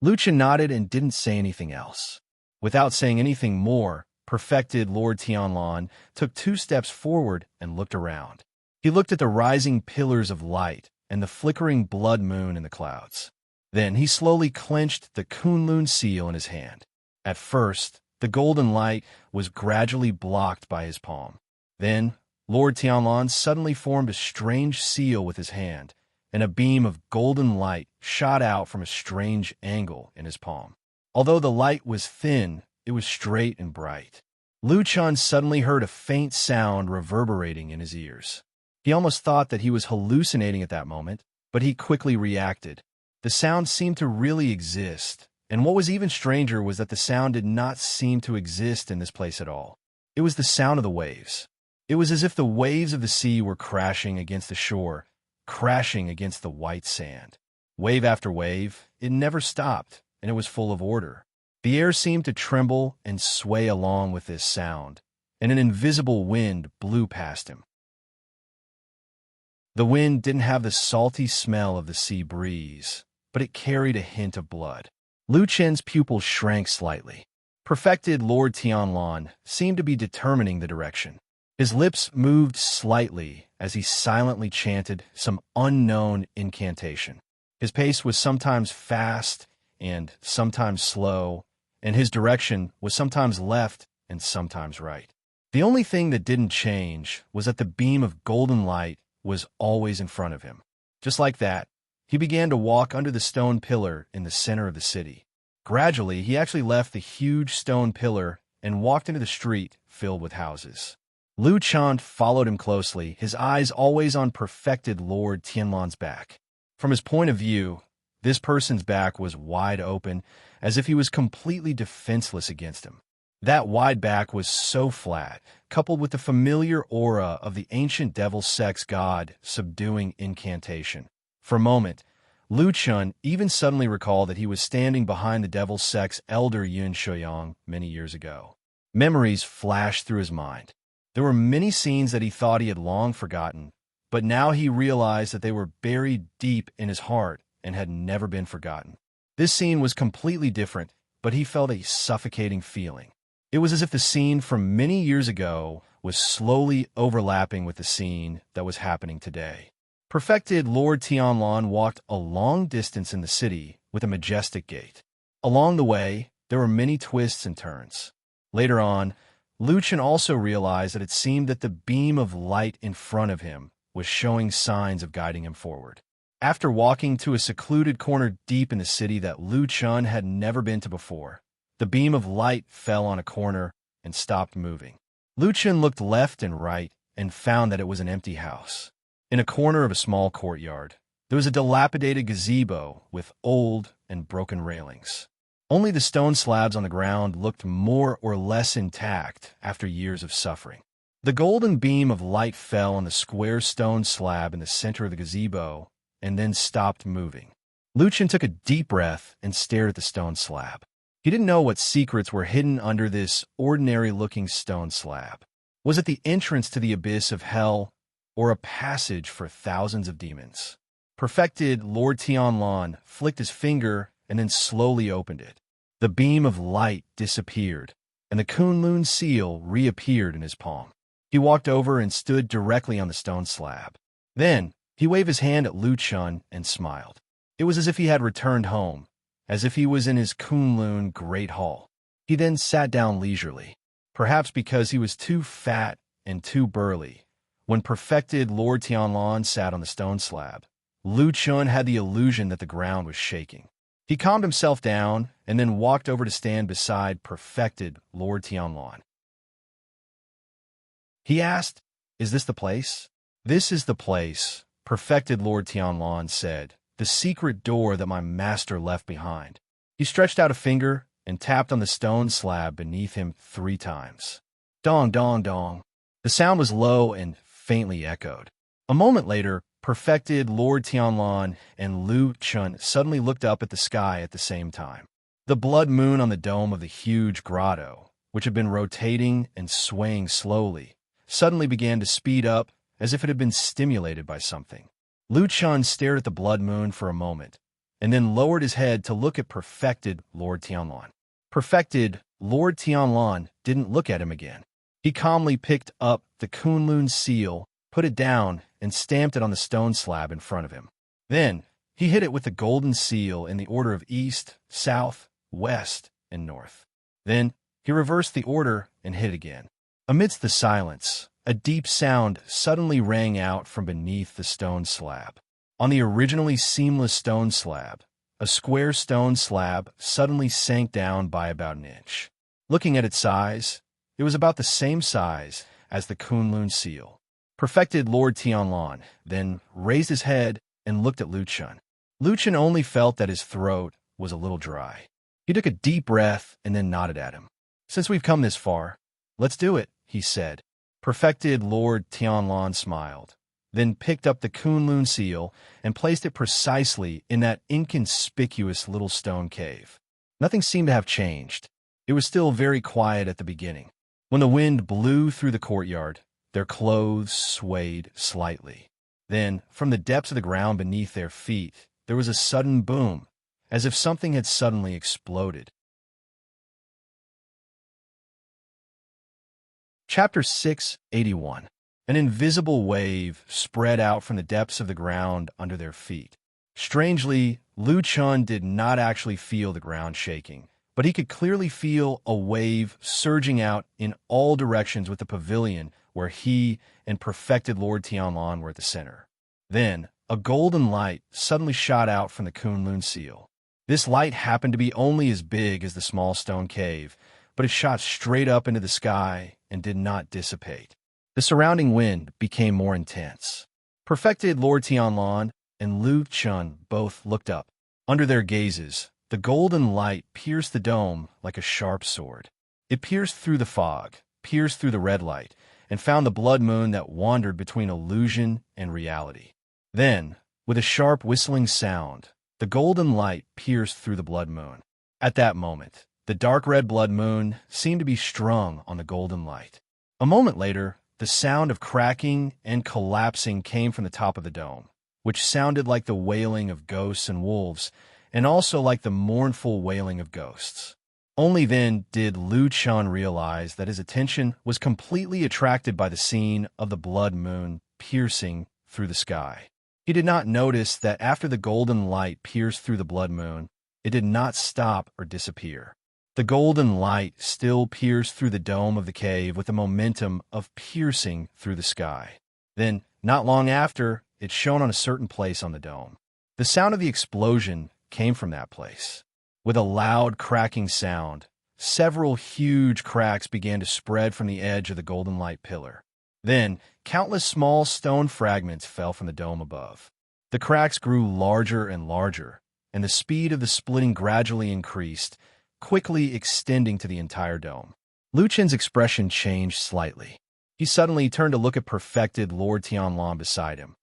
Lu Chen nodded and didn't say anything else. Without saying anything more, Perfected Lord Tianlan took 2 steps forward and looked around. He looked at the rising pillars of light and the flickering blood moon in the clouds. Then he slowly clenched the Kunlun seal in his hand. At first, the golden light was gradually blocked by his palm. Then, Lord Tianlan suddenly formed a strange seal with his hand, and a beam of golden light shot out from a strange angle in his palm. Although the light was thin, it was straight and bright. Lu Chen suddenly heard a faint sound reverberating in his ears. He almost thought that he was hallucinating at that moment, but he quickly reacted. The sound seemed to really exist, and what was even stranger was that the sound did not seem to exist in this place at all. It was the sound of the waves. It was as if the waves of the sea were crashing against the shore, crashing against the white sand. Wave after wave, it never stopped, and it was full of order. The air seemed to tremble and sway along with this sound, and an invisible wind blew past him. The wind didn't have the salty smell of the sea breeze, but it carried a hint of blood. Lu Chen's pupils shrank slightly. Perfected Lord Tianlan seemed to be determining the direction. His lips moved slightly as he silently chanted some unknown incantation. His pace was sometimes fast and sometimes slow, and his direction was sometimes left and sometimes right. The only thing that didn't change was that the beam of golden light was always in front of him. Just like that, he began to walk under the stone pillar in the center of the city. Gradually, he actually left the huge stone pillar and walked into the street filled with houses. Lu Chen followed him closely, his eyes always on Perfected Lord Tianlan's back. From his point of view, this person's back was wide open, as if he was completely defenseless against him. That wide back was so flat, coupled with the familiar aura of the ancient devil sex god subduing incantation. For a moment, Lu Chun even suddenly recalled that he was standing behind the devil sex elder Yun Shouyang many years ago. Memories flashed through his mind. There were many scenes that he thought he had long forgotten, but now he realized that they were buried deep in his heart and had never been forgotten. This scene was completely different, but he felt a suffocating feeling. It was as if the scene from many years ago was slowly overlapping with the scene that was happening today. Perfected Lord Tianlan walked a long distance in the city with a majestic gait. Along the way, there were many twists and turns. Later on, Lu Chun also realized that it seemed that the beam of light in front of him was showing signs of guiding him forward. After walking to a secluded corner deep in the city that Lu Chun had never been to before, the beam of light fell on a corner and stopped moving. Lu Chun looked left and right and found that it was an empty house. In a corner of a small courtyard, there was a dilapidated gazebo with old and broken railings. Only the stone slabs on the ground looked more or less intact after years of suffering. The golden beam of light fell on the square stone slab in the center of the gazebo and then stopped moving. Lu Chun took a deep breath and stared at the stone slab. He didn't know what secrets were hidden under this ordinary-looking stone slab. Was it the entrance to the abyss of hell, or a passage for thousands of demons? Perfected Lord Tianlan flicked his finger and then slowly opened it. The beam of light disappeared, and the Kunlun seal reappeared in his palm. He walked over and stood directly on the stone slab. Then, he waved his hand at Lu Chun and smiled. It was as if he had returned home, as if he was in his Kunlun Great Hall. He then sat down leisurely, perhaps because he was too fat and too burly. When perfected Lord Tianlan sat on the stone slab, Lu Chun had the illusion that the ground was shaking. He calmed himself down and then walked over to stand beside perfected Lord Tianlan. He asked, "Is this the place?" "This is the place," perfected Lord Tianlan said, "the secret door that my master left behind." He stretched out a finger and tapped on the stone slab beneath him 3 times. Dong, dong, dong. The sound was low and faintly echoed. A moment later, perfected Lord Tianlan and Lu Chun suddenly looked up at the sky at the same time. The blood moon on the dome of the huge grotto, which had been rotating and swaying slowly, suddenly began to speed up as if it had been stimulated by something. Lu Chun stared at the blood moon for a moment, and then lowered his head to look at perfected Lord Tianlan. Perfected Lord Tianlan didn't look at him again. He calmly picked up the Kunlun seal, put it down, and stamped it on the stone slab in front of him. Then, he hit it with the golden seal in the order of east, south, west, and north. Then, he reversed the order and hit again. Amidst the silence, a deep sound suddenly rang out from beneath the stone slab. On the originally seamless stone slab, a square stone slab suddenly sank down by about an inch. Looking at its size, it was about the same size as the Kunlun seal. Perfected Lord Tianlan then raised his head and looked at Lu Chun. Lu Chun only felt that his throat was a little dry. He took a deep breath and then nodded at him. "Since we've come this far, let's do it," he said. Perfected Lord Tianlan smiled, then picked up the Kunlun seal and placed it precisely in that inconspicuous little stone cave. Nothing seemed to have changed. It was still very quiet at the beginning. When the wind blew through the courtyard, their clothes swayed slightly. Then, from the depths of the ground beneath their feet, there was a sudden boom, as if something had suddenly exploded. Chapter 681. An invisible wave spread out from the depths of the ground under their feet. Strangely, Lu Chun did not actually feel the ground shaking, but he could clearly feel a wave surging out in all directions with the pavilion where he and perfected Lord Tianlan were at the center. Then, a golden light suddenly shot out from the Kunlun seal. This light happened to be only as big as the small stone cave, but it shot straight up into the sky and did not dissipate. The surrounding wind became more intense. Perfected Lord Tianlan and Lu Chun both looked up. Under their gazes, the golden light pierced the dome like a sharp sword. It pierced through the fog, pierced through the red light, and found the blood moon that wandered between illusion and reality. Then, with a sharp whistling sound, the golden light pierced through the blood moon. At that moment, the dark red blood moon seemed to be strung on the golden light. A moment later, the sound of cracking and collapsing came from the top of the dome, which sounded like the wailing of ghosts and wolves, and also like the mournful wailing of ghosts. Only then did Lu Chun realize that his attention was completely attracted by the scene of the blood moon piercing through the sky. He did not notice that after the golden light pierced through the blood moon, it did not stop or disappear. The golden light still pierced through the dome of the cave with the momentum of piercing through the sky. Then, not long after, it shone on a certain place on the dome. The sound of the explosion came from that place. With a loud cracking sound, several huge cracks began to spread from the edge of the golden light pillar. Then, countless small stone fragments fell from the dome above. The cracks grew larger and larger, and the speed of the splitting gradually increased, quickly extending to the entire dome. Lu Chen's expression changed slightly. He suddenly turned to look at perfected Lord Tianlan beside him,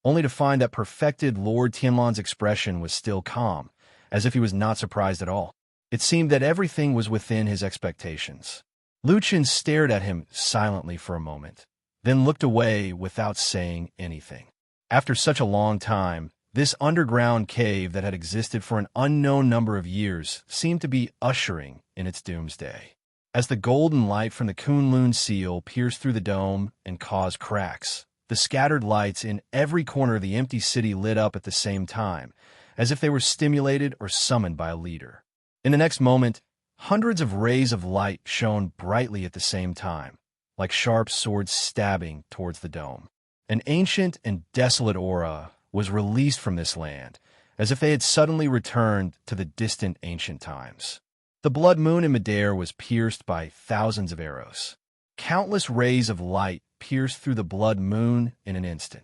only to find that perfected Lord Tianlan's expression was still calm, as if he was not surprised at all. It seemed that everything was within his expectations. Lu Chen stared at him silently for a moment, then looked away without saying anything. After such a long time, this underground cave that had existed for an unknown number of years seemed to be ushering in its doomsday. As the golden light from the Kunlun seal pierced through the dome and caused cracks, the scattered lights in every corner of the empty city lit up at the same time, as if they were stimulated or summoned by a leader. In the next moment, hundreds of rays of light shone brightly at the same time, like sharp swords stabbing towards the dome. An ancient and desolate aura was released from this land, as if they had suddenly returned to the distant ancient times. The blood moon in midair was pierced by thousands of arrows. Countless rays of light pierced through the blood moon in an instant.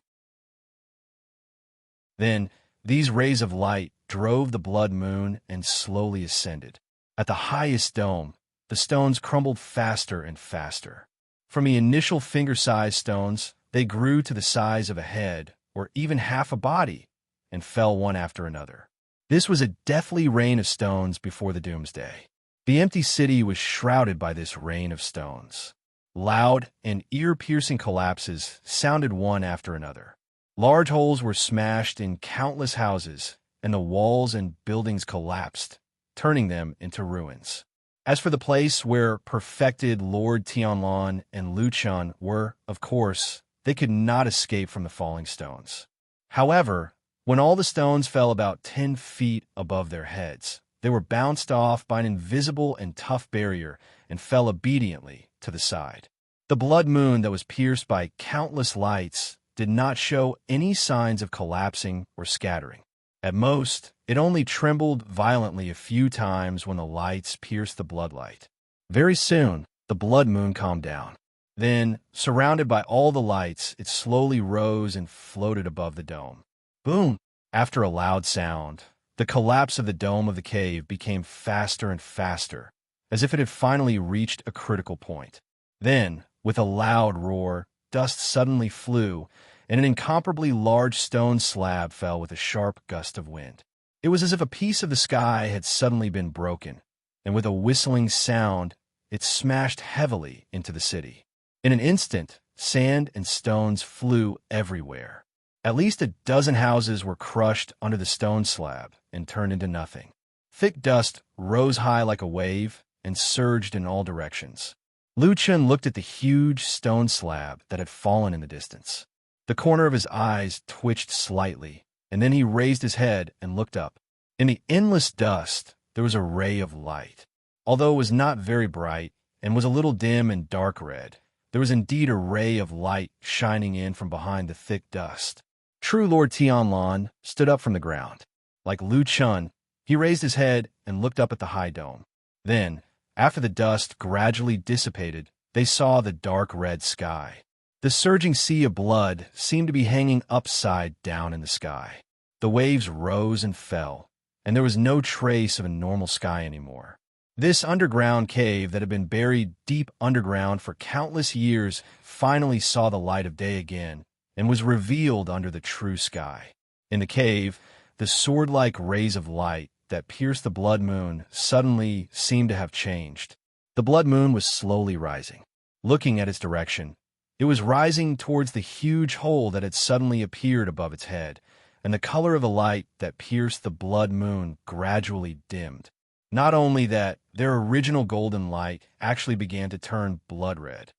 Then, these rays of light drove the blood moon and slowly ascended. At the highest dome, the stones crumbled faster and faster. From the initial finger-sized stones, they grew to the size of a head, or even half a body, and fell one after another. This was a deathly rain of stones before the doomsday. The empty city was shrouded by this rain of stones. Loud and ear-piercing collapses sounded one after another. Large holes were smashed in countless houses, and the walls and buildings collapsed, turning them into ruins. As for the place where perfected Lord Tianlan and Lu Chun were, of course, they could not escape from the falling stones. However, when all the stones fell about 10 feet above their heads, they were bounced off by an invisible and tough barrier and fell obediently to the side. The blood moon that was pierced by countless lights did not show any signs of collapsing or scattering. At most, it only trembled violently a few times when the lights pierced the bloodlight. Very soon, the blood moon calmed down. Then, surrounded by all the lights, it slowly rose and floated above the dome. Boom! After a loud sound, the collapse of the dome of the cave became faster and faster, as if it had finally reached a critical point. Then, with a loud roar, dust suddenly flew, and an incomparably large stone slab fell with a sharp gust of wind. It was as if a piece of the sky had suddenly been broken, and with a whistling sound, it smashed heavily into the city. In an instant, sand and stones flew everywhere. At least a dozen houses were crushed under the stone slab and turned into nothing. Thick dust rose high like a wave and surged in all directions. Lu Chun looked at the huge stone slab that had fallen in the distance. The corner of his eyes twitched slightly, and then he raised his head and looked up. In the endless dust, there was a ray of light. Although it was not very bright and was a little dim and dark red, there was indeed a ray of light shining in from behind the thick dust. True Lord Tianlan stood up from the ground. Like Lu Chun, he raised his head and looked up at the high dome. Then, after the dust gradually dissipated, they saw the dark red sky. The surging sea of blood seemed to be hanging upside down in the sky. The waves rose and fell, and there was no trace of a normal sky anymore. This underground cave that had been buried deep underground for countless years finally saw the light of day again and was revealed under the true sky. In the cave, the sword-like rays of light that pierced the blood moon suddenly seemed to have changed. The blood moon was slowly rising. Looking at its direction, it was rising towards the huge hole that had suddenly appeared above its head, and the color of the light that pierced the blood moon gradually dimmed. Not only that, their original golden light actually began to turn blood red.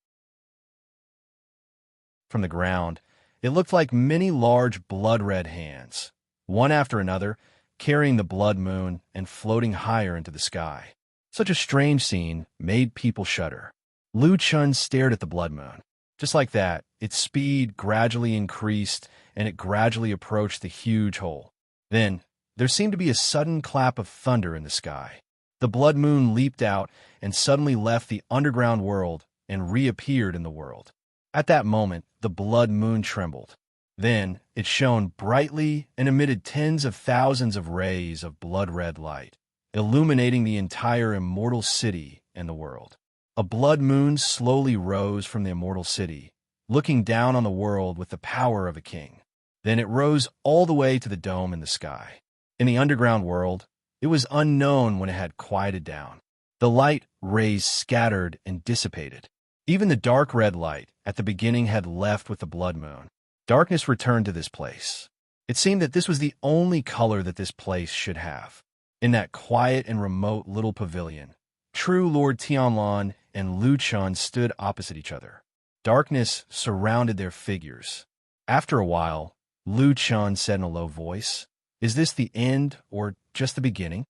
From the ground, it looked like many large blood-red hands, one after another, carrying the blood moon and floating higher into the sky. Such a strange scene made people shudder. Lu Chun stared at the blood moon. Just like that, its speed gradually increased and it gradually approached the huge hole. Then, there seemed to be a sudden clap of thunder in the sky. The blood moon leaped out and suddenly left the underground world and reappeared in the world. At that moment, the blood moon trembled. Then, it shone brightly and emitted tens of thousands of rays of blood-red light, illuminating the entire immortal city and the world. A blood moon slowly rose from the immortal city, looking down on the world with the power of a king. Then it rose all the way to the dome in the sky. In the underground world, it was unknown when it had quieted down. The light rays scattered and dissipated. Even the dark red light at the beginning had left with the blood moon. Darkness returned to this place. It seemed that this was the only color that this place should have. In that quiet and remote little pavilion, true Lord Tianlan and Lu Chun stood opposite each other. Darkness surrounded their figures. After a while, Lu Chun said in a low voice, "Is this the end or just the beginning?"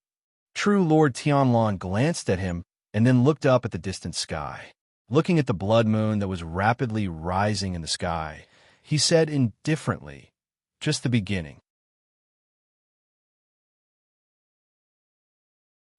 True Lord Tianlan glanced at him and then looked up at the distant sky. Looking at the blood moon that was rapidly rising in the sky, he said indifferently, "Just the beginning."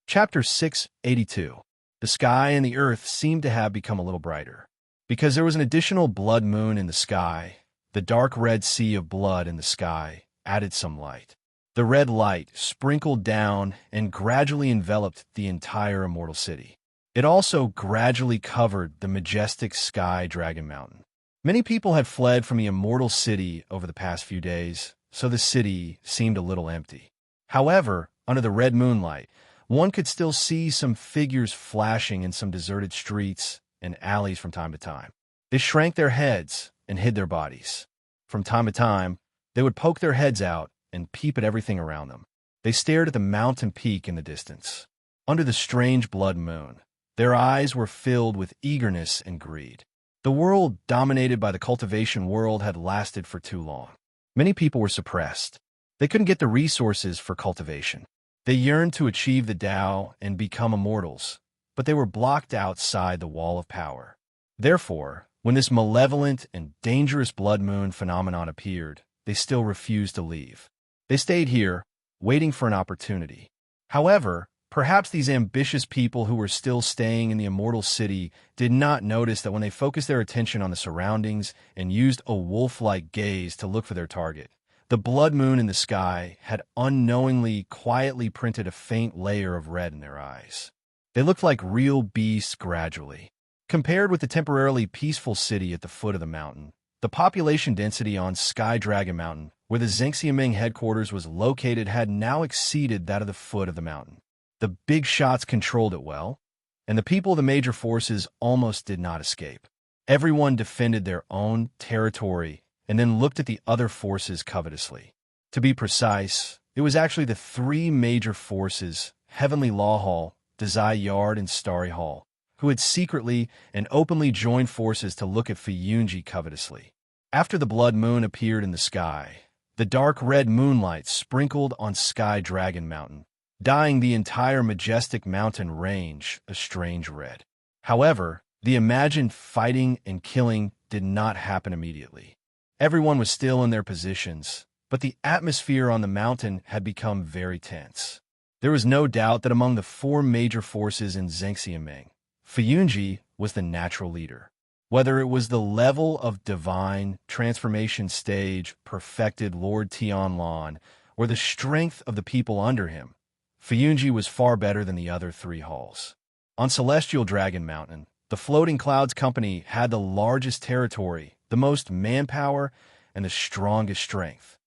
Chapter 682. The sky and the earth seemed to have become a little brighter. Because there was an additional blood moon in the sky, the dark red sea of blood in the sky added some light. The red light sprinkled down and gradually enveloped the entire immortal city. It also gradually covered the majestic sky dragon mountain. Many people had fled from the immortal city over the past few days, so the city seemed a little empty. However, under the red moonlight, one could still see some figures flashing in some deserted streets and alleys from time to time. They shrank their heads and hid their bodies. From time to time, they would poke their heads out and peep at everything around them. They stared at the mountain peak in the distance. Under the strange blood moon, their eyes were filled with eagerness and greed. The world dominated by the cultivation world had lasted for too long. Many people were suppressed. They couldn't get the resources for cultivation. They yearned to achieve the Tao and become immortals, but they were blocked outside the wall of power. Therefore, when this malevolent and dangerous blood moon phenomenon appeared, they still refused to leave. They stayed here, waiting for an opportunity. However, perhaps these ambitious people who were still staying in the immortal city did not notice that when they focused their attention on the surroundings and used a wolf-like gaze to look for their target, the blood moon in the sky had unknowingly quietly printed a faint layer of red in their eyes. They looked like real beasts gradually. Compared with the temporarily peaceful city at the foot of the mountain, the population density on Sky Dragon Mountain, where the Zhengxiaming headquarters was located, had now exceeded that of the foot of the mountain. The big shots controlled it well, and the people of the major forces almost did not escape. Everyone defended their own territory and then looked at the other forces covetously. To be precise, it was actually the three major forces, Heavenly Law Hall, Desai Yard, and Starry Hall, who had secretly and openly joined forces to look at Fuyunji covetously. After the blood moon appeared in the sky, the dark red moonlight sprinkled on Sky Dragon Mountain, dyeing the entire majestic mountain range a strange red. However, the imagined fighting and killing did not happen immediately. Everyone was still in their positions, but the atmosphere on the mountain had become very tense. There was no doubt that among the four major forces in Zhengxiaming, Fuyunji was the natural leader. Whether it was the level of divine transformation stage perfected Lord Tianlan or the strength of the people under him, Fuyunji was far better than the other three halls. On Celestial Dragon Mountain, the Floating Clouds Company had the largest territory, the most manpower, and the strongest strength.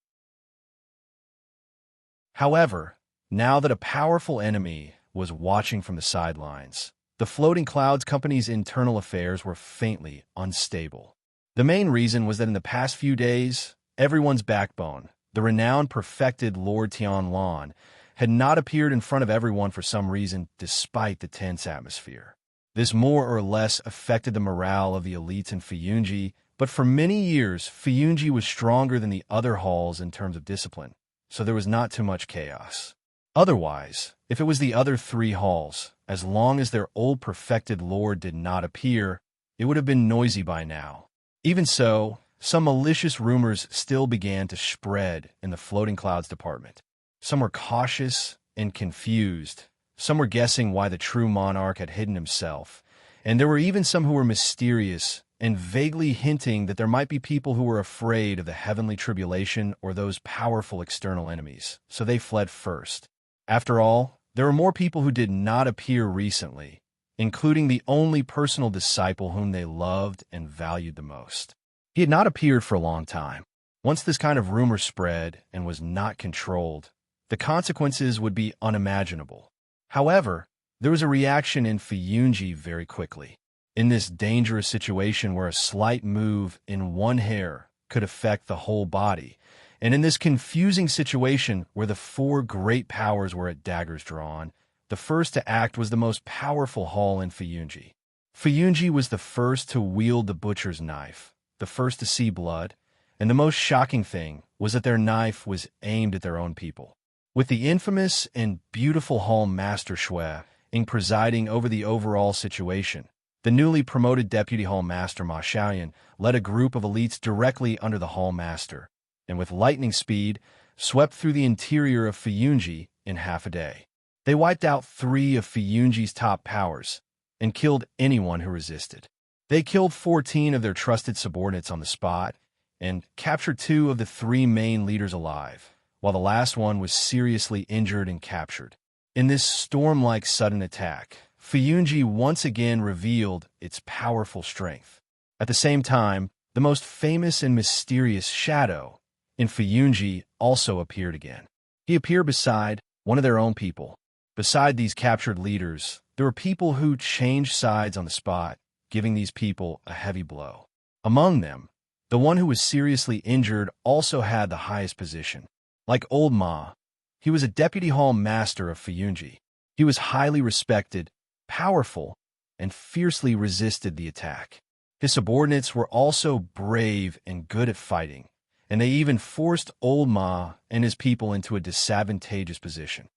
However, now that a powerful enemy was watching from the sidelines, the Floating Clouds Company's internal affairs were faintly unstable. The main reason was that in the past few days, everyone's backbone, the renowned perfected Lord Tianlan, had not appeared in front of everyone for some reason despite the tense atmosphere. This more or less affected the morale of the elites in Fuyunji, but for many years, Fuyunji was stronger than the other halls in terms of discipline, so there was not too much chaos. Otherwise, if it was the other three halls, as long as their old perfected lord did not appear, it would have been noisy by now. Even so, some malicious rumors still began to spread in the Floating Clouds department. Some were cautious and confused. Some were guessing why the true monarch had hidden himself. And there were even some who were mysterious and vaguely hinting that there might be people who were afraid of the heavenly tribulation or those powerful external enemies, so they fled first. After all, there were more people who did not appear recently, including the only personal disciple whom they loved and valued the most. He had not appeared for a long time. Once this kind of rumor spread and was not controlled, the consequences would be unimaginable. However, there was a reaction in Fuyunji very quickly. In this dangerous situation where a slight move in one hair could affect the whole body, and in this confusing situation where the four great powers were at daggers drawn, the first to act was the most powerful hall in Fuyunji. Fuyunji was the first to wield the butcher's knife, the first to see blood, and the most shocking thing was that their knife was aimed at their own people. With the infamous and beautiful Hall Master Shui presiding over the overall situation, the newly promoted Deputy Hall Master Ma Xiaoyan led a group of elites directly under the Hall Master, and with lightning speed, swept through the interior of Fuyunji in half a day. They wiped out 3 of Fuyunji's top powers and killed anyone who resisted. They killed 14 of their trusted subordinates on the spot and captured 2 of the 3 main leaders alive, while the last one was seriously injured and captured. In this storm-like sudden attack, Fuyunji once again revealed its powerful strength. At the same time, the most famous and mysterious shadow in Fuyunji also appeared again. He appeared beside one of their own people. Beside these captured leaders, there were people who changed sides on the spot, giving these people a heavy blow. Among them, the one who was seriously injured also had the highest position. Like Old Ma, he was a deputy hall master of Fuyunji. He was highly respected, powerful, and fiercely resisted the attack. His subordinates were also brave and good at fighting, and they even forced Old Ma and his people into a disadvantageous position.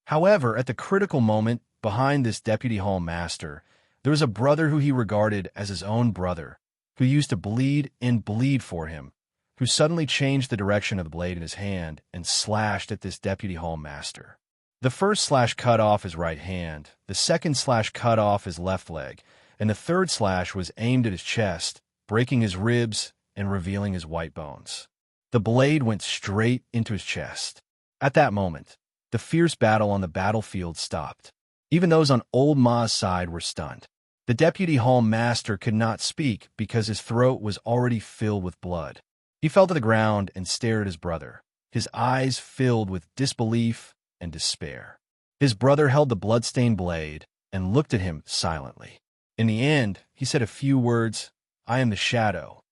However, at the critical moment, behind this deputy hall master, there was a brother who he regarded as his own brother, who used to bleed and bleed for him, who suddenly changed the direction of the blade in his hand and slashed at this deputy hall master. The first slash cut off his right hand, the second slash cut off his left leg, and the third slash was aimed at his chest, breaking his ribs and revealing his white bones. The blade went straight into his chest. At that moment, the fierce battle on the battlefield stopped. Even those on Old Ma's side were stunned. The deputy hall master could not speak because his throat was already filled with blood. He fell to the ground and stared at his brother, his eyes filled with disbelief and despair. His brother held the blood-stained blade and looked at him silently. In the end, he said a few words, "I am the shadow."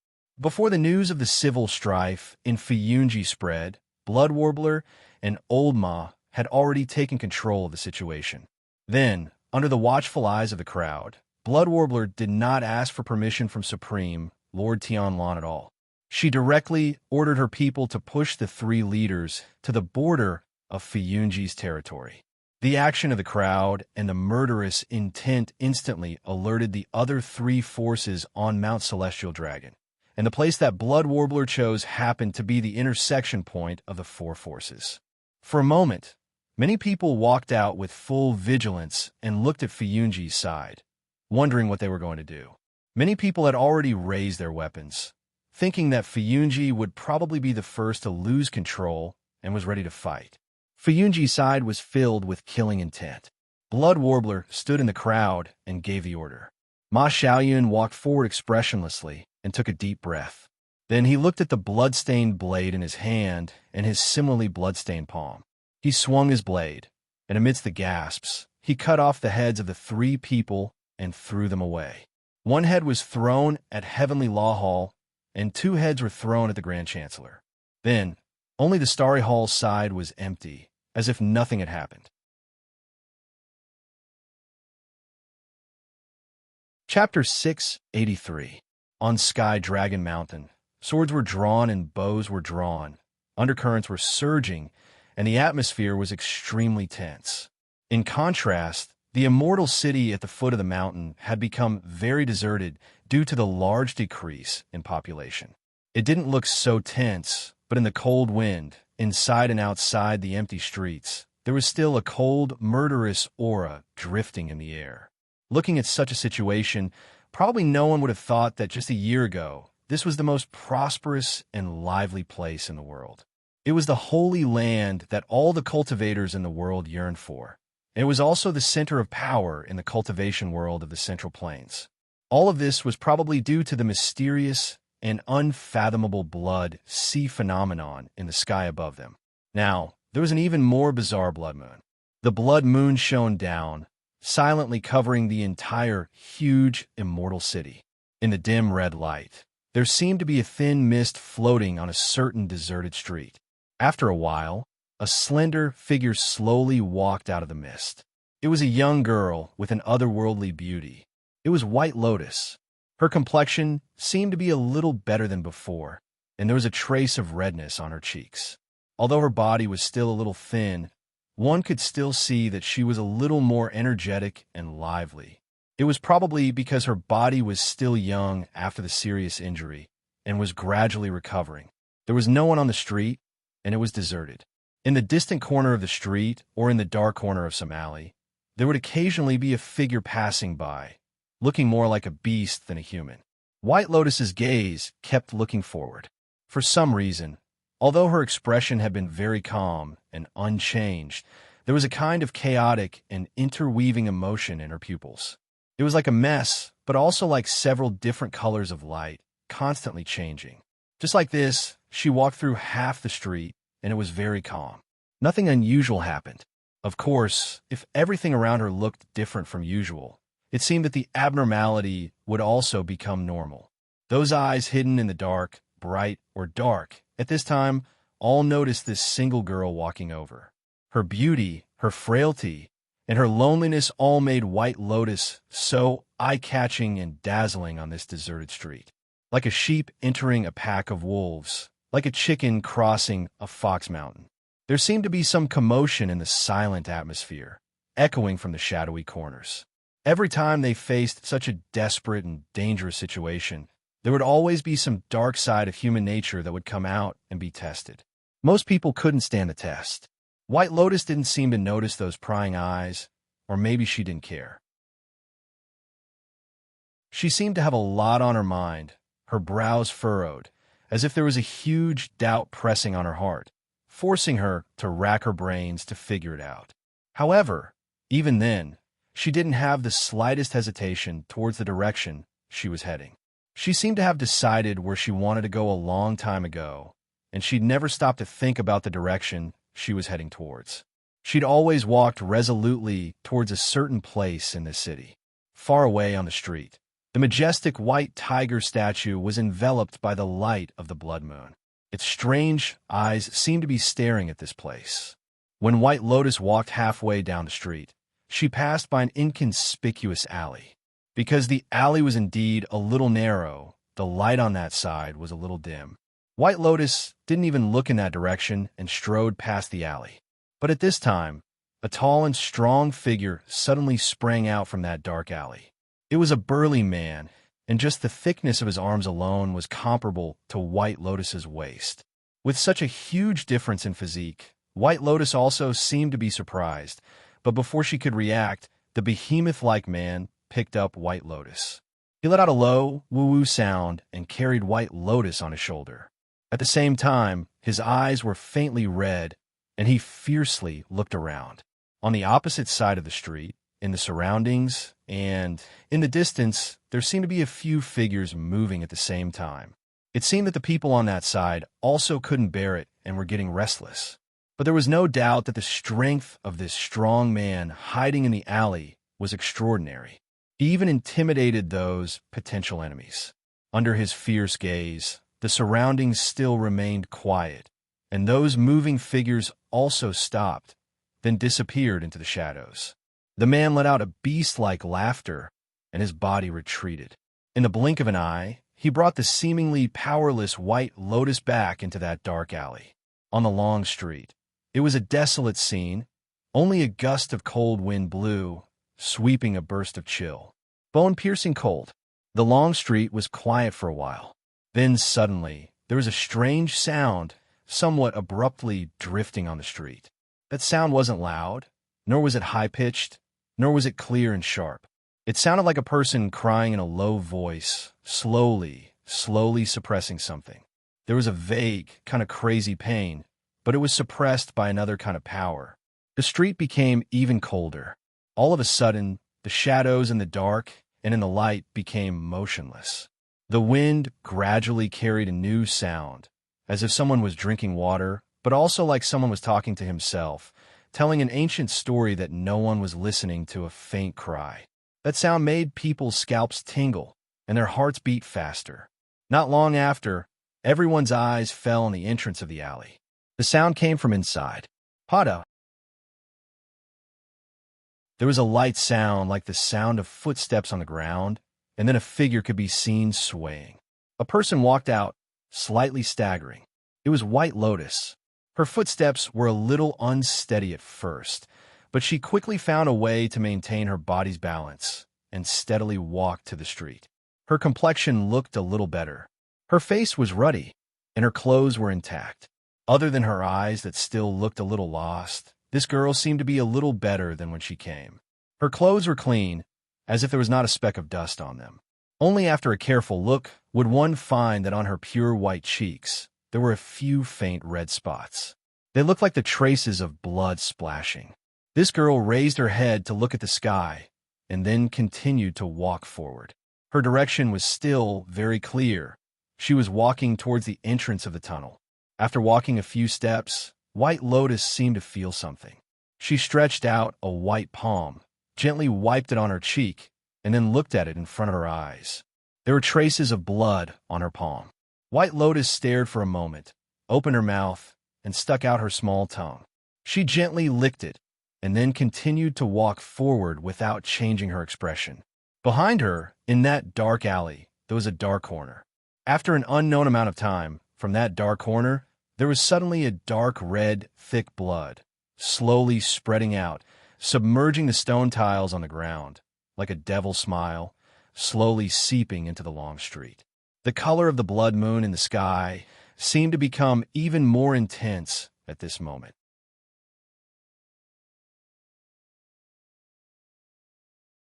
Before the news of the civil strife in Fuyunji spread, Blood Warbler and Old Ma had already taken control of the situation. Then, under the watchful eyes of the crowd, Blood Warbler did not ask for permission from Supreme Lord Tianlan at all. She directly ordered her people to push the 3 leaders to the border of Fuyunji's territory. The action of the crowd and the murderous intent instantly alerted the other 3 forces on Mount Celestial Dragon, and the place that Blood Warbler chose happened to be the intersection point of the 4 forces. For a moment, many people walked out with full vigilance and looked at Fuyunji's side, wondering what they were going to do. Many people had already raised their weapons, thinking that Fuyunji would probably be the first to lose control and was ready to fight. Fuyunji's side was filled with killing intent. Blood Warbler stood in the crowd and gave the order. Ma Xiaoyun walked forward expressionlessly and took a deep breath. Then he looked at the blood-stained blade in his hand and his similarly blood-stained palm. He swung his blade, and amidst the gasps, he cut off the heads of the 3 people and threw them away. One head was thrown at Heavenly Law Hall, and 2 heads were thrown at the Grand Chancellor. Then, only the Starry Hall's side was empty, as if nothing had happened. Chapter 683. On Sky Dragon Mountain, swords were drawn and bows were drawn, undercurrents were surging, and the atmosphere was extremely tense. In contrast, the Immortal City at the foot of the mountain had become very deserted due to the large decrease in population. It didn't look so tense, but in the cold wind, inside and outside the empty streets, there was still a cold, murderous aura drifting in the air. Looking at such a situation, probably no one would have thought that just a year ago, this was the most prosperous and lively place in the world. It was the holy land that all the cultivators in the world yearned for. It was also the center of power in the cultivation world of the Central Plains. All of this was probably due to the mysterious and unfathomable blood sea phenomenon in the sky above them. Now, there was an even more bizarre blood moon. The blood moon shone down, silently covering the entire huge immortal city. In the dim red light, there seemed to be a thin mist floating on a certain deserted street. After a while, a slender figure slowly walked out of the mist. It was a young girl with an otherworldly beauty. It was White Lotus. Her complexion seemed to be a little better than before, and there was a trace of redness on her cheeks. Although her body was still a little thin, one could still see that she was a little more energetic and lively. It was probably because her body was still young after the serious injury and was gradually recovering. There was no one on the street, and it was deserted. In the distant corner of the street or in the dark corner of some alley, there would occasionally be a figure passing by, looking more like a beast than a human. White Lotus's gaze kept looking forward. For some reason, although her expression had been very calm and unchanged, there was a kind of chaotic and interweaving emotion in her pupils. It was like a mess, but also like several different colors of light, constantly changing. Just like this, she walked through half the street, and it was very calm. Nothing unusual happened. Of course, if everything around her looked different from usual, it seemed that the abnormality would also become normal. Those eyes hidden in the dark, bright or dark, at this time, all noticed this single girl walking over. Her beauty, her frailty, and her loneliness all made White Lotus so eye-catching and dazzling on this deserted street. Like a sheep entering a pack of wolves, like a chicken crossing a fox mountain. There seemed to be some commotion in the silent atmosphere, echoing from the shadowy corners. Every time they faced such a desperate and dangerous situation, there would always be some dark side of human nature that would come out and be tested. Most people couldn't stand the test. White Lotus didn't seem to notice those prying eyes, or maybe she didn't care. She seemed to have a lot on her mind, her brows furrowed, as if there was a huge doubt pressing on her heart, forcing her to rack her brains to figure it out. However, even then, she didn't have the slightest hesitation towards the direction she was heading. She seemed to have decided where she wanted to go a long time ago, and she'd never stopped to think about the direction she was heading towards. She'd always walked resolutely towards a certain place in the city. Far away on the street, the majestic white tiger statue was enveloped by the light of the blood moon. Its strange eyes seemed to be staring at this place. When White Lotus walked halfway down the street, she passed by an inconspicuous alley. Because the alley was indeed a little narrow, the light on that side was a little dim. White Lotus didn't even look in that direction and strode past the alley. But at this time, a tall and strong figure suddenly sprang out from that dark alley. It was a burly man, and just the thickness of his arms alone was comparable to White Lotus's waist. With such a huge difference in physique, White Lotus also seemed to be surprised, but before she could react, the behemoth-like man picked up White Lotus. He let out a low, woo-woo sound and carried White Lotus on his shoulder. At the same time, his eyes were faintly red, and he fiercely looked around. On the opposite side of the street, in the surroundings, and in the distance, there seemed to be a few figures moving at the same time. It seemed that the people on that side also couldn't bear it and were getting restless. But there was no doubt that the strength of this strong man hiding in the alley was extraordinary. He even intimidated those potential enemies. Under his fierce gaze, the surroundings still remained quiet, and those moving figures also stopped, then disappeared into the shadows. The man let out a beast-like laughter, and his body retreated. In the blink of an eye, he brought the seemingly powerless White Lotus back into that dark alley. On the long street, it was a desolate scene. Only a gust of cold wind blew, sweeping a burst of chill. Bone-piercing cold. The long street was quiet for a while. Then suddenly, there was a strange sound, somewhat abruptly drifting on the street. That sound wasn't loud, nor was it high-pitched, nor was it clear and sharp. It sounded like a person crying in a low voice, slowly suppressing something. There was a vague, kind of crazy pain, but it was suppressed by another kind of power. The street became even colder. All of a sudden, the shadows in the dark and in the light became motionless. The wind gradually carried a new sound, as if someone was drinking water, but also like someone was talking to himself, telling an ancient story that no one was listening to a faint cry. That sound made people's scalps tingle, and their hearts beat faster. Not long after, everyone's eyes fell on the entrance of the alley. The sound came from inside. Pada. There was a light sound like the sound of footsteps on the ground, and then a figure could be seen swaying. A person walked out, slightly staggering. It was White Lotus. Her footsteps were a little unsteady at first, but she quickly found a way to maintain her body's balance and steadily walked to the street. Her complexion looked a little better. Her face was ruddy, and her clothes were intact. Other than her eyes that still looked a little lost, this girl seemed to be a little better than when she came. Her clothes were clean, as if there was not a speck of dust on them. Only after a careful look would one find that on her pure white cheeks there were a few faint red spots. They looked like the traces of blood splashing. This girl raised her head to look at the sky, and then continued to walk forward. Her direction was still very clear. She was walking towards the entrance of the tunnel. After walking a few steps, White Lotus seemed to feel something. She stretched out a white palm, gently wiped it on her cheek, and then looked at it in front of her eyes. There were traces of blood on her palm. White Lotus stared for a moment, opened her mouth, and stuck out her small tongue. She gently licked it, and then continued to walk forward without changing her expression. Behind her, in that dark alley, there was a dark corner. After an unknown amount of time, from that dark corner, there was suddenly a dark red, thick blood, slowly spreading out, submerging the stone tiles on the ground, like a devil's smile, slowly seeping into the long street. The color of the blood moon in the sky seemed to become even more intense at this moment.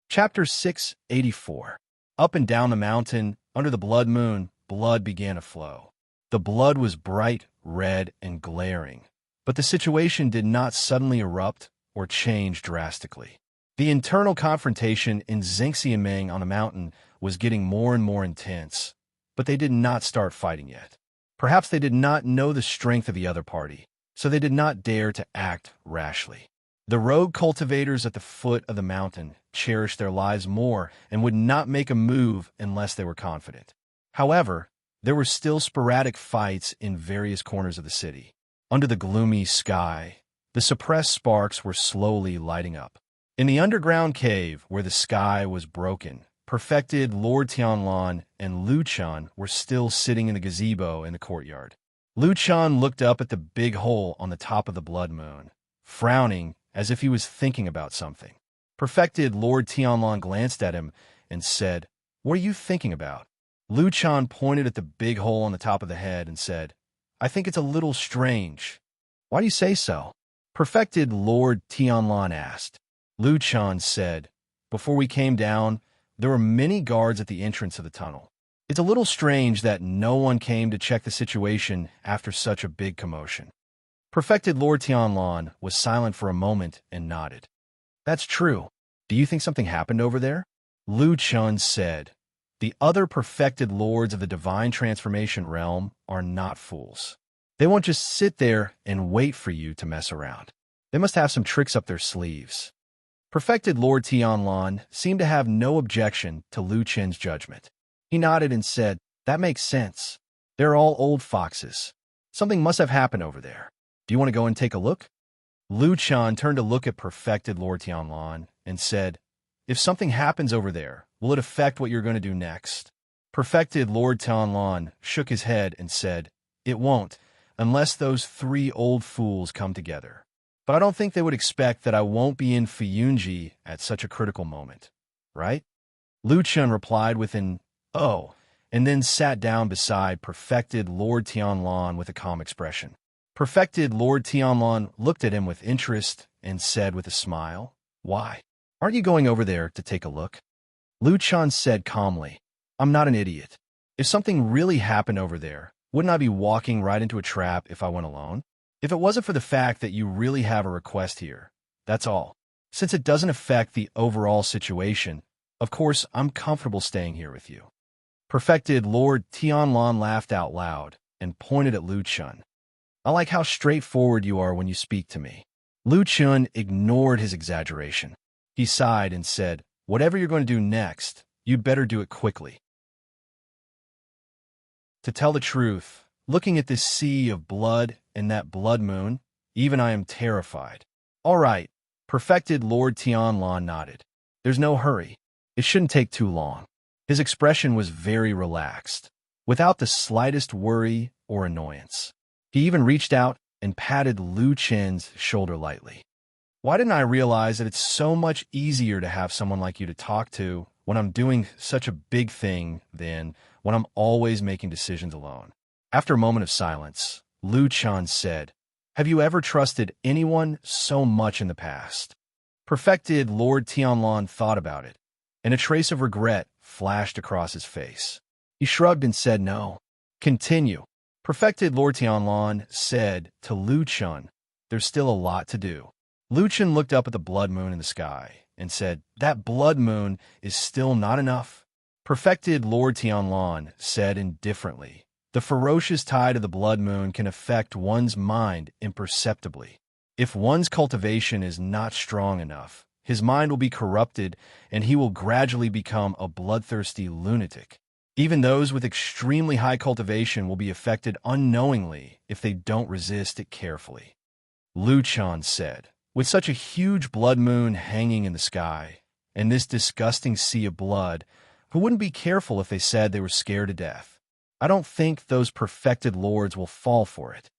Chapter 684. Up and down the mountain, under the blood moon, blood began to flow. The blood was bright, red, and glaring, but the situation did not suddenly erupt or change drastically. The internal confrontation in Xingxianmeng on the mountain was getting more and more intense, but they did not start fighting yet. Perhaps they did not know the strength of the other party, so they did not dare to act rashly. The rogue cultivators at the foot of the mountain cherished their lives more and would not make a move unless they were confident. However, there were still sporadic fights in various corners of the city. Under the gloomy sky, the suppressed sparks were slowly lighting up. In the underground cave where the sky was broken, perfected Lord Tianlan and Lu Chan were still sitting in the gazebo in the courtyard. Lu Chan looked up at the big hole on the top of the blood moon, frowning as if he was thinking about something. Perfected Lord Tianlan glanced at him and said, "What are you thinking about?" Lu Chan pointed at the big hole on the top of the head and said, "I think it's a little strange." "Why do you say so?" Perfected Lord Tianlan asked. Lu Chan said, "Before we came down, there were many guards at the entrance of the tunnel. It's a little strange that no one came to check the situation after such a big commotion." Perfected Lord Tianlan was silent for a moment and nodded. "That's true. Do you think something happened over there? Lu Chun said, the other perfected lords of the divine transformation realm are not fools. They won't just sit there and wait for you to mess around. They must have some tricks up their sleeves. Perfected Lord Tianlan seemed to have no objection to Lu Chen's judgment. He nodded and said, that makes sense. They're all old foxes. Something must have happened over there. Do you want to go and take a look? Lu Chen turned to look at Perfected Lord Tianlan and said, if something happens over there, will it affect what you're going to do next? Perfected Lord Tianlan shook his head and said, it won't, unless those 3 old fools come together. But I don't think they would expect that I won't be in Fuyunji at such a critical moment, right? Lu Chen replied with an, oh, and then sat down beside Perfected Lord Tianlan with a calm expression. Perfected Lord Tianlan looked at him with interest and said with a smile, why? Aren't you going over there to take a look? Lu Chen said calmly, I'm not an idiot. If something really happened over there, wouldn't I be walking right into a trap if I went alone? If it wasn't for the fact that you really have a request here, that's all. Since it doesn't affect the overall situation, of course, I'm comfortable staying here with you. Perfected Lord Tianlan laughed out loud and pointed at Lu Chen. I like how straightforward you are when you speak to me. Lu Chen ignored his exaggeration. He sighed and said, whatever you're going to do next, you'd better do it quickly. To tell the truth, looking at this sea of blood and that blood moon, even I am terrified. All right, Perfected Lord Tianlan nodded. There's no hurry. It shouldn't take too long. His expression was very relaxed, without the slightest worry or annoyance. He even reached out and patted Lu Chen's shoulder lightly. Why didn't I realize that it's so much easier to have someone like you to talk to when I'm doing such a big thing than when I'm always making decisions alone? After a moment of silence, Lu Chen said, have you ever trusted anyone so much in the past? Perfected Lord Tianlan thought about it, and a trace of regret flashed across his face. He shrugged and said no. Continue. Perfected Lord Tianlan said to Lu Chen, there's still a lot to do. Lu Chen looked up at the blood moon in the sky and said, that blood moon is still not enough. Perfected Lord Tianlan said indifferently, the ferocious tide of the blood moon can affect one's mind imperceptibly. If one's cultivation is not strong enough, his mind will be corrupted and he will gradually become a bloodthirsty lunatic. Even those with extremely high cultivation will be affected unknowingly if they don't resist it carefully. Lu Chen said, with such a huge blood moon hanging in the sky, and this disgusting sea of blood, who wouldn't be careful if they said they were scared to death? I don't think those perfected lords will fall for it.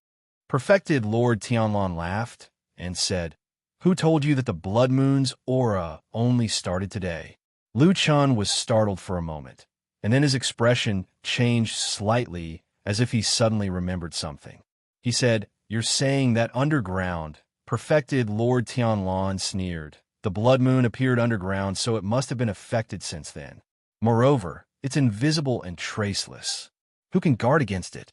Perfected Lord Tianlan laughed and said, who told you that the blood moon's aura only started today? Lu Chen was startled for a moment, and then his expression changed slightly as if he suddenly remembered something. He said, you're saying that underground? Perfected Lord Tianlan sneered. The blood moon appeared underground, so it must have been affected since then. Moreover, it's invisible and traceless. Who can guard against it?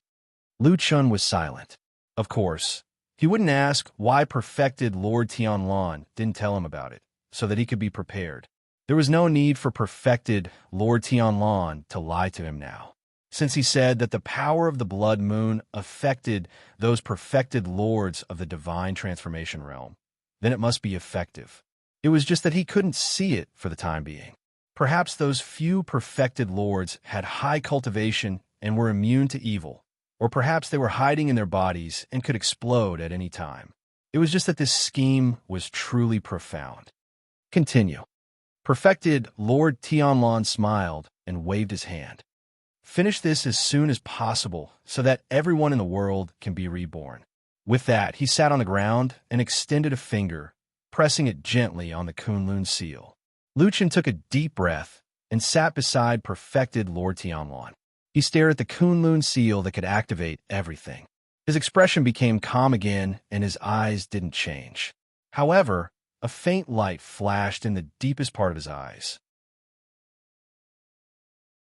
Lu Chen was silent. Of course, he wouldn't ask why Perfected Lord Tianlan didn't tell him about it, so that he could be prepared. There was no need for Perfected Lord Tianlan to lie to him now, since he said that the power of the blood moon affected those perfected lords of the divine transformation realm. Then it must be effective. It was just that he couldn't see it for the time being. Perhaps those few perfected lords had high cultivation and were immune to evil, or perhaps they were hiding in their bodies and could explode at any time. It was just that this scheme was truly profound. Continue. Perfected Lord Tianlan smiled and waved his hand. Finish this as soon as possible so that everyone in the world can be reborn. With that, he sat on the ground and extended a finger, pressing it gently on the Kunlun seal. Lu Chen took a deep breath and sat beside Perfected Lord Tianlan. He stared at the Kunlun seal that could activate everything. His expression became calm again and his eyes didn't change. However, a faint light flashed in the deepest part of his eyes.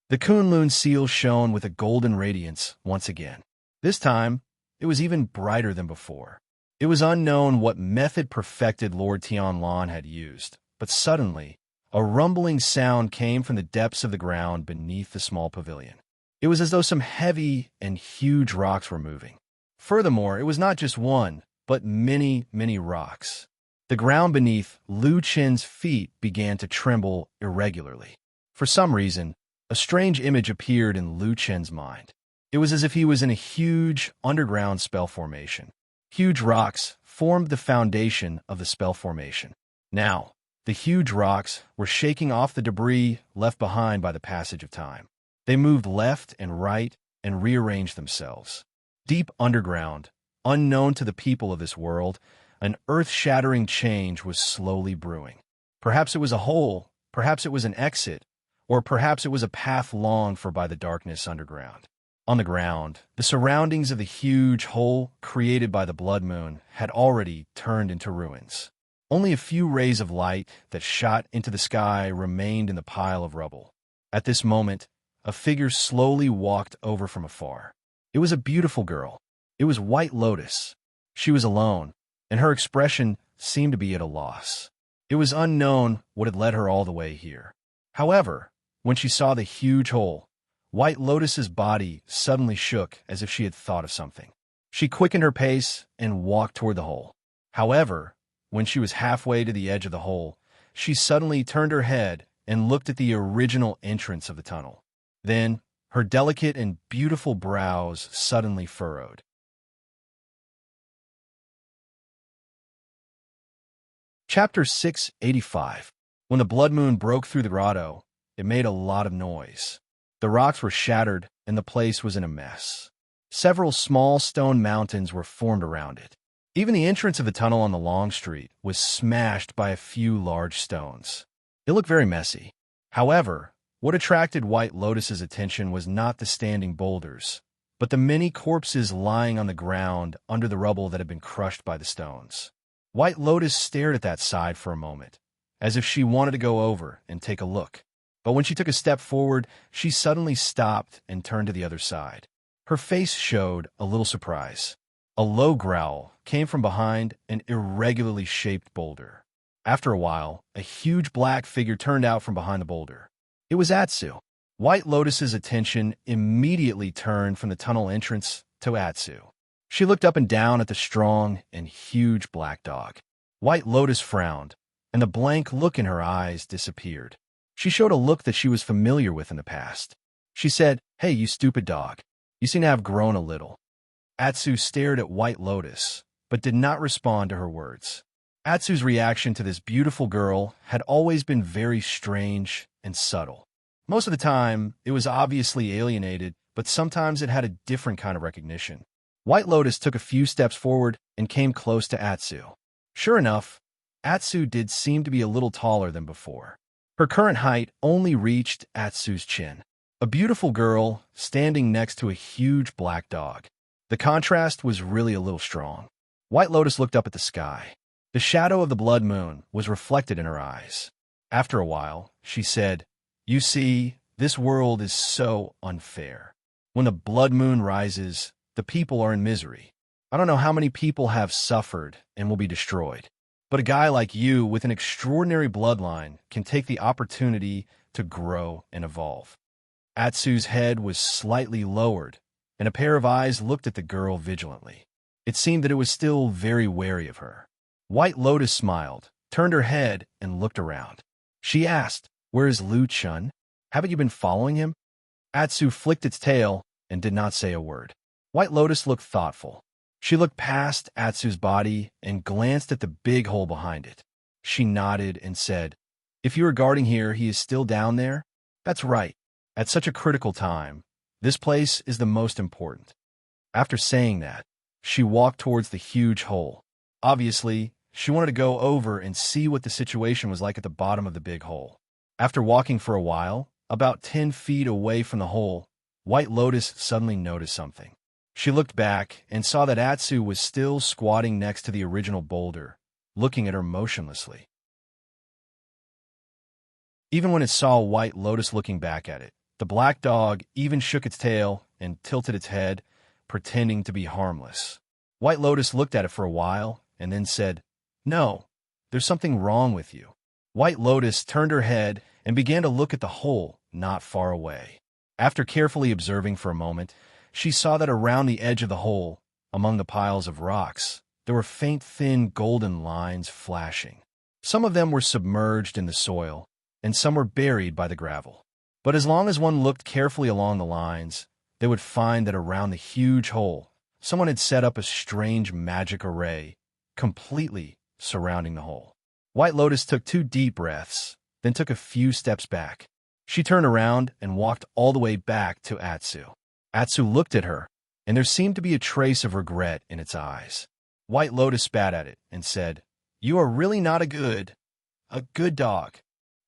The Kunlun seal shone with a golden radiance once again. This time, it was even brighter than before. It was unknown what method Perfected Lord Tianlan had used, but suddenly, A rumbling sound came from the depths of the ground beneath the small pavilion. It was as though some heavy and huge rocks were moving. Furthermore, it was not just one, but many, many rocks. The ground beneath Lu Chen's feet began to tremble irregularly. For some reason, a strange image appeared in Lu Chen's mind. It was as if he was in a huge underground spell formation. Huge rocks formed the foundation of the spell formation. Now, the huge rocks were shaking off the debris left behind by the passage of time. They moved left and right and rearranged themselves. Deep underground, unknown to the people of this world, an earth-shattering change was slowly brewing. Perhaps it was a hole, perhaps it was an exit, or perhaps it was a path longed for by the darkness underground. On the ground, the surroundings of the huge hole created by the blood moon had already turned into ruins. Only a few rays of light that shot into the sky remained in the pile of rubble. At this moment, a figure slowly walked over from afar. It was a beautiful girl. It was White Lotus. She was alone, and her expression seemed to be at a loss. It was unknown what had led her all the way here. However, when she saw the huge hole, White Lotus's body suddenly shook as if she had thought of something. She quickened her pace and walked toward the hole. However, when she was halfway to the edge of the hole, she suddenly turned her head and looked at the original entrance of the tunnel. Then, her delicate and beautiful brows suddenly furrowed. Chapter 685. When the blood moon broke through the grotto, it made a lot of noise. The rocks were shattered, and the place was in a mess. Several small stone mountains were formed around it. Even the entrance of the tunnel on the long street was smashed by a few large stones. It looked very messy. However, what attracted White Lotus's attention was not the standing boulders, but the many corpses lying on the ground under the rubble that had been crushed by the stones. White Lotus stared at that side for a moment, as if she wanted to go over and take a look. But when she took a step forward, she suddenly stopped and turned to the other side. Her face showed a little surprise. A low growl came from behind an irregularly shaped boulder. After a while, a huge black figure turned out from behind the boulder. It was Atsu. White Lotus's attention immediately turned from the tunnel entrance to Atsu. She looked up and down at the strong and huge black dog. White Lotus frowned, and the blank look in her eyes disappeared. She showed a look that she was familiar with in the past. She said, "Hey, you stupid dog. You seem to have grown a little." Atsu stared at White Lotus, but did not respond to her words. Atsu's reaction to this beautiful girl had always been very strange and subtle. Most of the time, it was obviously alienated, but sometimes it had a different kind of recognition. White Lotus took a few steps forward and came close to Atsu. Sure enough, Atsu did seem to be a little taller than before. Her current height only reached Atsu's chin. A beautiful girl standing next to a huge black dog. The contrast was really a little strong. White Lotus looked up at the sky. The shadow of the blood moon was reflected in her eyes. After a while, she said, "You see, this world is so unfair. When the blood moon rises, the people are in misery. I don't know how many people have suffered and will be destroyed. But a guy like you with an extraordinary bloodline can take the opportunity to grow and evolve." Atsu's head was slightly lowered, and a pair of eyes looked at the girl vigilantly. It seemed that it was still very wary of her. White Lotus smiled, turned her head, and looked around. She asked, "Where is Lu Chun? Haven't you been following him?" Atsu flicked its tail and did not say a word. White Lotus looked thoughtful. She looked past Atsu's body and glanced at the big hole behind it. She nodded and said, "If you are guarding here, he is still down there?" "That's right. At such a critical time, this place is the most important." After saying that, she walked towards the huge hole. Obviously, she wanted to go over and see what the situation was like at the bottom of the big hole. After walking for a while, about 10 feet away from the hole, White Lotus suddenly noticed something. She looked back and saw that Atsu was still squatting next to the original boulder, looking at her motionlessly. Even when it saw White Lotus looking back at it, the black dog even shook its tail and tilted its head, pretending to be harmless. White Lotus looked at it for a while and then said, "No, there's something wrong with you." White Lotus turned her head and began to look at the hole not far away. After carefully observing for a moment, she saw that around the edge of the hole, among the piles of rocks, there were faint, thin, golden lines flashing. Some of them were submerged in the soil, and some were buried by the gravel. But as long as one looked carefully along the lines, they would find that around the huge hole, someone had set up a strange magic array, completely surrounding the hole. White Lotus took 2 deep breaths, then took a few steps back. She turned around and walked all the way back to Atsu. Atsu looked at her, and there seemed to be a trace of regret in its eyes. White Lotus spat at it and said, "You are really not a good dog."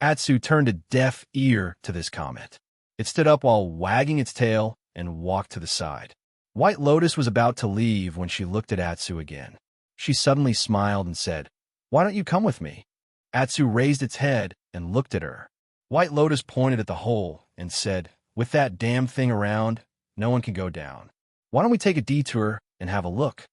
Atsu turned a deaf ear to this comment. It stood up while wagging its tail and walked to the side. White Lotus was about to leave when she looked at Atsu again. She suddenly smiled and said, "Why don't you come with me?" Atsu raised its head and looked at her. White Lotus pointed at the hole and said, "With that damn thing around, no one can go down. Why don't we take a detour and have a look?"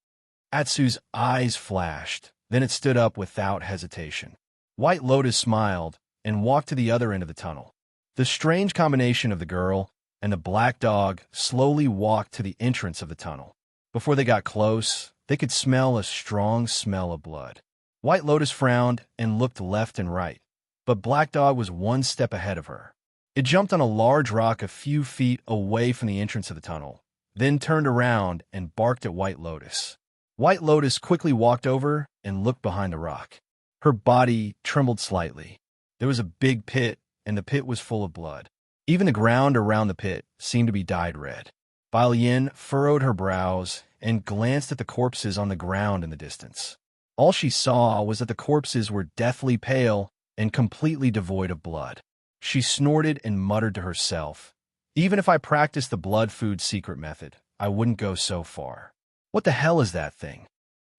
Atsu's eyes flashed, then it stood up without hesitation. White Lotus smiled and walked to the other end of the tunnel. The strange combination of the girl and the black dog slowly walked to the entrance of the tunnel. Before they got close, they could smell a strong smell of blood. White Lotus frowned and looked left and right, but Black Dog was 1 step ahead of her. It jumped on a large rock a few feet away from the entrance of the tunnel, then turned around and barked at White Lotus. White Lotus quickly walked over and looked behind the rock. Her body trembled slightly. There was a big pit, and the pit was full of blood. Even the ground around the pit seemed to be dyed red. Bai Yin furrowed her brows and glanced at the corpses on the ground in the distance. All she saw was that the corpses were deathly pale and completely devoid of blood. She snorted and muttered to herself, "Even if I practiced the blood food secret method, I wouldn't go so far. What the hell is that thing?"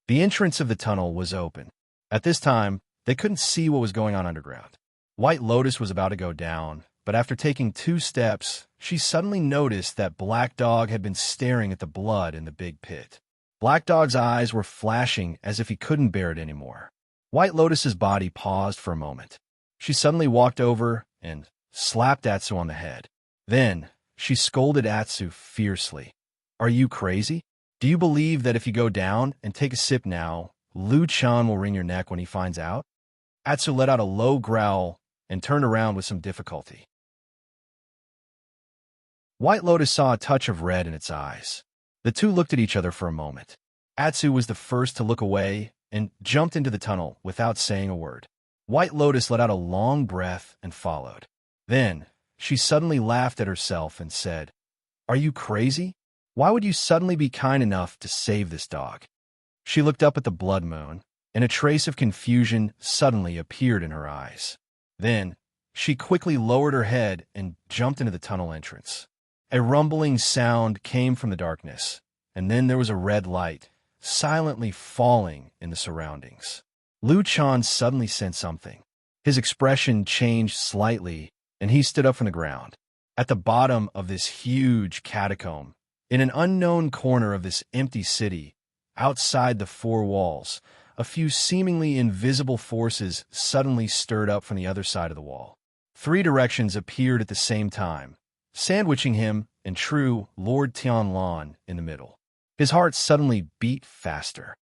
The entrance of the tunnel was open. At this time, they couldn't see what was going on underground. White Lotus was about to go down, but after taking 2 steps, she suddenly noticed that Black Dog had been staring at the blood in the big pit. Black Dog's eyes were flashing as if he couldn't bear it anymore. White Lotus's body paused for a moment. She suddenly walked over and slapped Atsu on the head. Then, she scolded Atsu fiercely. "Are you crazy? Do you believe that if you go down and take a sip now, Liu Chan will wring your neck when he finds out?" Atsu let out a low growl and turned around with some difficulty. White Lotus saw a touch of red in its eyes. The two looked at each other for a moment. Atsu was the first to look away and jumped into the tunnel without saying a word. White Lotus let out a long breath and followed. Then, she suddenly laughed at herself and said, "Are you crazy? Why would you suddenly be kind enough to save this dog?" She looked up at the blood moon, and a trace of confusion suddenly appeared in her eyes. Then, she quickly lowered her head and jumped into the tunnel entrance. A rumbling sound came from the darkness, and then there was a red light, silently falling in the surroundings. Liu Chan suddenly sensed something. His expression changed slightly, and he stood up from the ground. At the bottom of this huge catacomb, in an unknown corner of this empty city, outside the 4 walls, a few seemingly invisible forces suddenly stirred up from the other side of the wall. 3 directions appeared at the same time, sandwiching him and true Lord Tianlan in the middle. His heart suddenly beat faster.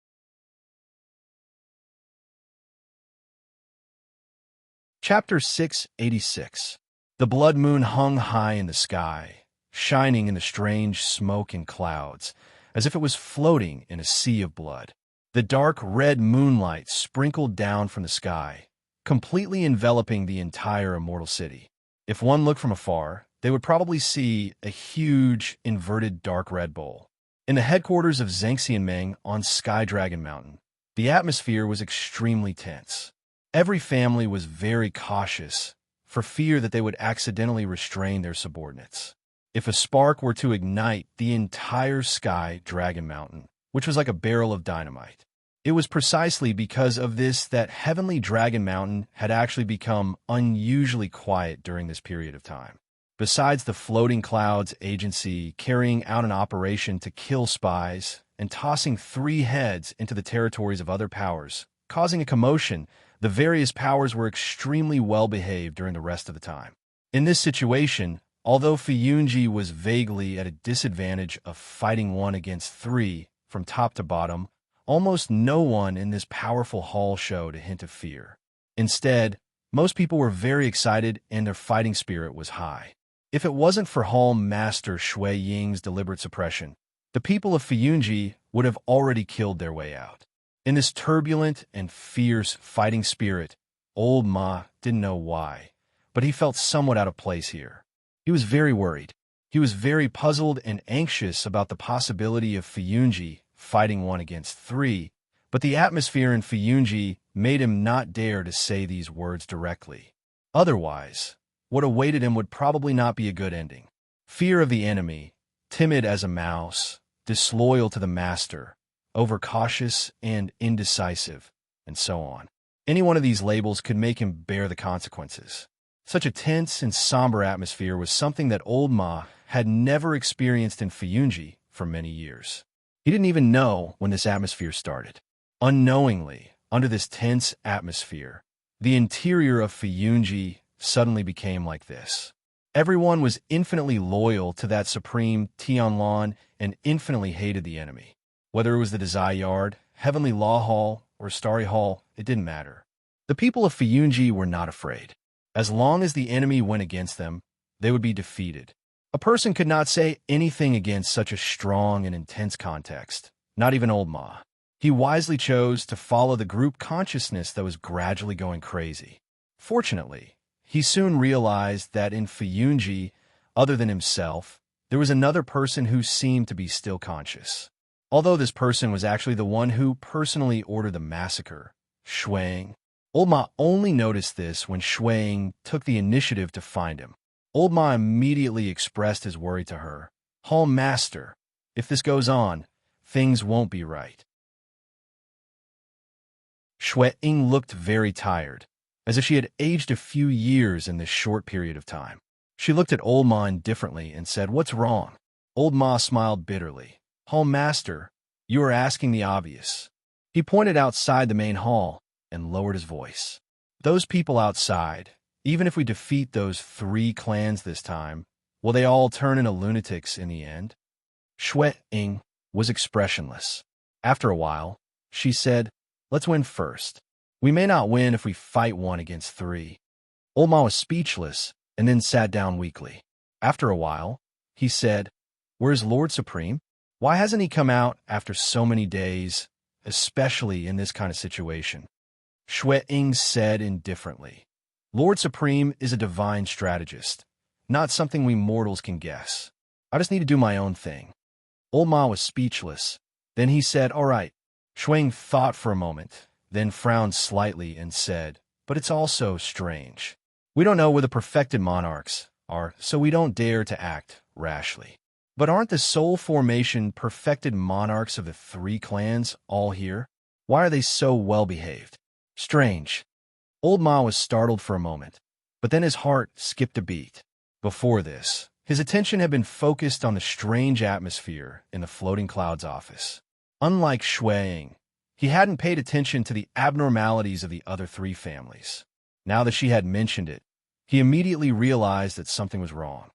Chapter 686. The blood moon hung high in the sky, shining in the strange smoke and clouds, as if it was floating in a sea of blood. The dark red moonlight sprinkled down from the sky, completely enveloping the entire immortal city. If one looked from afar, they would probably see a huge, inverted dark red bowl. In the headquarters of Zhengxian Meng on Sky Dragon Mountain, the atmosphere was extremely tense. Every family was very cautious, for fear that they would accidentally restrain their subordinates. If a spark were to ignite the entire Sky Dragon Mountain, which was like a barrel of dynamite. It was precisely because of this that Heavenly Dragon Mountain had actually become unusually quiet during this period of time. Besides the Floating Clouds Agency carrying out an operation to kill spies and tossing 3 heads into the territories of other powers, causing a commotion The various powers were extremely well-behaved during the rest of the time. In this situation, although Fiyunji was vaguely at a disadvantage of fighting 1 against 3 from top to bottom, almost no one in this powerful hall showed a hint of fear. Instead, most people were very excited and their fighting spirit was high. If it wasn't for Hall Master Shui Ying's deliberate suppression, the people of Fiyunji would have already killed their way out. In this turbulent and fierce fighting spirit, old Ma didn't know why, but he felt somewhat out of place here. He was very worried. He was very puzzled and anxious about the possibility of Fiyunji fighting 1 against 3, but the atmosphere in Fiyunji made him not dare to say these words directly. Otherwise, what awaited him would probably not be a good ending. Fear of the enemy, timid as a mouse, disloyal to the master, overcautious and indecisive, and so on. Any one of these labels could make him bear the consequences. Such a tense and somber atmosphere was something that old Ma had never experienced in Fiyunji for many years. He didn't even know when this atmosphere started. Unknowingly, under this tense atmosphere, the interior of Fiyunji suddenly became like this. Everyone was infinitely loyal to that supreme Tianlan and infinitely hated the enemy. Whether it was the Desai Yard, Heavenly Law Hall, or Starry Hall, it didn't matter. The people of Fiyunji were not afraid. As long as the enemy went against them, they would be defeated. A person could not say anything against such a strong and intense context, not even old Ma. He wisely chose to follow the group consciousness that was gradually going crazy. Fortunately, he soon realized that in Fiyunji, other than himself, there was another person who seemed to be still conscious. Although this person was actually the one who personally ordered the massacre, Shuang. Old Ma only noticed this when Shuang took the initiative to find him. Old Ma immediately expressed his worry to her. Hall Master, if this goes on, things won't be right. Shuang looked very tired, as if she had aged a few years in this short period of time. She looked at Old Ma indifferently and said, "What's wrong?" Old Ma smiled bitterly. "Hall Master, you are asking the obvious." He pointed outside the main hall and lowered his voice. "Those people outside, even if we defeat those 3 clans this time, will they all turn into lunatics in the end?" Shui-Ing was expressionless. After a while, she said, "Let's win first. We may not win if we fight 1 against 3. Old Ma was speechless and then sat down weakly. After a while, he said, "Where's Lord Supreme? Why hasn't he come out after so many days, especially in this kind of situation?" Shui-Ing said indifferently, "Lord Supreme is a divine strategist, not something we mortals can guess. I just need to do my own thing." Old Ma was speechless. Then he said, "All right." Shui-Ing thought for a moment, then frowned slightly and said, "But it's also strange. We don't know where the perfected monarchs are, so we don't dare to act rashly. But aren't the soul formation perfected monarchs of the 3 clans all here? Why are they so well-behaved? Strange." Old Ma was startled for a moment, but then his heart skipped a beat. Before this, his attention had been focused on the strange atmosphere in the floating clouds office. Unlike Shui-Ing, he hadn't paid attention to the abnormalities of the other 3 families. Now that she had mentioned it, he immediately realized that something was wrong.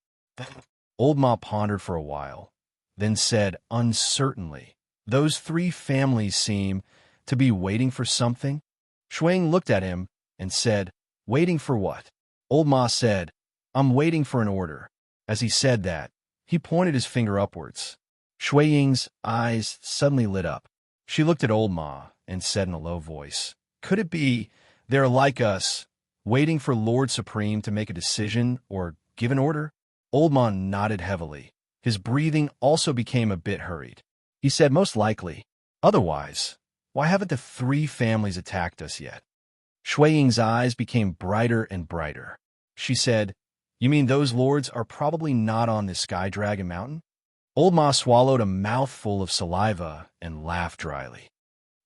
Old Ma pondered for a while, then said uncertainly, "Those 3 families seem to be waiting for something?" Shui-Ing looked at him and said, "Waiting for what?" Old Ma said, "I'm waiting for an order." As he said that, he pointed his finger upwards. Shui-Ying's eyes suddenly lit up. She looked at Old Ma and said in a low voice, "Could it be they're like us, waiting for Lord Supreme to make a decision or give an order?" Old Ma nodded heavily. His breathing also became a bit hurried. He said, "Most likely. Otherwise, why haven't the 3 families attacked us yet?" Shui-Ying's eyes became brighter and brighter. She said, "You mean those lords are probably not on the Sky Dragon Mountain?" Old Ma swallowed a mouthful of saliva and laughed dryly.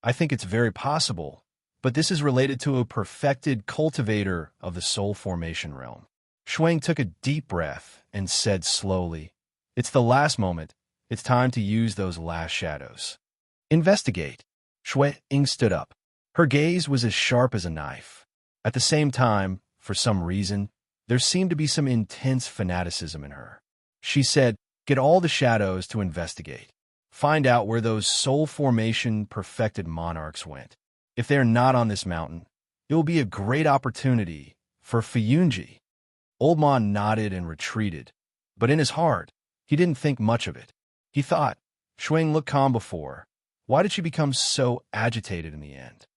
"I think it's very possible, but this is related to a perfected cultivator of the soul formation realm." Shui-Ing took a deep breath and said slowly, "It's the last moment. It's time to use those last shadows." "Investigate." Shui-Ing stood up. Her gaze was as sharp as a knife. At the same time, for some reason, there seemed to be some intense fanaticism in her. She said, "Get all the shadows to investigate. Find out where those soul formation perfected monarchs went. If they are not on this mountain, it will be a great opportunity for Fiyunji." Old Ma nodded and retreated, but in his heart, he didn't think much of it. He thought, Shuang looked calm before. Why did she become so agitated in the end?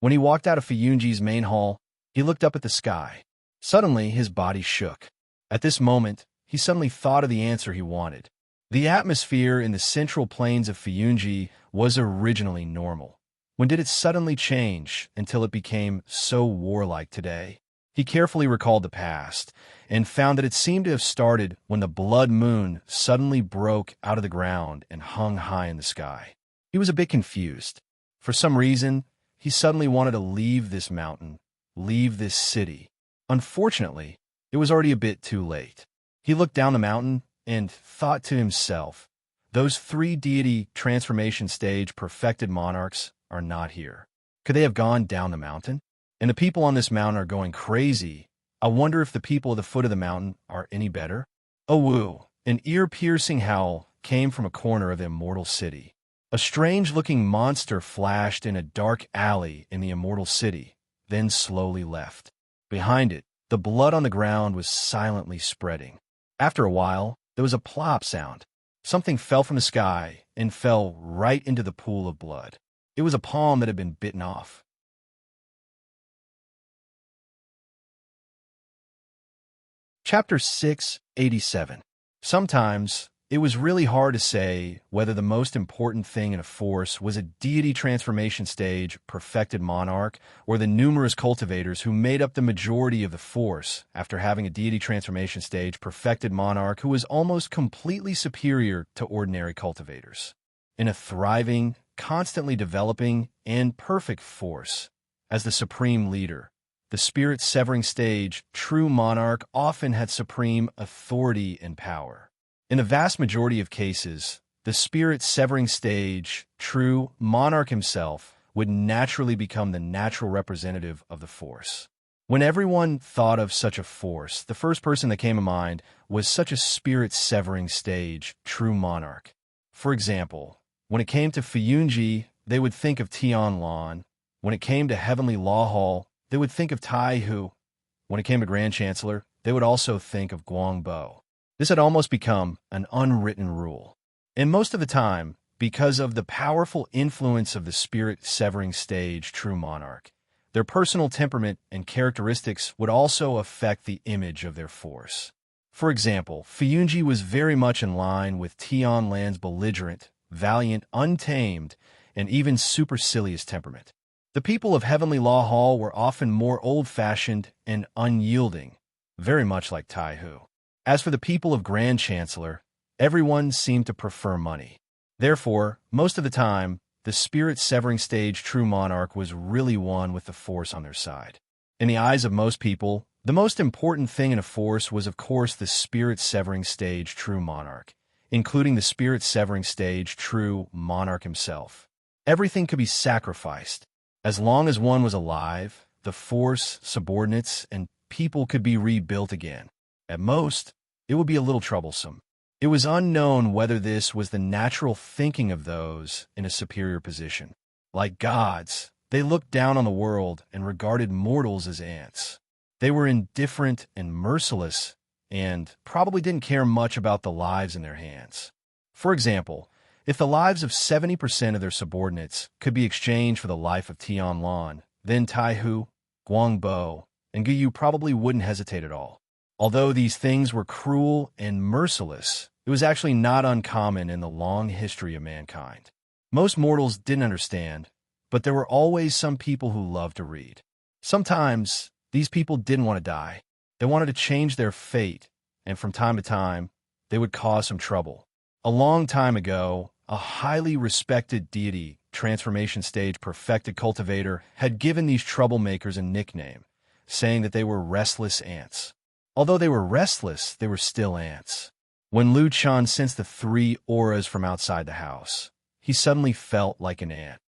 When he walked out of Fiyunji's main hall, he looked up at the sky. Suddenly, his body shook. At this moment, he suddenly thought of the answer he wanted. The atmosphere in the central plains of Fiyunji was originally normal. When did it suddenly change until it became so warlike today? He carefully recalled the past and found that it seemed to have started when the blood moon suddenly broke out of the ground and hung high in the sky. He was a bit confused. For some reason, he suddenly wanted to leave this mountain, leave this city. Unfortunately, it was already a bit too late. He looked down the mountain and thought to himself, those 3 deity transformation stage perfected monarchs are not here. Could they have gone down the mountain? And the people on this mountain are going crazy. I wonder if the people at the foot of the mountain are any better? Oh woo! An ear-piercing howl came from a corner of the Immortal City. A strange-looking monster flashed in a dark alley in the Immortal City, then slowly left. Behind it, the blood on the ground was silently spreading. After a while, there was a plop sound. Something fell from the sky and fell right into the pool of blood. It was a palm that had been bitten off. Chapter 687. Sometimes, it was really hard to say whether the most important thing in a force was a deity transformation stage perfected monarch or the numerous cultivators who made up the majority of the force after having a deity transformation stage perfected monarch who was almost completely superior to ordinary cultivators. In a thriving, constantly developing, and perfect force, as the supreme leader, the spirit-severing stage, true monarch often had supreme authority and power. In the vast majority of cases, the spirit-severing stage, true monarch himself, would naturally become the natural representative of the force. When everyone thought of such a force, the first person that came to mind was such a spirit-severing stage, true monarch. For example, when it came to Fiyunji, they would think of Tianlan. When it came to Heavenly Law Hall, they would think of Tai Hu. When it came to Grand Chancellor, they would also think of Guangbo. This had almost become an unwritten rule. And most of the time, because of the powerful influence of the spirit-severing stage true monarch, their personal temperament and characteristics would also affect the image of their force. For example, Fiyunji was very much in line with Tianlan's belligerent, valiant, untamed, and even supercilious temperament. The people of Heavenly Law Hall were often more old-fashioned and unyielding, very much like Tai Hu. As for the people of Grand Chancellor, everyone seemed to prefer money. Therefore, most of the time, the spirit-severing stage true monarch was really one with the force on their side. In the eyes of most people, the most important thing in a force was of course the spirit-severing stage true monarch, including the spirit-severing stage true monarch himself. Everything could be sacrificed. As long as one was alive, the force, subordinates, and people could be rebuilt again. At most, it would be a little troublesome. It was unknown whether this was the natural thinking of those in a superior position. Like gods, they looked down on the world and regarded mortals as ants. They were indifferent and merciless, and probably didn't care much about the lives in their hands. For example, if the lives of 70% of their subordinates could be exchanged for the life of Tianlan, then Tai Hu, Guangbo, and Guyu probably wouldn't hesitate at all. Although these things were cruel and merciless, it was actually not uncommon in the long history of mankind. Most mortals didn't understand, but there were always some people who loved to read. Sometimes, these people didn't want to die. They wanted to change their fate, and from time to time, they would cause some trouble. A long time ago, a highly respected deity, transformation stage perfected cultivator, had given these troublemakers a nickname, saying that they were restless ants. Although they were restless, they were still ants. When Lu Chan sensed the 3 auras from outside the house, he suddenly felt like an ant.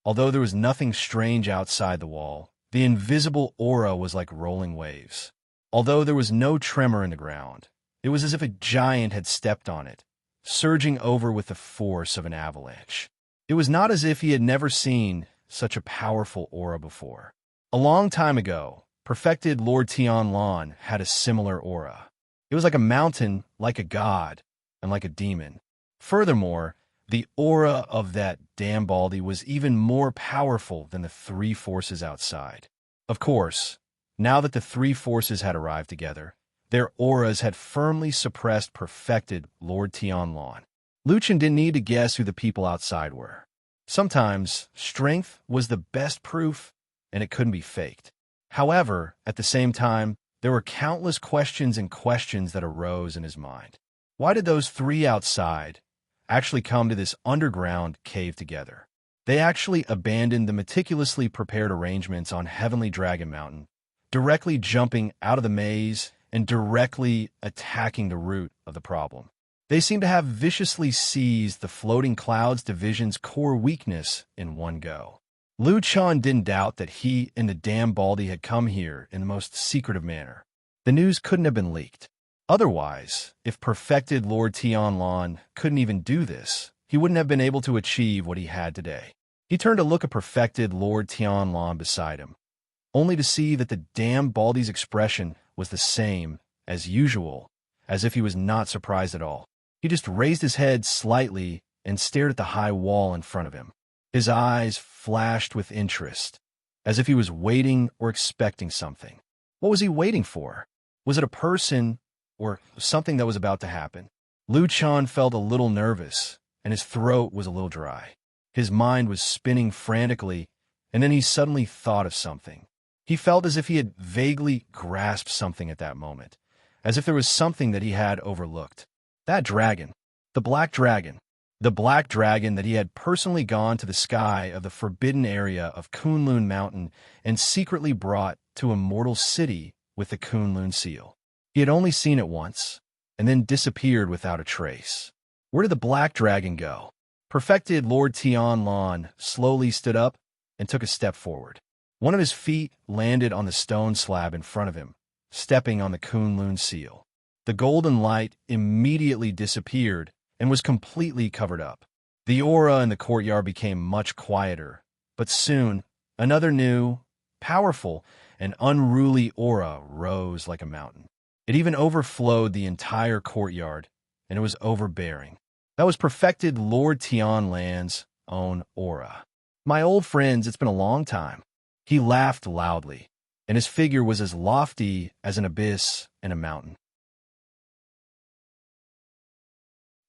Although there was nothing strange outside the wall, the invisible aura was like rolling waves. Although there was no tremor in the ground, it was as if a giant had stepped on it, surging over with the force of an avalanche. It was not as if he had never seen such a powerful aura before. A long time ago, perfected Lord Tianlan had a similar aura. It was like a mountain, like a god, and like a demon. Furthermore, the aura of that damn Baldy was even more powerful than the three forces outside. Of course, now that the three forces had arrived together, their auras had firmly suppressed perfected Lord Tianlan. Luchan didn't need to guess who the people outside were. Sometimes, strength was the best proof, and it couldn't be faked. However, at the same time, there were countless questions that arose in his mind. Why did those three outside actually come to this underground cave together? They actually abandoned the meticulously prepared arrangements on Heavenly Dragon Mountain, directly jumping out of the maze and directly attacking the root of the problem. They seem to have viciously seized the Floating Clouds Division's core weakness in one go. Liu Chan didn't doubt that he and the damn Baldy had come here in the most secretive manner. The news couldn't have been leaked. Otherwise, if perfected Lord Tianlan couldn't even do this, he wouldn't have been able to achieve what he had today. He turned to look at perfected Lord Tianlan beside him, only to see that the damn Baldy's expression was the same as usual, as if he was not surprised at all. He just raised his head slightly and stared at the high wall in front of him. His eyes flashed with interest, as if he was waiting or expecting something. What was he waiting for? Was it a person or something that was about to happen? Liu Chan felt a little nervous, and his throat was a little dry. His mind was spinning frantically, and then he suddenly thought of something. He felt as if he had vaguely grasped something at that moment, as if there was something that he had overlooked. That dragon, the black dragon that he had personally gone to the sky of the forbidden area of Kunlun Mountain and secretly brought to Immortals City with the Kunlun seal. He had only seen it once, and then disappeared without a trace. Where did the black dragon go? Perfected Lord Tianlan slowly stood up and took a step forward. One of his feet landed on the stone slab in front of him, stepping on the Kunlun seal. The golden light immediately disappeared and was completely covered up. The aura in the courtyard became much quieter, but soon another new, powerful, and unruly aura rose like a mountain. It even overflowed the entire courtyard, and it was overbearing. That was perfected Lord Tianlan's own aura. My old friends, it's been a long time. He laughed loudly, and his figure was as lofty as an abyss and a mountain.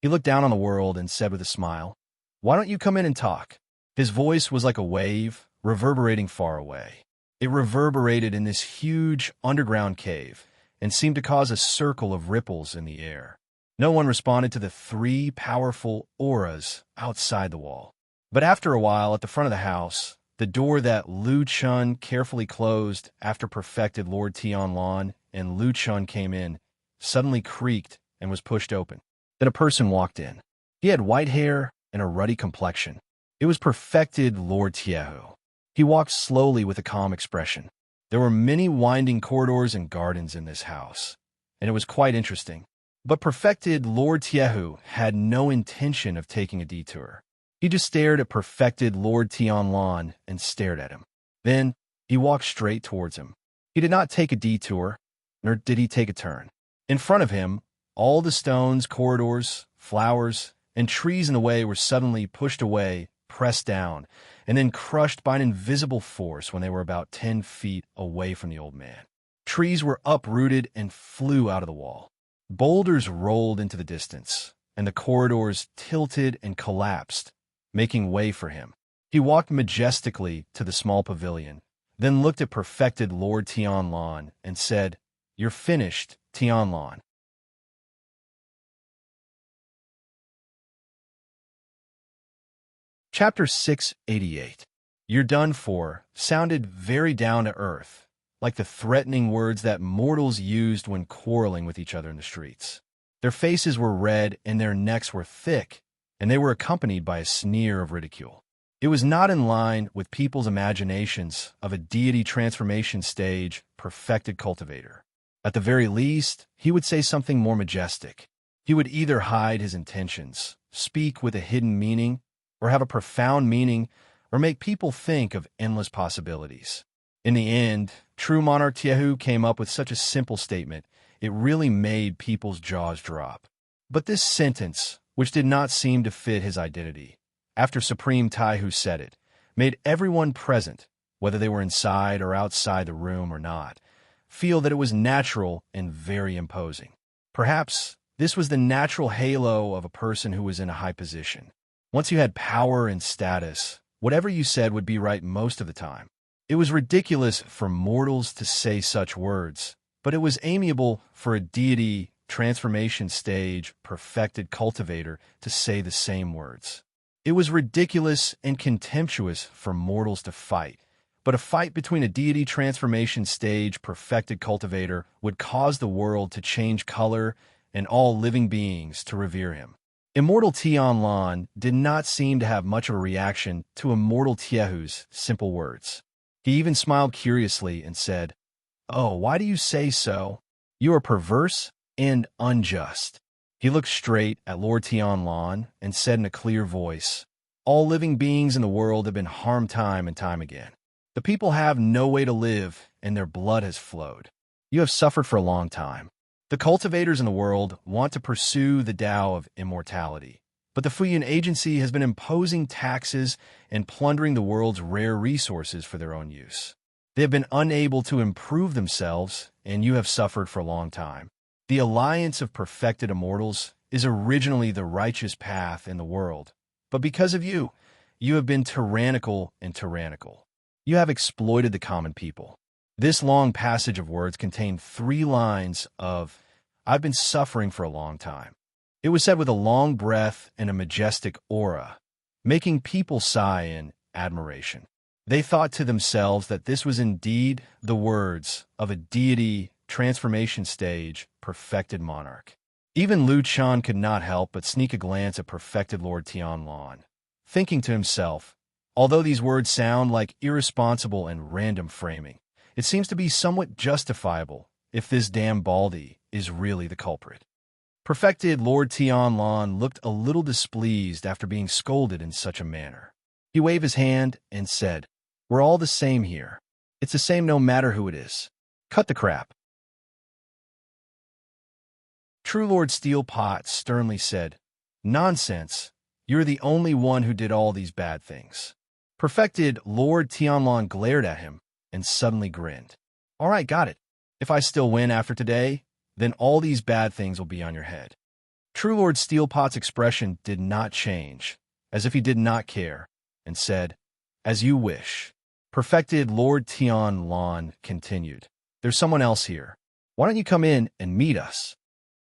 He looked down on the world and said with a smile, "Why don't you come in and talk?" His voice was like a wave, reverberating far away. It reverberated in this huge underground cave and seemed to cause a circle of ripples in the air. No one responded to the three powerful auras outside the wall. But after a while, at the front of the house, the door that Liu Chun carefully closed after perfected Lord Tianlan and Liu Chun came in, suddenly creaked and was pushed open. Then a person walked in. He had white hair and a ruddy complexion. It was perfected Lord Tiehu. He walked slowly with a calm expression. There were many winding corridors and gardens in this house, and it was quite interesting. But perfected Lord Tiehu had no intention of taking a detour. He just stared at perfected Lord Tianlan and stared at him. Then he walked straight towards him. He did not take a detour, nor did he take a turn. In front of him, all the stones, corridors, flowers, and trees in the way were suddenly pushed away, pressed down, and then crushed by an invisible force when they were about 10 feet away from the old man. Trees were uprooted and flew out of the wall. Boulders rolled into the distance, and the corridors tilted and collapsed, making way for him. He walked majestically to the small pavilion, then looked at perfected Lord Tianlan and said, "You're finished, Tianlan." Chapter 688. "You're done for" sounded very down to earth, like the threatening words that mortals used when quarreling with each other in the streets. Their faces were red and their necks were thick, and they were accompanied by a sneer of ridicule. It was not in line with people's imaginations of a deity transformation stage perfected cultivator. At the very least, he would say something more majestic. He would either hide his intentions, speak with a hidden meaning, or have a profound meaning, or make people think of endless possibilities. In the end, true monarch Tiehu came up with such a simple statement, it really made people's jaws drop. But this sentence, which did not seem to fit his identity, after Supreme Taihu said it, made everyone present, whether they were inside or outside the room or not, feel that it was natural and very imposing. Perhaps this was the natural halo of a person who was in a high position. Once you had power and status, whatever you said would be right most of the time. It was ridiculous for mortals to say such words, but it was amiable for a deity transformation stage perfected cultivator to say the same words. It was ridiculous and contemptuous for mortals to fight, but a fight between a deity transformation stage perfected cultivator would cause the world to change color and all living beings to revere him. Immortal Tianlan did not seem to have much of a reaction to Immortal Tiehu's simple words. He even smiled curiously and said, "Oh, why do you say so? You are perverse and unjust." He looked straight at Lord Tianlan and said in a clear voice, "All living beings in the world have been harmed time and time again. The people have no way to live, and their blood has flowed. You have suffered for a long time. The cultivators in the world want to pursue the Tao of immortality, but the Fuyan Agency has been imposing taxes and plundering the world's rare resources for their own use. They have been unable to improve themselves, and you have suffered for a long time. The alliance of perfected immortals is originally the righteous path in the world, but because of you, you have been tyrannical and tyrannical. You have exploited the common people." This long passage of words contained 3 lines of, "I've been suffering for a long time." It was said with a long breath and a majestic aura, making people sigh in admiration. They thought to themselves that this was indeed the words of a deity transformation stage perfected monarch. Even Lu Chan could not help but sneak a glance at perfected Lord Tianlan, thinking to himself, although these words sound like irresponsible and random framing, it seems to be somewhat justifiable if this damn Baldy is really the culprit. Perfected Lord Tianlan looked a little displeased after being scolded in such a manner. He waved his hand and said, "We're all the same here. It's the same no matter who it is. Cut the crap." True Lord Steelpot sternly said, "Nonsense. You're the only one who did all these bad things." Perfected Lord Tianlan glared at him and suddenly grinned. "All right, got it. If I still win after today, then all these bad things will be on your head." True Lord Steelpot's expression did not change, as if he did not care, and said, "As you wish." Perfected Lord Tianlan continued, "There's someone else here. Why don't you come in and meet us?"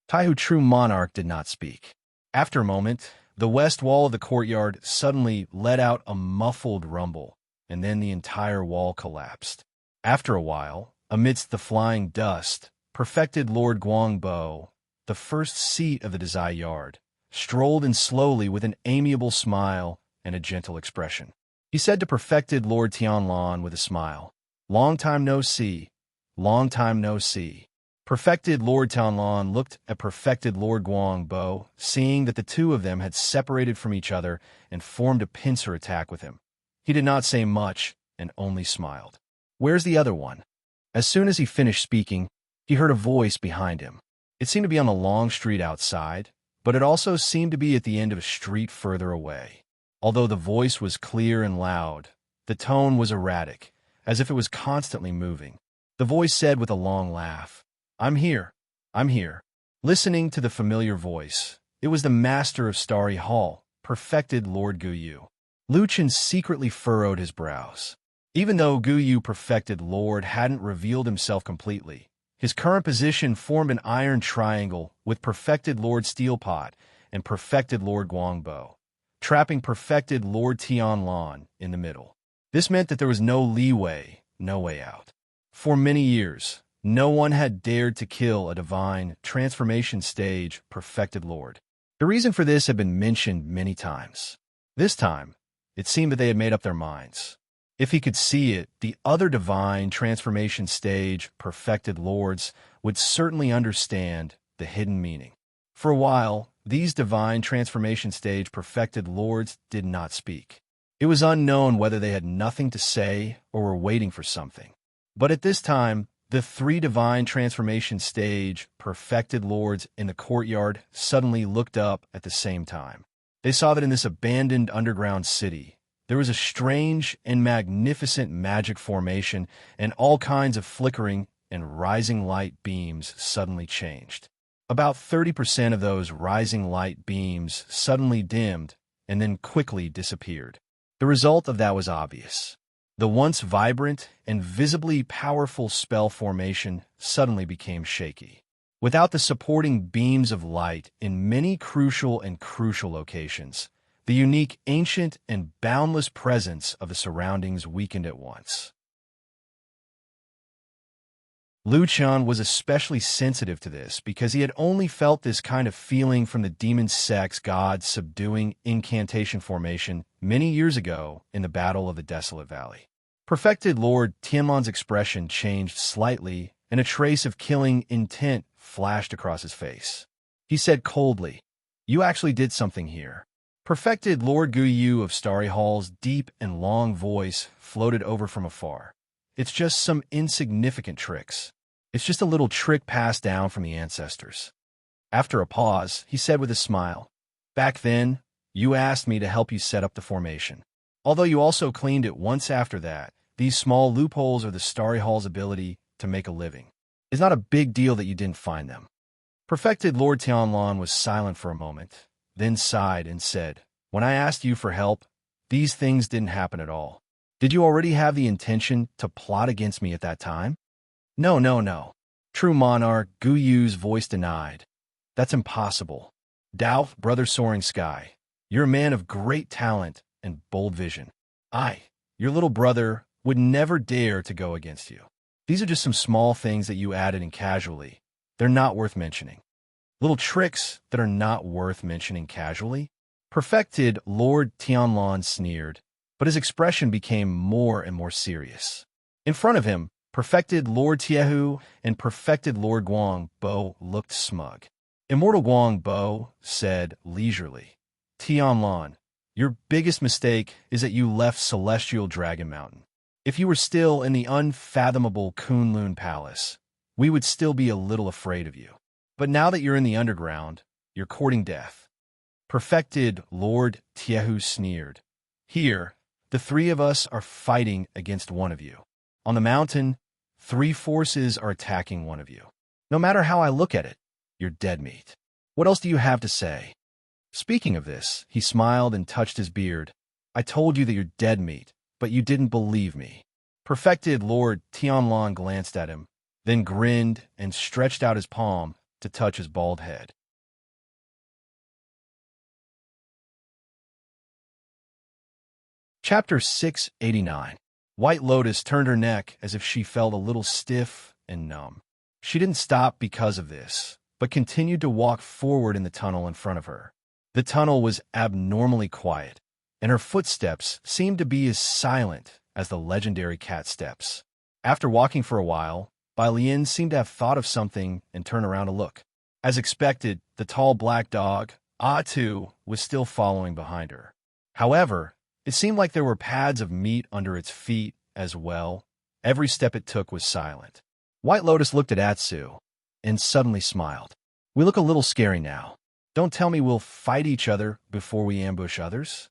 Taihu True Monarch did not speak. After a moment, the west wall of the courtyard suddenly let out a muffled rumble, and then the entire wall collapsed. After a while, amidst the flying dust, perfected Lord Guangbo, the first seat of the Desai Yard, strolled in slowly with an amiable smile and a gentle expression. He said to perfected Lord Tianlan with a smile, "Long time no see, long time no see." Perfected Lord Tianlan looked at perfected Lord Guangbo, seeing that the two of them had separated from each other and formed a pincer attack with him. He did not say much and only smiled. "Where's the other one?" As soon as he finished speaking, he heard a voice behind him. It seemed to be on the long street outside, but it also seemed to be at the end of a street further away. Although the voice was clear and loud, the tone was erratic, as if it was constantly moving. The voice said with a long laugh, I'm here. Listening to the familiar voice, it was the master of Starry Hall, perfected Lord Guyu. Luchin secretly furrowed his brows. Even though Guyu perfected Lord hadn't revealed himself completely, his current position formed an iron triangle with perfected Lord Steelpot and perfected Lord Guangbo, trapping perfected Lord Tianlan in the middle. This meant that there was no leeway, no way out. For many years, no one had dared to kill a divine transformation stage perfected Lord. The reason for this had been mentioned many times. This time, It seemed that they had made up their minds. If he could see it, the other divine transformation stage, perfected lords, would certainly understand the hidden meaning. For a while, these divine transformation stage perfected lords did not speak. It was unknown whether they had nothing to say or were waiting for something. But at this time, the three divine transformation stage perfected lords in the courtyard suddenly looked up at the same time. They saw that in this abandoned underground city, there was a strange and magnificent magic formation, and all kinds of flickering and rising light beams suddenly changed. About 30% of those rising light beams suddenly dimmed and then quickly disappeared. The result of that was obvious. The once vibrant and visibly powerful spell formation suddenly became shaky. Without the supporting beams of light in many crucial locations, the unique, ancient, and boundless presence of the surroundings weakened at once. Liu Qian was especially sensitive to this because he had only felt this kind of feeling from the demon sex god subduing incantation formation many years ago in the Battle of the Desolate Valley. Perfected Lord Tianlan's expression changed slightly, and a trace of killing intent flashed across his face. He said coldly, "You actually did something here." Perfected Lord Guiyu of Starry Hall's deep and long voice floated over from afar. "It's just some insignificant tricks. It's just a little trick passed down from the ancestors." After a pause, he said with a smile, "Back then, you asked me to help you set up the formation. Although you also cleaned it once after that, these small loopholes are the Starry Hall's ability to make a living. It's not a big deal that you didn't find them." Perfected Lord Tianlan was silent for a moment, then sighed and said, "When I asked you for help, these things didn't happen at all. Did you already have the intention to plot against me at that time?" No. True monarch, Guyu's voice denied. "That's impossible. Dao, brother Soaring Sky, you're a man of great talent and bold vision. Your little brother, would never dare to go against you. These are just some small things that you added in casually. They're not worth mentioning." Little tricks that are not worth mentioning casually? Perfected Lord Tianlan sneered, but his expression became more and more serious. In front of him, Perfected Lord Tiehu and Perfected Lord Guang Bo looked smug. Immortal Guang Bo said leisurely, "Tianlan, your biggest mistake is that you left Celestial Dragon Mountain. If you were still in the unfathomable Kunlun Palace, we would still be a little afraid of you. But now that you're in the underground, you're courting death." Perfected Lord Tiehu sneered. "Here, the three of us are fighting against one of you. On the mountain, three forces are attacking one of you. No matter how I look at it, you're dead meat. What else do you have to say?" Speaking of this, he smiled and touched his beard. "I told you that you're dead meat, but you didn't believe me." Perfected Lord Tianlan glanced at him, then grinned and stretched out his palm to touch his bald head. Chapter 689. White Lotus turned her neck as if she felt a little stiff and numb. She didn't stop because of this, but continued to walk forward in the tunnel in front of her. The tunnel was abnormally quiet, and her footsteps seemed to be as silent as the legendary cat steps. After walking for a while, Bai Lian seemed to have thought of something and turned around to look. As expected, the tall black dog, Ah-Tu, was still following behind her. However, it seemed like there were pads of meat under its feet as well. Every step it took was silent. White Lotus looked at Atsu and suddenly smiled. "We look a little scary now. Don't tell me we'll fight each other before we ambush others?"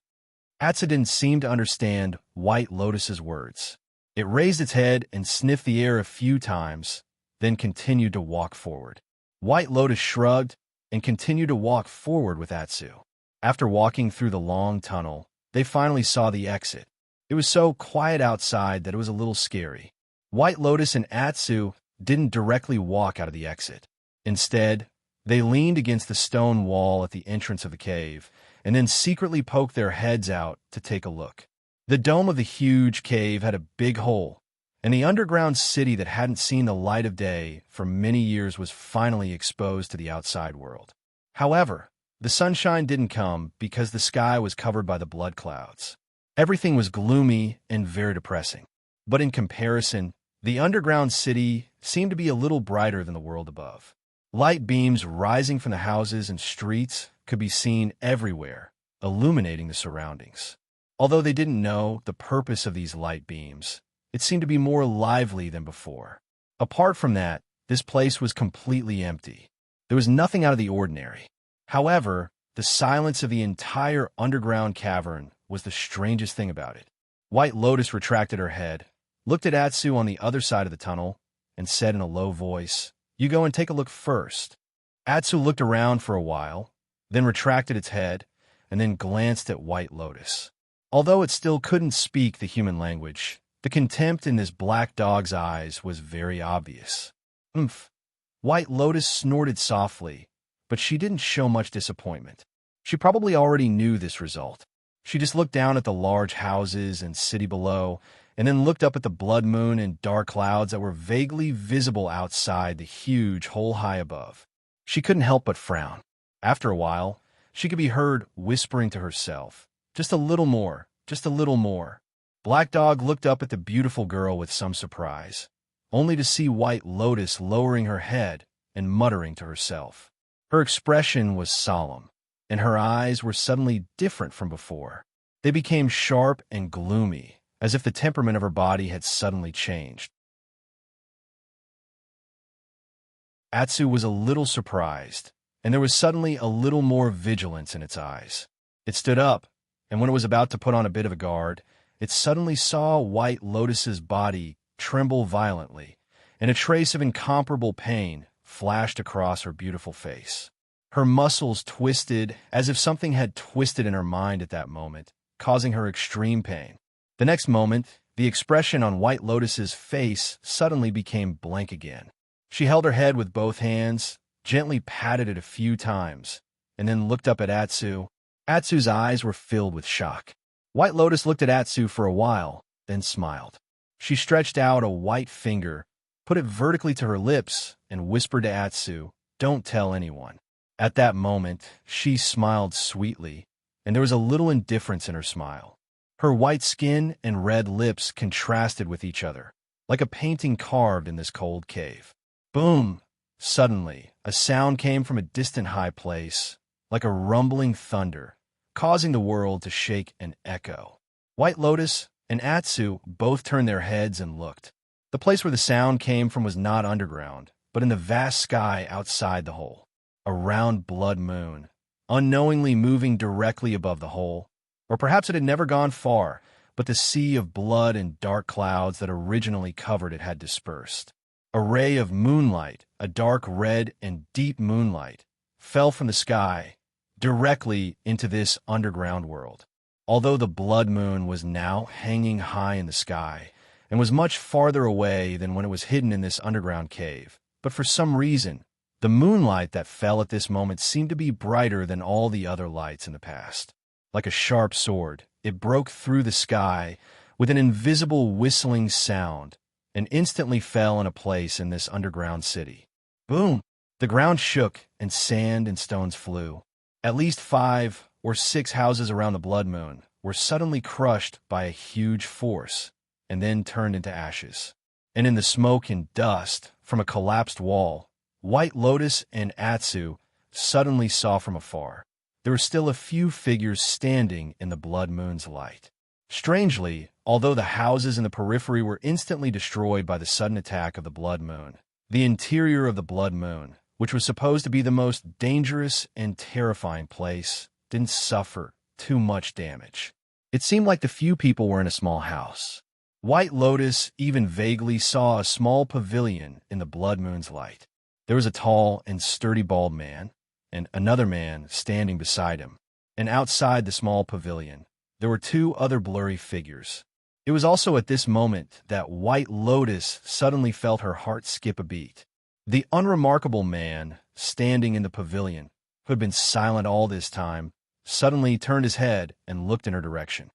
Atsu didn't seem to understand White Lotus's words. It raised its head and sniffed the air a few times, then continued to walk forward. White Lotus shrugged and continued to walk forward with Atsu. After walking through the long tunnel, they finally saw the exit. It was so quiet outside that it was a little scary. White Lotus and Atsu didn't directly walk out of the exit. Instead, they leaned against the stone wall at the entrance of the cave, and then secretly poked their heads out to take a look. The dome of the huge cave had a big hole, and the underground city that hadn't seen the light of day for many years was finally exposed to the outside world. However, the sunshine didn't come because the sky was covered by the blood clouds. Everything was gloomy and very depressing. But in comparison, the underground city seemed to be a little brighter than the world above. Light beams rising from the houses and streets could be seen everywhere, illuminating the surroundings. Although they didn't know the purpose of these light beams, it seemed to be more lively than before. Apart from that, this place was completely empty. There was nothing out of the ordinary. However, the silence of the entire underground cavern was the strangest thing about it. White Lotus retracted her head, looked at Atsu on the other side of the tunnel, and said in a low voice, "You go and take a look first." Atsu looked around for a while, then retracted its head, and then glanced at White Lotus. Although it still couldn't speak the human language, the contempt in this black dog's eyes was very obvious. "Umph." White Lotus snorted softly, but she didn't show much disappointment. She probably already knew this result. She just looked down at the large houses and city below, and then looked up at the blood moon and dark clouds that were vaguely visible outside the huge hole high above. She couldn't help but frown. After a while, she could be heard whispering to herself, "Just a little more, just a little more." Black Dog looked up at the beautiful girl with some surprise, only to see White Lotus lowering her head and muttering to herself. Her expression was solemn, and her eyes were suddenly different from before. They became sharp and gloomy, as if the temperament of her body had suddenly changed. Atsu was a little surprised, and there was suddenly a little more vigilance in its eyes. It stood up, and when it was about to put on a bit of a guard, it suddenly saw White Lotus's body tremble violently, and a trace of incomparable pain flashed across her beautiful face. Her muscles twisted as if something had twisted in her mind at that moment, causing her extreme pain. The next moment, the expression on White Lotus's face suddenly became blank again. She held her head with both hands, gently patted it a few times, and then looked up at Atsu. Atsu's eyes were filled with shock. White Lotus looked at Atsu for a while, then smiled. She stretched out a white finger, put it vertically to her lips, and whispered to Atsu, "Don't tell anyone." At that moment, she smiled sweetly, and there was a little indifference in her smile. Her white skin and red lips contrasted with each other, like a painting carved in this cold cave. Boom! Suddenly, a sound came from a distant high place, like a rumbling thunder, causing the world to shake and echo. White Lotus and Atsu both turned their heads and looked. The place where the sound came from was not underground, but in the vast sky outside the hole. A round blood moon, unknowingly moving directly above the hole. Or perhaps it had never gone far, but the sea of blood and dark clouds that originally covered it had dispersed. A ray of moonlight, a dark red and deep moonlight, fell from the sky directly into this underground world. Although the blood moon was now hanging high in the sky and was much farther away than when it was hidden in this underground cave, but for some reason, the moonlight that fell at this moment seemed to be brighter than all the other lights in the past. Like a sharp sword, it broke through the sky with an invisible whistling sound and instantly fell in a place in this underground city. Boom! The ground shook and sand and stones flew. At least 5 or 6 houses around the blood moon were suddenly crushed by a huge force and then turned into ashes. And in the smoke and dust from a collapsed wall, White Lotus and Atsu suddenly saw from afar there were still a few figures standing in the blood moon's light. Strangely, although the houses in the periphery were instantly destroyed by the sudden attack of the blood moon, the interior of the blood moon, which was supposed to be the most dangerous and terrifying place, didn't suffer too much damage. It seemed like the few people were in a small house. White Lotus even vaguely saw a small pavilion in the blood moon's light. There was a tall and sturdy bald man, and another man standing beside him. And outside the small pavilion, there were 2 other blurry figures. It was also at this moment that White Lotus suddenly felt her heart skip a beat. The unremarkable man standing in the pavilion, who had been silent all this time, suddenly turned his head and looked in her direction.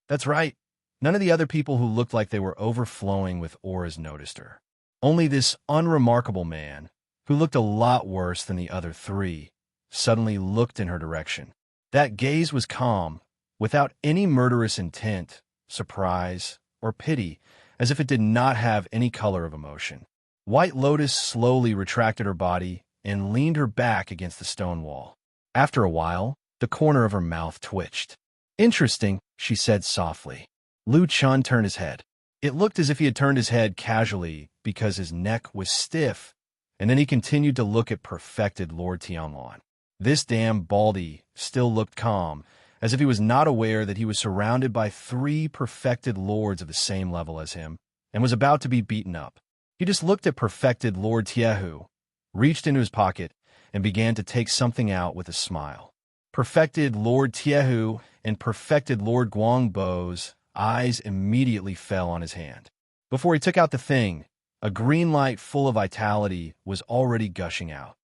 That's right. None of the other people who looked like they were overflowing with auras noticed her. Only this unremarkable man, who looked a lot worse than the other 3, suddenly looked in her direction. That gaze was calm, without any murderous intent, surprise, or pity, as if it did not have any color of emotion. White Lotus slowly retracted her body and leaned her back against the stone wall. After a while, the corner of her mouth twitched. "Interesting," she said softly. Lu Chun turned his head. It looked as if he had turned his head casually because his neck was stiff, and then he continued to look at perfected Lord Tianlan. This damn baldy still looked calm, as if he was not aware that he was surrounded by 3 perfected lords of the same level as him, and was about to be beaten up. He just looked at perfected Lord Tiehu, reached into his pocket, and began to take something out with a smile. Perfected Lord Tiehu and perfected Lord Guangbo's eyes immediately fell on his hand. Before he took out the thing, a green light full of vitality was already gushing out.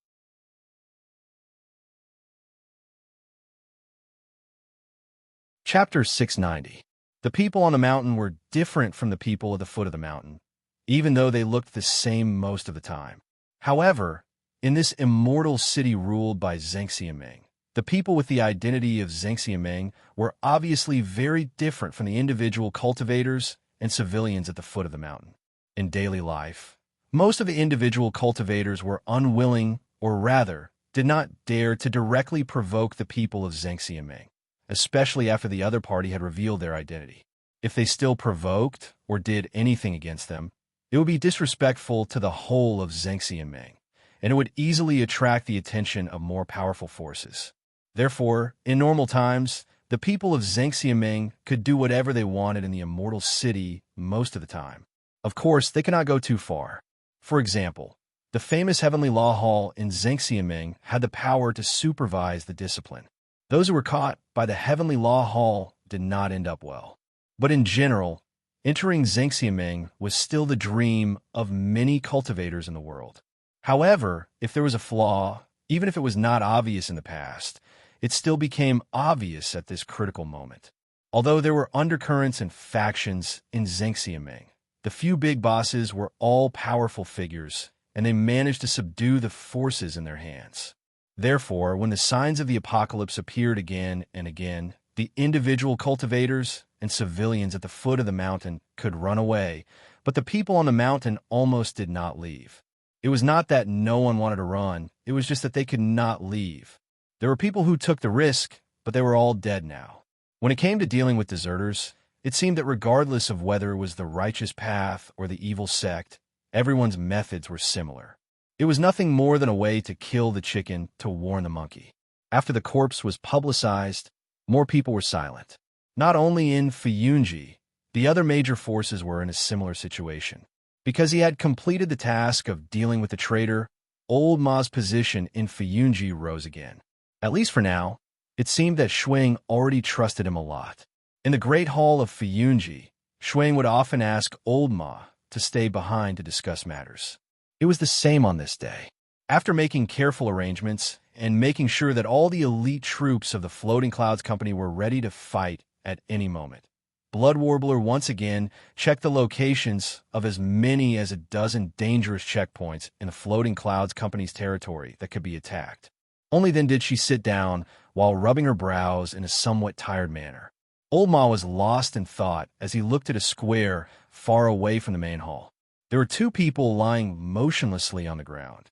Chapter 690. The people on the mountain were different from the people at the foot of the mountain, even though they looked the same most of the time. However, in this immortal city ruled by Zhengxiaming, the people with the identity of Zhengxiaming were obviously very different from the individual cultivators and civilians at the foot of the mountain. In daily life, most of the individual cultivators were unwilling, or rather, did not dare to directly provoke the people of Zhengxiaming, especially after the other party had revealed their identity. If they still provoked or did anything against them, it would be disrespectful to the whole of Zhengxiaming, and it would easily attract the attention of more powerful forces. Therefore, in normal times, the people of Zhengxiaming could do whatever they wanted in the immortal city most of the time. Of course, they cannot go too far. For example, the famous Heavenly Law Hall in Zhengxiaming had the power to supervise the discipline. Those who were caught by the Heavenly Law Hall did not end up well. But in general, entering Zhengxiaming was still the dream of many cultivators in the world. However, if there was a flaw, even if it was not obvious in the past, it still became obvious at this critical moment. Although there were undercurrents and factions in Zhengxiaming, the few big bosses were all powerful figures, and they managed to subdue the forces in their hands. Therefore, when the signs of the apocalypse appeared again and again, the individual cultivators and civilians at the foot of the mountain could run away, but the people on the mountain almost did not leave. It was not that no one wanted to run, it was just that they could not leave. There were people who took the risk, but they were all dead now. When it came to dealing with deserters, it seemed that regardless of whether it was the righteous path or the evil sect, everyone's methods were similar. It was nothing more than a way to kill the chicken to warn the monkey. After the corpse was publicized, more people were silent. Not only in Fuyunji, the other major forces were in a similar situation. Because he had completed the task of dealing with the traitor, Old Ma's position in Fuyunji rose again. At least for now, it seemed that Shuang already trusted him a lot. In the Great Hall of Fuyunji, Shuang would often ask Old Ma to stay behind to discuss matters. It was the same on this day. After making careful arrangements and making sure that all the elite troops of the Floating Clouds Company were ready to fight at any moment, Blood Warbler once again checked the locations of as many as a dozen dangerous checkpoints in the Floating Clouds Company's territory that could be attacked. Only then did she sit down while rubbing her brows in a somewhat tired manner. Old Ma was lost in thought as he looked at a square far away from the main hall. There were 2 people lying motionlessly on the ground.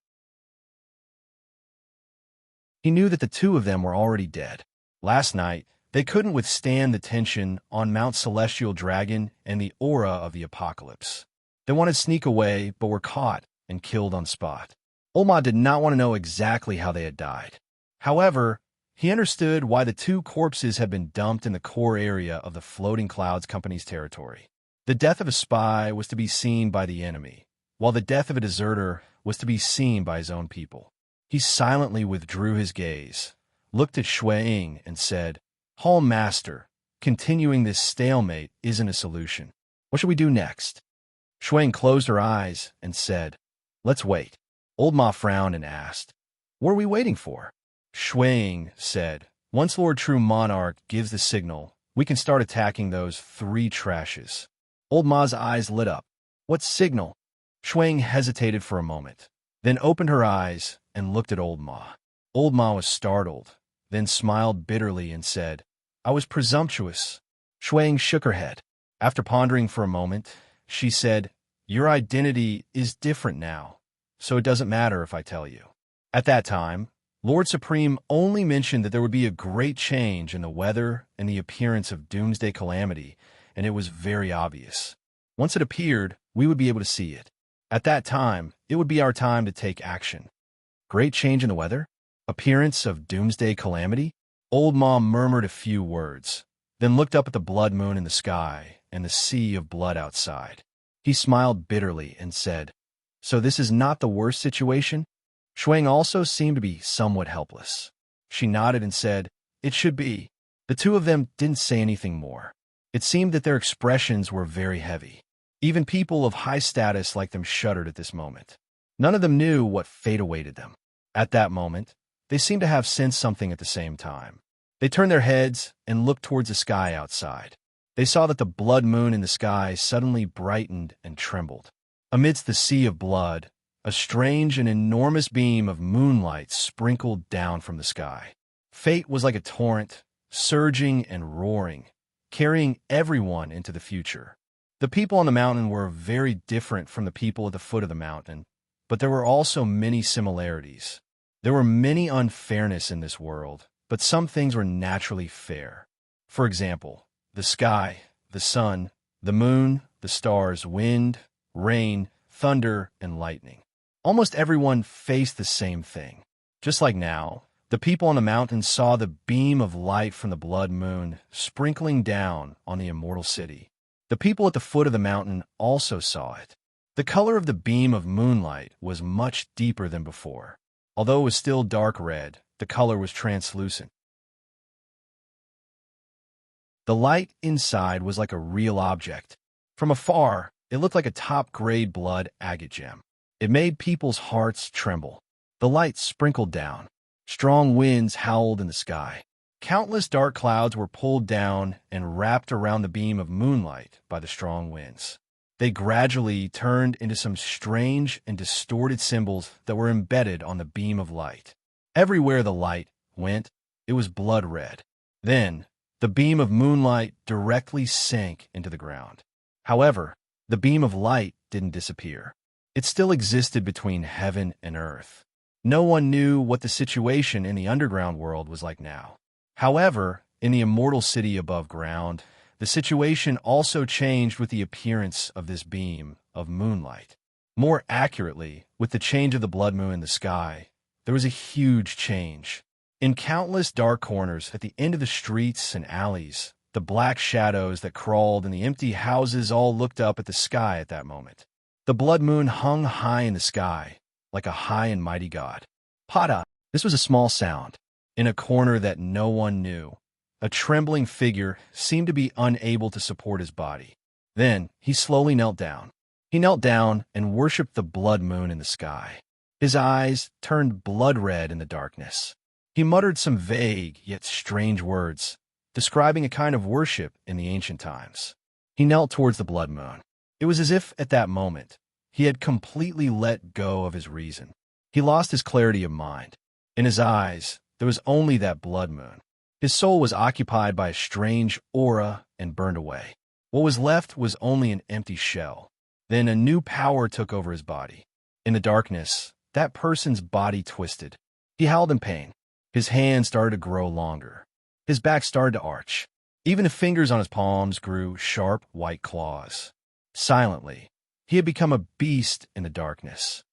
He knew that the 2 of them were already dead. Last night, they couldn't withstand the tension on Mount Celestial Dragon and the aura of the apocalypse. They wanted to sneak away, but were caught and killed on spot. Olma did not want to know exactly how they had died. However, he understood why the 2 corpses had been dumped in the core area of the Floating Clouds Company's territory. The death of a spy was to be seen by the enemy, while the death of a deserter was to be seen by his own people. He silently withdrew his gaze, looked at Shuang, and said, "Hall Master, continuing this stalemate isn't a solution. What should we do next?" Shuang closed her eyes and said, "Let's wait." Old Ma frowned and asked, "What are we waiting for?" Shuang said, "Once Lord True Monarch gives the signal, we can start attacking those 3 trashes." Old Ma's eyes lit up. "What signal?" Shuang hesitated for a moment, then opened her eyes and looked at Old Ma. Old Ma was startled, then smiled bitterly and said, "I was presumptuous." Shuang shook her head. After pondering for a moment, she said, "Your identity is different now, so it doesn't matter if I tell you." At that time, Lord Supreme only mentioned that there would be a great change in the weather and the appearance of doomsday calamity, and it was very obvious. Once it appeared, we would be able to see it. At that time, it would be our time to take action. Great change in the weather? Appearance of doomsday calamity? Old Mom murmured a few words, then looked up at the blood moon in the sky and the sea of blood outside. He smiled bitterly and said, "So this is not the worst situation?" Shuang also seemed to be somewhat helpless. She nodded and said, "It should be." The two of them didn't say anything more. It seemed that their expressions were very heavy. Even people of high status like them shuddered at this moment. None of them knew what fate awaited them. At that moment, they seemed to have sensed something at the same time. They turned their heads and looked towards the sky outside. They saw that the blood moon in the sky suddenly brightened and trembled. Amidst the sea of blood, a strange and enormous beam of moonlight sprinkled down from the sky. Fate was like a torrent, surging and roaring, carrying everyone into the future. The people on the mountain were very different from the people at the foot of the mountain, but there were also many similarities. There were many unfairness in this world, but some things were naturally fair. For example, the sky, the sun, the moon, the stars, wind, rain, thunder, and lightning. Almost everyone faced the same thing. Just like now, the people on the mountain saw the beam of light from the blood moon sprinkling down on the immortal city. The people at the foot of the mountain also saw it. The color of the beam of moonlight was much deeper than before. Although it was still dark red, the color was translucent. The light inside was like a real object. From afar, it looked like a top-grade blood agate gem. It made people's hearts tremble. The light sprinkled down. Strong winds howled in the sky. Countless dark clouds were pulled down and wrapped around the beam of moonlight by the strong winds. They gradually turned into some strange and distorted symbols that were embedded on the beam of light. Everywhere the light went, it was blood red. Then, the beam of moonlight directly sank into the ground. However, the beam of light didn't disappear. It still existed between heaven and earth. No one knew what the situation in the underground world was like now. However, in the immortal city above ground, the situation also changed with the appearance of this beam of moonlight. More accurately, with the change of the blood moon in the sky, there was a huge change. In countless dark corners at the end of the streets and alleys, the black shadows that crawled in the empty houses all looked up at the sky at that moment. The blood moon hung high in the sky, like a high and mighty god. Pada! This was a small sound. In a corner that no one knew, a trembling figure seemed to be unable to support his body. Then he slowly knelt down. He knelt down and worshipped the blood moon in the sky. His eyes turned blood red in the darkness. He muttered some vague yet strange words, describing a kind of worship in the ancient times. He knelt towards the blood moon. It was as if, at that moment, he had completely let go of his reason. He lost his clarity of mind. In his eyes, there was only that blood moon. His soul was occupied by a strange aura and burned away. What was left was only an empty shell. Then a new power took over his body. In the darkness, that person's body twisted. He howled in pain. His hands started to grow longer. His back started to arch. Even the fingers on his palms grew sharp white claws. Silently, he had become a beast in the darkness.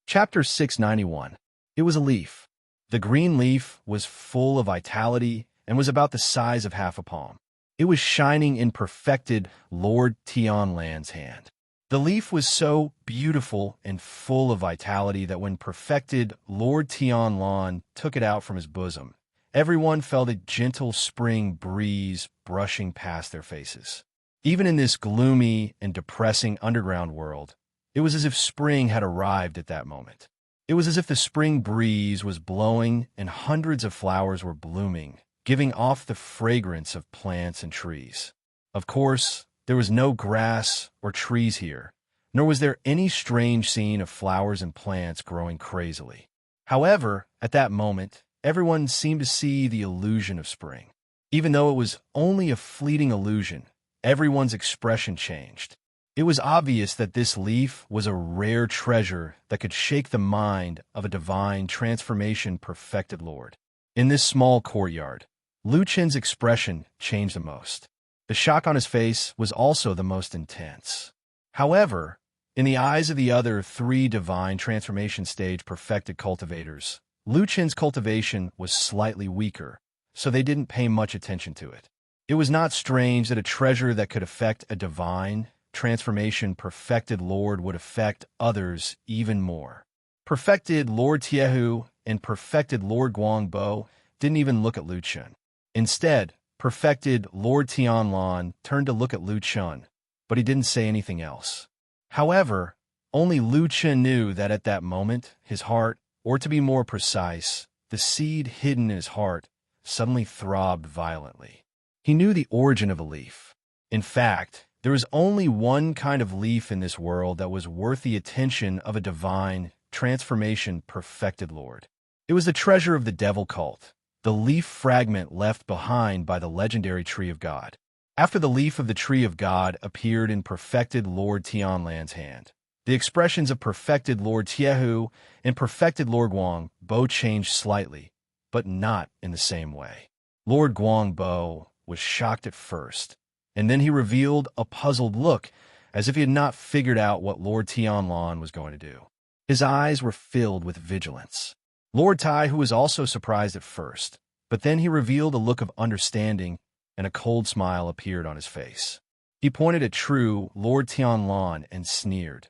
Chapter 691. It was a leaf. The green leaf was full of vitality and was about the size of half a palm. It was shining in perfected Lord Tianlan's hand. The leaf was so beautiful and full of vitality that when perfected Lord Tianlan took it out from his bosom, everyone felt a gentle spring breeze brushing past their faces. Even in this gloomy and depressing underground world, it was as if spring had arrived at that moment. It was as if the spring breeze was blowing and hundreds of flowers were blooming, giving off the fragrance of plants and trees. Of course, there was no grass or trees here, nor was there any strange scene of flowers and plants growing crazily. However, at that moment, everyone seemed to see the illusion of spring. Even though it was only a fleeting illusion, everyone's expression changed. It was obvious that this leaf was a rare treasure that could shake the mind of a divine transformation perfected lord. In this small courtyard, Lu Chen's expression changed the most. The shock on his face was also the most intense. However, in the eyes of the other three divine transformation stage perfected cultivators, Lu Chen's cultivation was slightly weaker, so they didn't pay much attention to it. It was not strange that a treasure that could affect a divine transformation perfected lord would affect others even more. Perfected Lord Tiehu and perfected Lord Guangbo didn't even look at Lu Chen. Instead, perfected Lord Tianlan turned to look at Lu Chen, but he didn't say anything else. However, only Lu Chen knew that at that moment, his heart, or to be more precise, the seed hidden in his heart, suddenly throbbed violently. He knew the origin of a leaf. In fact, there was only one kind of leaf in this world that was worth the attention of a divine transformation perfected lord. It was the treasure of the devil cult, the leaf fragment left behind by the legendary Tree of God. After the leaf of the Tree of God appeared in perfected Lord Tianlan's hand, the expressions of perfected Lord Tiehu and perfected Lord Guangbo changed slightly, but not in the same way. Lord Guangbo was shocked at first, and then he revealed a puzzled look, as if he had not figured out what Lord Tianlan was going to do. His eyes were filled with vigilance. Lord Tai, who was also surprised at first, but then he revealed a look of understanding, and a cold smile appeared on his face. He pointed at true Lord Tianlan and sneered,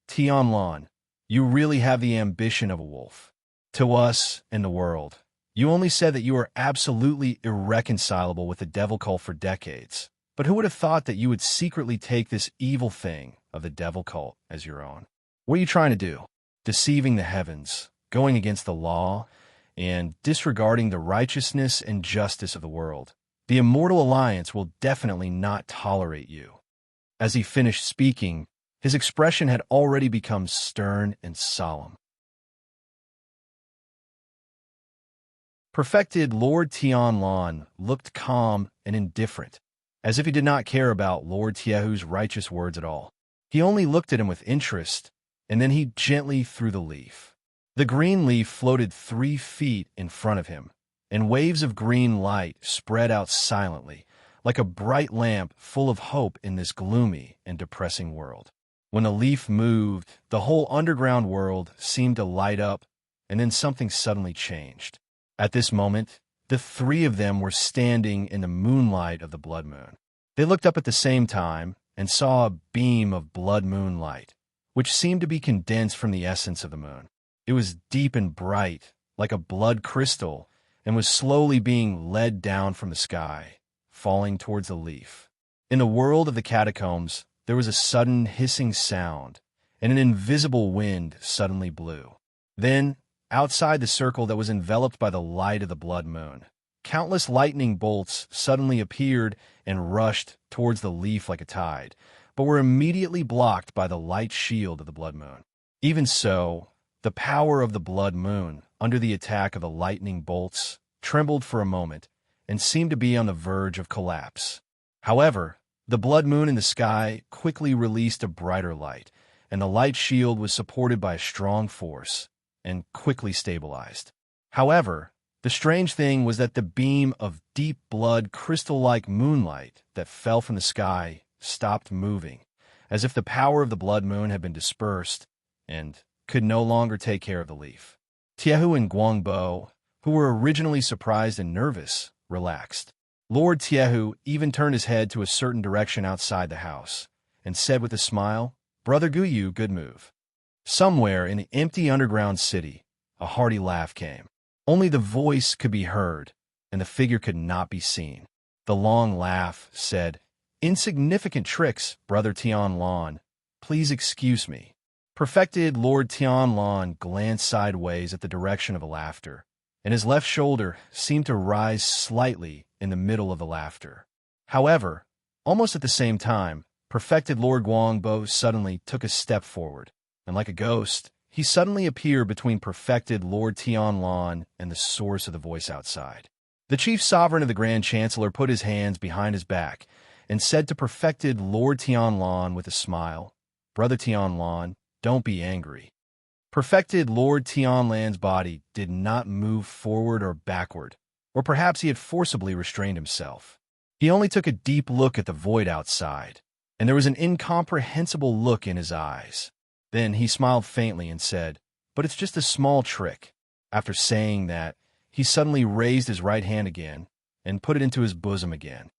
"Tianlan, you really have the ambition of a wolf. To us and the world, you only said that you are absolutely irreconcilable with the devil cult for decades. But who would have thought that you would secretly take this evil thing of the devil cult as your own? What are you trying to do? Deceiving the heavens, going against the law, and disregarding the righteousness and justice of the world. The Immortal Alliance will definitely not tolerate you." As he finished speaking, his expression had already become stern and solemn. Perfected Lord Tianlan looked calm and indifferent, as if he did not care about Lord Tiehu's righteous words at all. He only looked at him with interest, and then he gently threw the leaf. The green leaf floated 3 feet in front of him, and waves of green light spread out silently, like a bright lamp full of hope in this gloomy and depressing world. When the leaf moved, the whole underground world seemed to light up, and then something suddenly changed. At this moment, the 3 of them were standing in the moonlight of the blood moon. They looked up at the same time and saw a beam of blood moonlight, which seemed to be condensed from the essence of the moon. It was deep and bright, like a blood crystal, and was slowly being led down from the sky, falling towards the leaf. In the world of the catacombs, there was a sudden hissing sound, and an invisible wind suddenly blew. Then, outside the circle that was enveloped by the light of the blood moon, countless lightning bolts suddenly appeared and rushed towards the leaf like a tide, but were immediately blocked by the light shield of the blood moon. Even so, the power of the blood moon, under the attack of the lightning bolts, trembled for a moment and seemed to be on the verge of collapse. However, the blood moon in the sky quickly released a brighter light, and the light shield was supported by a strong force and quickly stabilized. However, the strange thing was that the beam of deep blood crystal-like moonlight that fell from the sky stopped moving, as if the power of the blood moon had been dispersed and could no longer take care of the leaf. Tiehu and Guangbo, who were originally surprised and nervous, relaxed. Lord Tiehu even turned his head to a certain direction outside the house and said with a smile, "Brother Guyu, good move." Somewhere in the empty underground city, a hearty laugh came. Only the voice could be heard, and the figure could not be seen. The long laugh said, "Insignificant tricks, Brother Tianlan. Please excuse me." Perfected Lord Tianlan glanced sideways at the direction of the laughter, and his left shoulder seemed to rise slightly in the middle of the laughter. However, almost at the same time, Perfected Lord Guangbo suddenly took a step forward, and like a ghost, he suddenly appeared between perfected Lord Tianlan and the source of the voice outside. The chief sovereign of the Grand Chancellor put his hands behind his back and said to perfected Lord Tianlan with a smile, "Brother Tianlan, don't be angry." Perfected Lord Tianlan's body did not move forward or backward, or perhaps he had forcibly restrained himself. He only took a deep look at the void outside, and there was an incomprehensible look in his eyes. Then he smiled faintly and said, "But it's just a small trick." After saying that, he suddenly raised his right hand again and put it into his bosom again.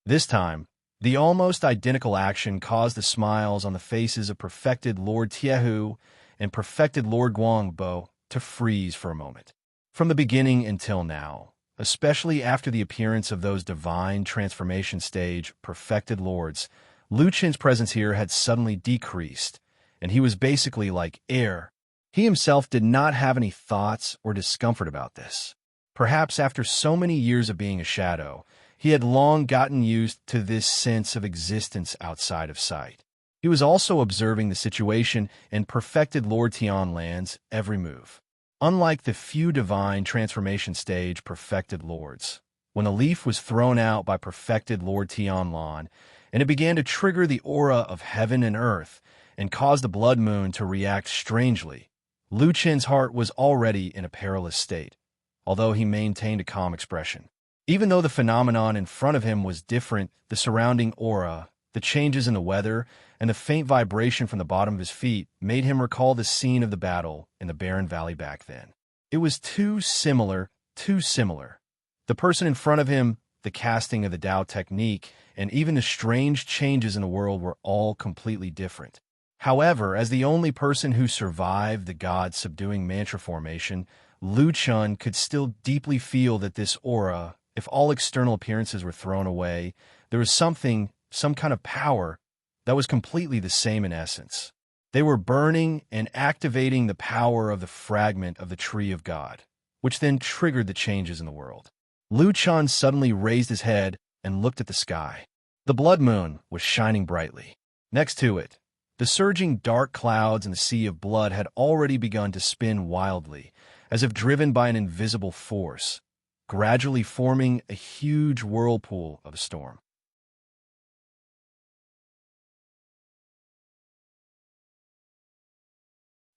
This time, the almost identical action caused the smiles on the faces of perfected Lord Tiehu and perfected Lord Guangbo to freeze for a moment. From the beginning until now, especially after the appearance of those divine transformation stage perfected lords, Lu Qin's presence here had suddenly decreased, and he was basically like air. He himself did not have any thoughts or discomfort about this. Perhaps after so many years of being a shadow, he had long gotten used to this sense of existence outside of sight. He was also observing the situation and perfected Lord Tianlan's every move. Unlike the few divine transformation stage perfected lords, when a leaf was thrown out by perfected Lord Tianlan, and it began to trigger the aura of heaven and earth and cause the blood moon to react strangely, Lu Qin's heart was already in a perilous state, although he maintained a calm expression. Even though the phenomenon in front of him was different, the surrounding aura, the changes in the weather, and the faint vibration from the bottom of his feet made him recall the scene of the battle in the barren valley back then. It was too similar, too similar. The person in front of him, the casting of the Tao technique, and even the strange changes in the world were all completely different. However, as the only person who survived the god-subduing mantra formation, Lu Qin could still deeply feel that this aura, if all external appearances were thrown away, there was something, some kind of power, that was completely the same in essence. They were burning and activating the power of the fragment of the tree of God, which then triggered the changes in the world. Lu Qin suddenly raised his head and looked at the sky. The blood moon was shining brightly. Next to it, the surging dark clouds in the sea of blood had already begun to spin wildly, as if driven by an invisible force, gradually forming a huge whirlpool of a storm.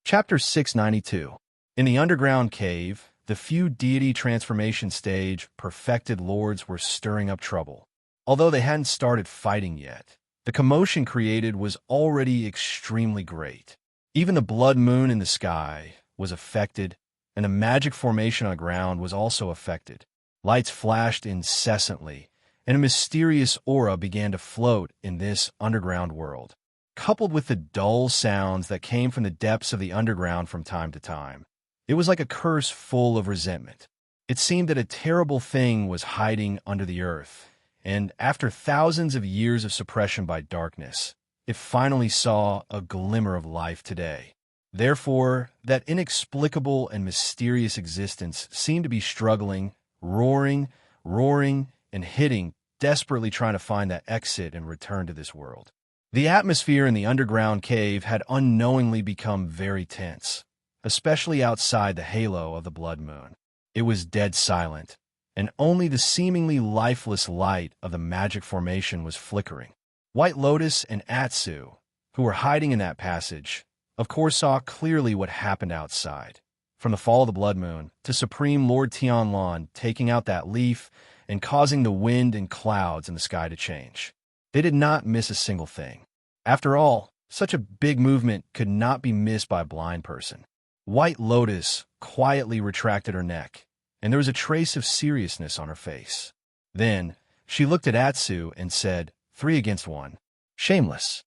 Chapter 692. In the underground cave, the few deity transformation stage perfected lords were stirring up trouble. Although they hadn't started fighting yet, the commotion created was already extremely great. Even the blood moon in the sky was affected, and the magic formation on the ground was also affected. Lights flashed incessantly, and a mysterious aura began to float in this underground world, coupled with the dull sounds that came from the depths of the underground from time to time. It was like a curse full of resentment. It seemed that a terrible thing was hiding under the earth, and after thousands of years of suppression by darkness, it finally saw a glimmer of life today. Therefore, that inexplicable and mysterious existence seemed to be struggling, roaring, and hitting, desperately trying to find that exit and return to this world. The atmosphere in the underground cave had unknowingly become very tense, especially outside the halo of the blood moon. It was dead silent, and only the seemingly lifeless light of the magic formation was flickering. White Lotus and Atsu, who were hiding in that passage, of course saw clearly what happened outside. From the fall of the blood moon to Supreme Lord Tianlan taking out that leaf and causing the wind and clouds in the sky to change. They did not miss a single thing. After all, such a big movement could not be missed by a blind person. White Lotus quietly retracted her neck, and there was a trace of seriousness on her face. Then, she looked at Atsu and said, 3 against 1. Shameless.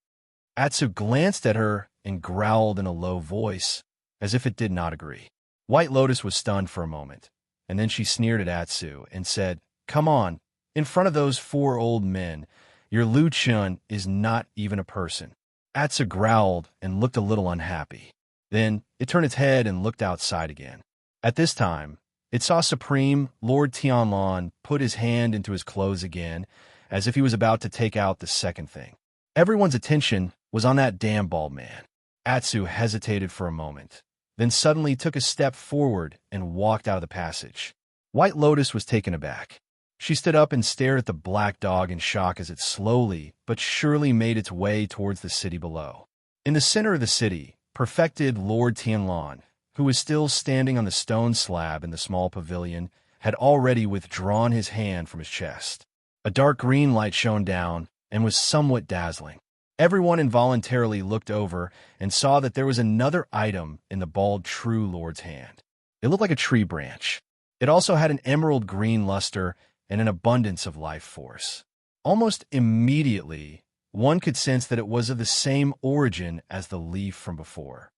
Atsu glanced at her and growled in a low voice, as if it did not agree. White Lotus was stunned for a moment, and then she sneered at Atsu and said, "Come on, in front of those 4 old men, your Lu Qin is not even a person." Atsu growled and looked a little unhappy. Then it turned its head and looked outside again. At this time, it saw Supreme Lord Tianlan put his hand into his clothes again as if he was about to take out the second thing. Everyone's attention was on that damn bald man. Atsu hesitated for a moment, then suddenly took a step forward and walked out of the passage. White Lotus was taken aback. She stood up and stared at the black dog in shock as it slowly but surely made its way towards the city below. In the center of the city, perfected Lord Tianlan, who was still standing on the stone slab in the small pavilion, had already withdrawn his hand from his chest. A dark green light shone down and was somewhat dazzling. Everyone involuntarily looked over and saw that there was another item in the bald True Lord's hand. It looked like a tree branch. It also had an emerald green luster and an abundance of life force. Almost immediately, one could sense that it was of the same origin as the leaf from before.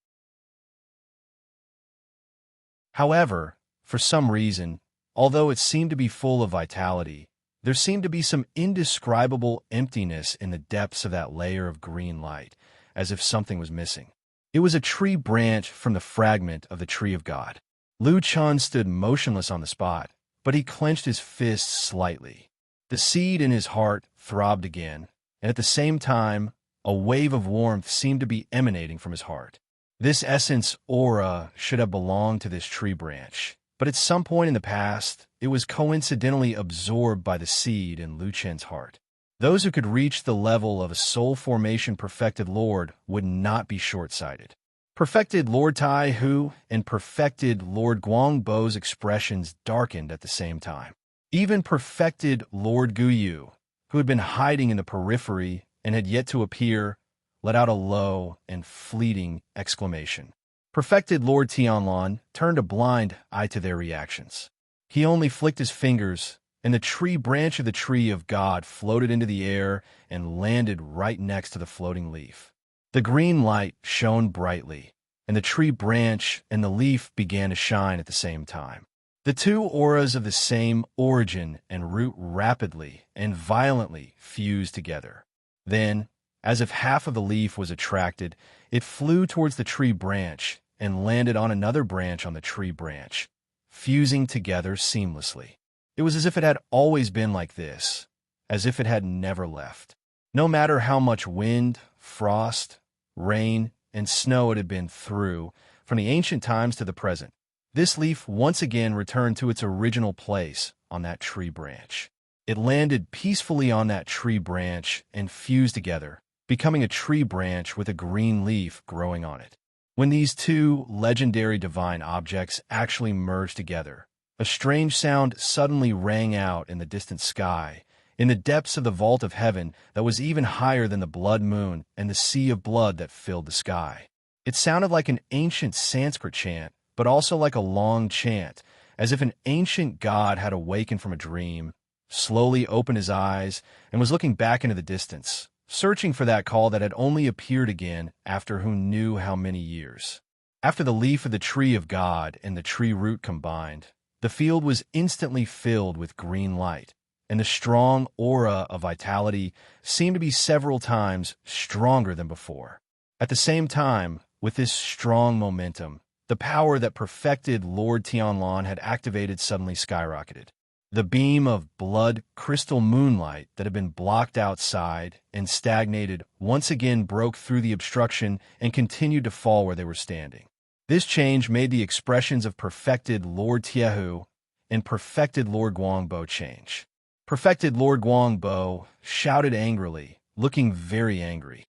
However, for some reason, although it seemed to be full of vitality, there seemed to be some indescribable emptiness in the depths of that layer of green light, as if something was missing. It was a tree branch from the fragment of the Tree of God. Lu Chun stood motionless on the spot, but he clenched his fists slightly. The seed in his heart throbbed again, and at the same time, a wave of warmth seemed to be emanating from his heart. This essence aura should have belonged to this tree branch, but at some point in the past, it was coincidentally absorbed by the seed in Lu Chen's heart. Those who could reach the level of a soul formation perfected Lord would not be short-sighted. Perfected Lord Tai Hu and perfected Lord Guangbo's expressions darkened at the same time. Even perfected Lord Guyu, who had been hiding in the periphery and had yet to appear, let out a low and fleeting exclamation. Perfected Lord Tianlan turned a blind eye to their reactions. He only flicked his fingers, and the tree branch of the Tree of God floated into the air and landed right next to the floating leaf. The green light shone brightly, and the tree branch and the leaf began to shine at the same time. The two auras of the same origin and root rapidly and violently fused together. Then, as if half of the leaf was attracted, it flew towards the tree branch and landed on another branch on the tree branch, fusing together seamlessly. It was as if it had always been like this, as if it had never left. No matter how much wind, frost, rain, and snow it had been through, from the ancient times to the present, this leaf once again returned to its original place on that tree branch. It landed peacefully on that tree branch and fused together, becoming a tree branch with a green leaf growing on it. When these two legendary divine objects actually merged together, a strange sound suddenly rang out in the distant sky, in the depths of the vault of heaven that was even higher than the blood moon and the sea of blood that filled the sky. It sounded like an ancient Sanskrit chant, but also like a long chant, as if an ancient god had awakened from a dream, slowly opened his eyes, and was looking back into the distance, searching for that call that had only appeared again after who knew how many years. After the leaf of the Tree of God and the tree root combined, the field was instantly filled with green light, and the strong aura of vitality seemed to be several times stronger than before. At the same time, with this strong momentum, the power that perfected Lord Tianlan had activated suddenly skyrocketed. The beam of blood crystal moonlight that had been blocked outside and stagnated once again broke through the obstruction and continued to fall where they were standing. This change made the expressions of perfected Lord Tiehu and perfected Lord Guangbo change. Perfected Lord Guangbo shouted angrily, looking very angry.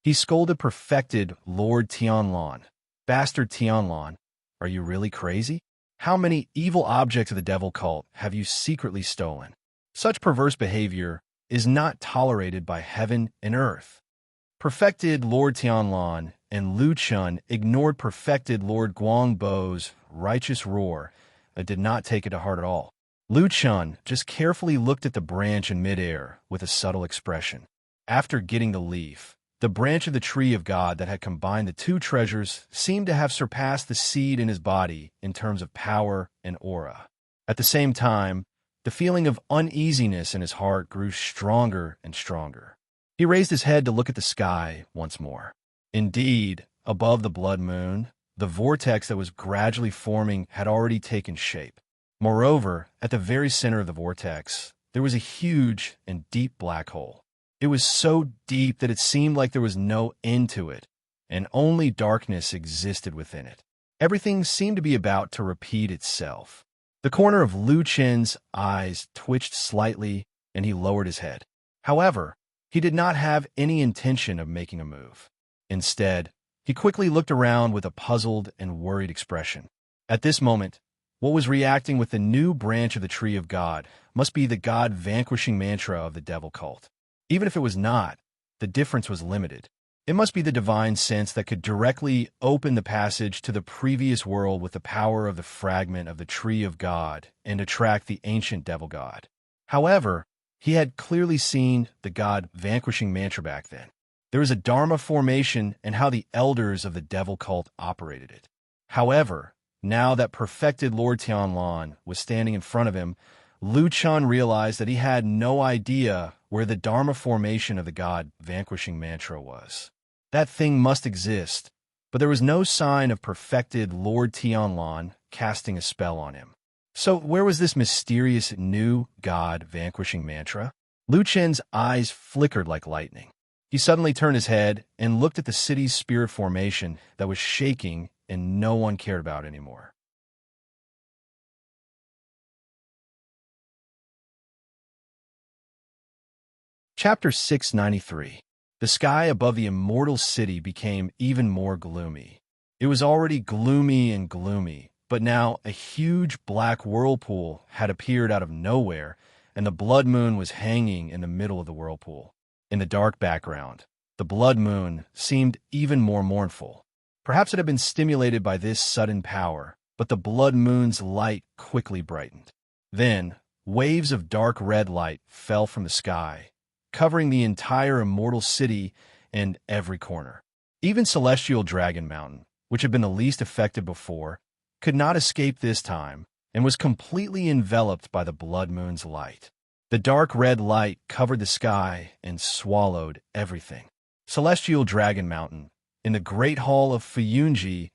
He scolded perfected Lord Tianlan. Bastard Tianlan, are you really crazy? How many evil objects of the devil cult have you secretly stolen? Such perverse behavior is not tolerated by heaven and earth. Perfected Lord Tianlan and Lu Chun ignored perfected Lord Guangbo's righteous roar and did not take it to heart at all. Lu Chun just carefully looked at the branch in midair with a subtle expression. After getting the leaf, the branch of the Tree of God that had combined the two treasures seemed to have surpassed the seed in his body in terms of power and aura. At the same time, the feeling of uneasiness in his heart grew stronger and stronger. He raised his head to look at the sky once more. Indeed, above the blood moon, the vortex that was gradually forming had already taken shape. Moreover, at the very center of the vortex, there was a huge and deep black hole. It was so deep that it seemed like there was no end to it, and only darkness existed within it. Everything seemed to be about to repeat itself. The corner of Lu Chen's eyes twitched slightly, and he lowered his head. However, he did not have any intention of making a move. Instead, he quickly looked around with a puzzled and worried expression. At this moment, what was reacting with the new branch of the Tree of God must be the God-vanquishing mantra of the devil cult. Even if it was not, the difference was limited. It must be the divine sense that could directly open the passage to the previous world with the power of the fragment of the Tree of God and attract the ancient devil god. However, he had clearly seen the God-vanquishing mantra back then. There was a Dharma formation and how the elders of the devil cult operated it. However, now that perfected Lord Tianlan was standing in front of him, Lu Chen realized that he had no idea where the Dharma formation of the God-vanquishing mantra was. That thing must exist, but there was no sign of perfected Lord Tianlan casting a spell on him. So where was this mysterious new God-vanquishing mantra? Lu Chen's eyes flickered like lightning. He suddenly turned his head and looked at the city's spirit formation that was shaking and no one cared about anymore. Chapter 693. The sky above the Immortals city became even more gloomy. It was already gloomy and gloomy, but now a huge black whirlpool had appeared out of nowhere, and the blood moon was hanging in the middle of the whirlpool. In the dark background, the blood moon seemed even more mournful. Perhaps it had been stimulated by this sudden power, but the blood moon's light quickly brightened. Then, waves of dark red light fell from the sky, covering the entire immortal city and every corner. Even Celestial Dragon Mountain, which had been the least affected before, could not escape this time and was completely enveloped by the blood moon's light. The dark red light covered the sky and swallowed everything. Celestial Dragon Mountain. In the great hall of Fuyunji,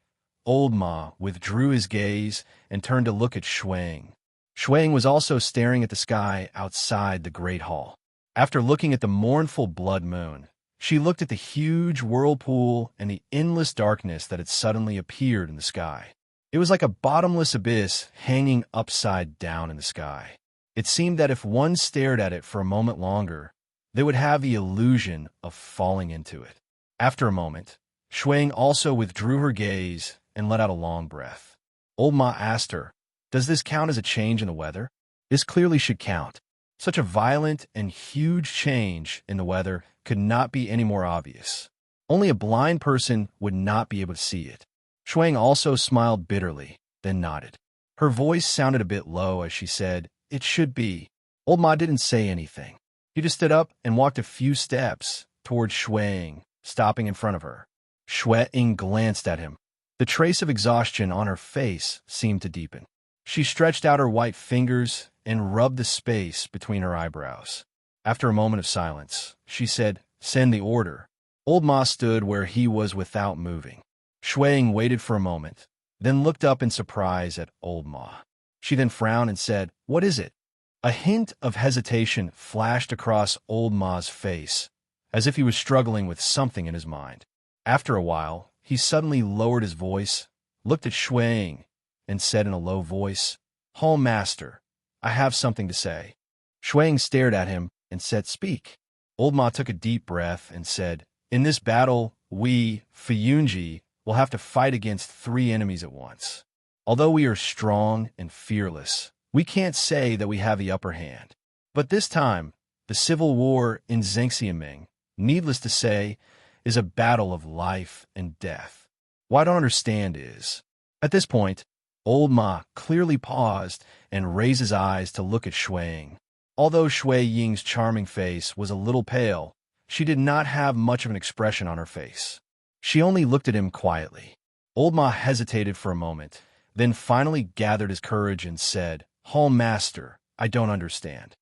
Old Ma withdrew his gaze and turned to look at Shuang. Shuang was also staring at the sky outside the great hall. After looking at the mournful blood moon, she looked at the huge whirlpool and the endless darkness that had suddenly appeared in the sky. It was like a bottomless abyss hanging upside down in the sky. It seemed that if one stared at it for a moment longer, they would have the illusion of falling into it. After a moment, Shuang also withdrew her gaze and let out a long breath. Old Ma asked her, "Does this count as a change in the weather?" This clearly should count. Such a violent and huge change in the weather could not be any more obvious. Only a blind person would not be able to see it. Shuang also smiled bitterly, then nodded. Her voice sounded a bit low as she said, "It should be." Old Ma didn't say anything. He just stood up and walked a few steps towards Shuang, stopping in front of her. Shuang glanced at him. The trace of exhaustion on her face seemed to deepen. She stretched out her white fingers and rubbed the space between her eyebrows. After a moment of silence, she said, "Send the order." Old Ma stood where he was without moving. Shuang waited for a moment, then looked up in surprise at Old Ma. She then frowned and said, "What is it?" A hint of hesitation flashed across Old Ma's face, as if he was struggling with something in his mind. After a while, he suddenly lowered his voice, looked at Shuang, and said in a low voice, "Hall Master, I have something to say." Shuang stared at him and said, "Speak." Old Ma took a deep breath and said, "In this battle, we, Fuyunji, will have to fight against 3 enemies at once. Although we are strong and fearless, we can't say that we have the upper hand. But this time, the civil war in Zhengxiaming, needless to say, is a battle of life and death. What I don't understand is..." At this point, Old Ma clearly paused and raised his eyes to look at Shuang. Although Shui Ying's charming face was a little pale, she did not have much of an expression on her face. She only looked at him quietly. Old Ma hesitated for a moment, then finally gathered his courage and said, "Hall Master, I don't understand."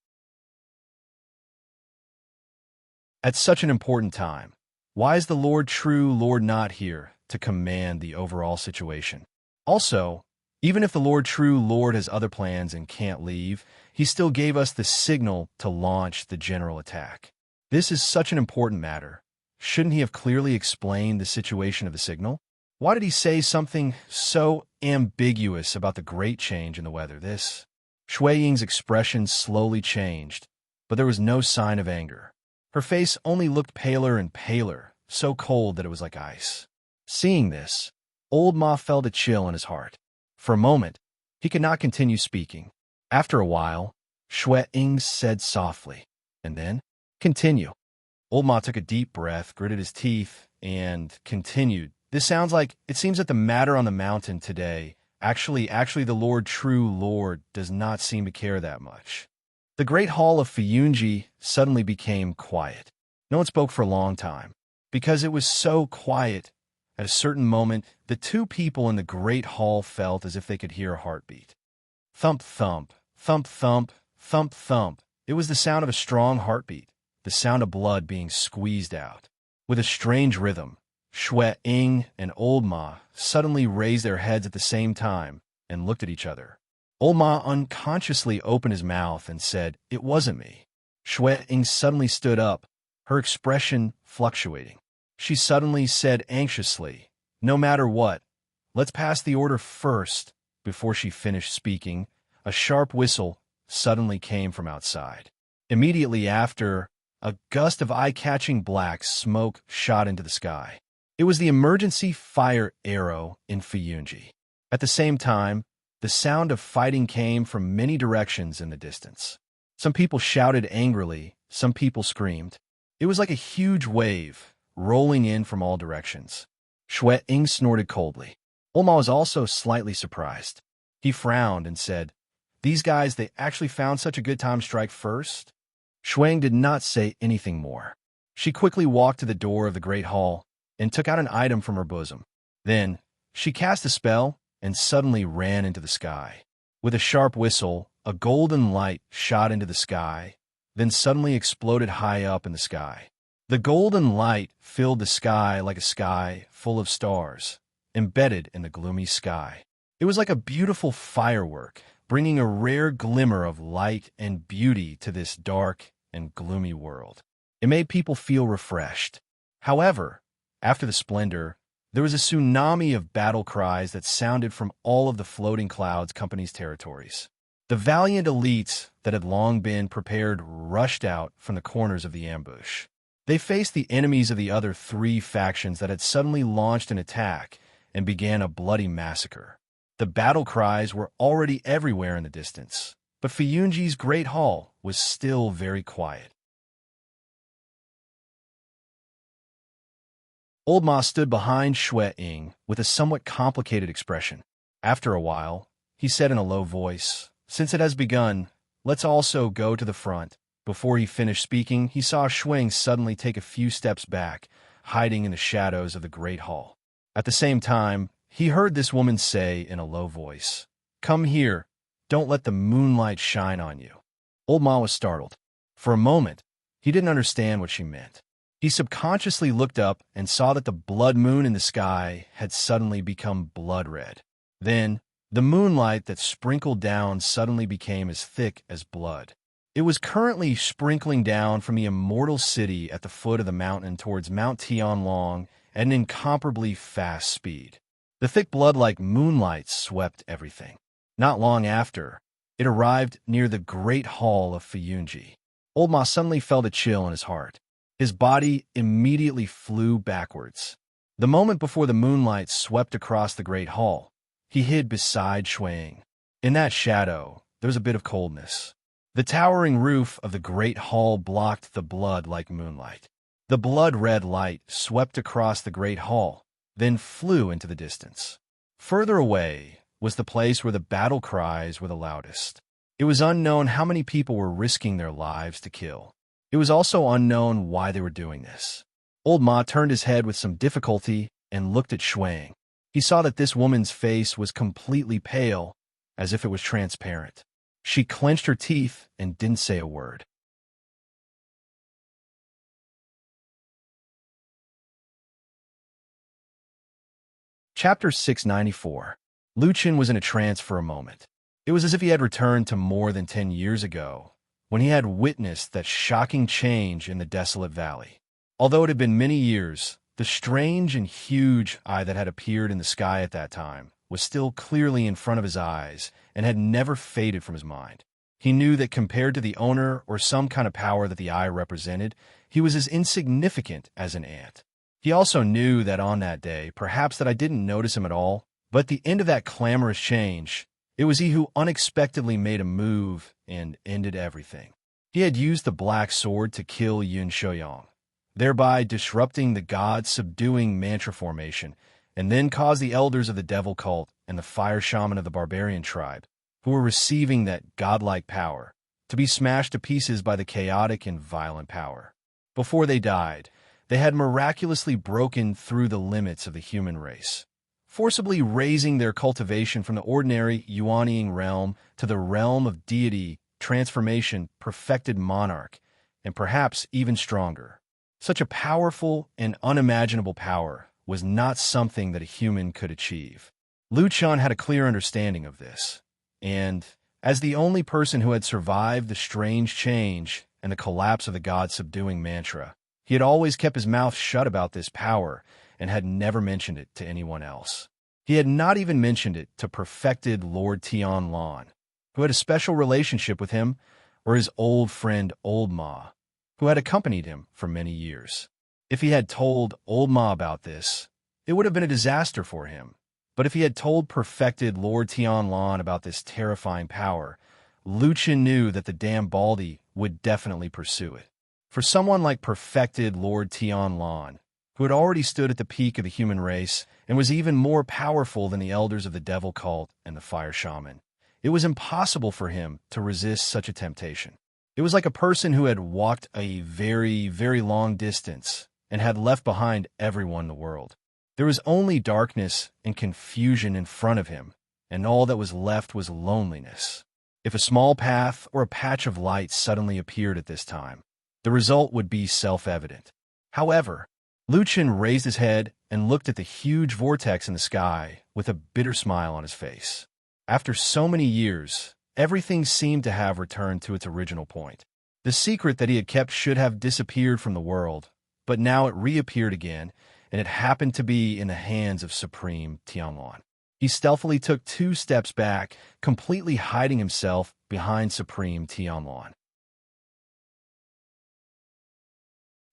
At such an important time, why is the true Lord not here to command the overall situation? Also, Even if the true Lord has other plans and can't leave, he still gave us the signal to launch the general attack. This is such an important matter. Shouldn't he have clearly explained the situation of the signal? Why did he say something so ambiguous about the great change in the weather? Shui Ying's expression slowly changed, but there was no sign of anger. Her face only looked paler and paler, so cold that it was like ice. Seeing this, old Ma felt a chill in his heart. For a moment, he could not continue speaking. After a while, Shui Ying said softly, "And then? Continue." Old Ma took a deep breath, gritted his teeth, and continued. "This sounds like it seems that the matter on the mountain today, actually the true Lord does not seem to care that much." The great hall of Fuyunji suddenly became quiet. No one spoke for a long time. Because it was so quiet, at a certain moment, the two people in the great hall felt as if they could hear a heartbeat. Thump, thump, thump, thump, thump, thump. It was the sound of a strong heartbeat, the sound of blood being squeezed out. With a strange rhythm, Shui Ying and Old Ma suddenly raised their heads at the same time and looked at each other. Old Ma unconsciously opened his mouth and said, "It wasn't me." Shui Ying suddenly stood up, her expression fluctuating. She suddenly said anxiously, "No matter what, let's pass the order first." Before she finished speaking, a sharp whistle suddenly came from outside. Immediately after, a gust of eye-catching black smoke shot into the sky. It was the emergency fire arrow in Fuyunji. At the same time, the sound of fighting came from many directions in the distance. Some people shouted angrily, some people screamed. It was like a huge wave, rolling in from all directions. Shui Ying snorted coldly. Olma was also slightly surprised. He frowned and said, "These guys, they actually found such a good time to strike first?" Shui Ying did not say anything more. She quickly walked to the door of the great hall and took out an item from her bosom. Then, she cast a spell and suddenly ran into the sky. With a sharp whistle, a golden light shot into the sky, then suddenly exploded high up in the sky. The golden light filled the sky like a sky full of stars, embedded in the gloomy sky. It was like a beautiful firework, bringing a rare glimmer of light and beauty to this dark and gloomy world. It made people feel refreshed. However, after the splendor, there was a tsunami of battle cries that sounded from all of the floating clouds company's territories. The valiant elites that had long been prepared rushed out from the corners of the ambush. They faced the enemies of the other three factions that had suddenly launched an attack and began a bloody massacre. The battle cries were already everywhere in the distance, but Fuyunji's great hall was still very quiet. Old Ma stood behind Shui Ying with a somewhat complicated expression. After a while, he said in a low voice, "Since it has begun, let's also go to the front." Before he finished speaking, he saw Shui Ying suddenly take a few steps back, hiding in the shadows of the great hall. At the same time, he heard this woman say in a low voice, "Come here, don't let the moonlight shine on you." Old Ma was startled. For a moment, he didn't understand what she meant. He subconsciously looked up and saw that the blood moon in the sky had suddenly become blood red. Then, the moonlight that sprinkled down suddenly became as thick as blood. It was currently sprinkling down from the immortal city at the foot of the mountain towards Mount Tianlong at an incomparably fast speed. The thick blood like moonlight swept everything. Not long after, it arrived near the great hall of Fuyunji. Old Ma suddenly felt a chill in his heart. His body immediately flew backwards. The moment before the moonlight swept across the great hall, he hid beside Shui Ying. In that shadow, there was a bit of coldness. The towering roof of the great hall blocked the blood like moonlight. The blood-red light swept across the great hall, then flew into the distance. Further away was the place where the battle cries were the loudest. It was unknown how many people were risking their lives to kill. It was also unknown why they were doing this. Old Ma turned his head with some difficulty and looked at Shui Ying. He saw that this woman's face was completely pale, as if it was transparent. She clenched her teeth and didn't say a word. Chapter 694. Lu Chen was in a trance for a moment. It was as if he had returned to more than 10 years ago, when he had witnessed that shocking change in the desolate valley. Although it had been many years, the strange and huge eye that had appeared in the sky at that time was still clearly in front of his eyes and had never faded from his mind. He knew that compared to the owner or some kind of power that the eye represented, he was as insignificant as an ant. He also knew that on that day, perhaps that I didn't notice him at all, but at the end of that clamorous change, it was he who unexpectedly made a move and ended everything. He had used the black sword to kill Yun Shouyang, thereby disrupting the god-subduing mantra formation, and then caused the elders of the devil cult and the fire shaman of the barbarian tribe, who were receiving that godlike power, to be smashed to pieces by the chaotic and violent power. Before they died, they had miraculously broken through the limits of the human race, forcibly raising their cultivation from the ordinary Yuanying realm to the realm of deity, transformation, perfected monarch, and perhaps even stronger. Such a powerful and unimaginable power was not something that a human could achieve. Lu Chen had a clear understanding of this, and, as the only person who had survived the strange change and the collapse of the god-subduing mantra, he had always kept his mouth shut about this power and had never mentioned it to anyone else. He had not even mentioned it to perfected Lord Tianlan, who had a special relationship with him, or his old friend Old Ma, who had accompanied him for many years. If he had told Old Ma about this, it would have been a disaster for him. But if he had told perfected Lord Tianlan about this terrifying power, Lu Chen knew that the damn Baldy would definitely pursue it. For someone like perfected Lord Tianlan, who had already stood at the peak of the human race and was even more powerful than the elders of the devil cult and the fire shaman, it was impossible for him to resist such a temptation. It was like a person who had walked a very, very long distance and had left behind everyone in the world. There was only darkness and confusion in front of him, and all that was left was loneliness. If a small path or a patch of light suddenly appeared at this time, the result would be self-evident. However, Lu Chen raised his head and looked at the huge vortex in the sky with a bitter smile on his face. After so many years, everything seemed to have returned to its original point. The secret that he had kept should have disappeared from the world, but now it reappeared again, and it happened to be in the hands of Supreme Tianlan. He stealthily took 2 steps back, completely hiding himself behind Supreme Tianlan.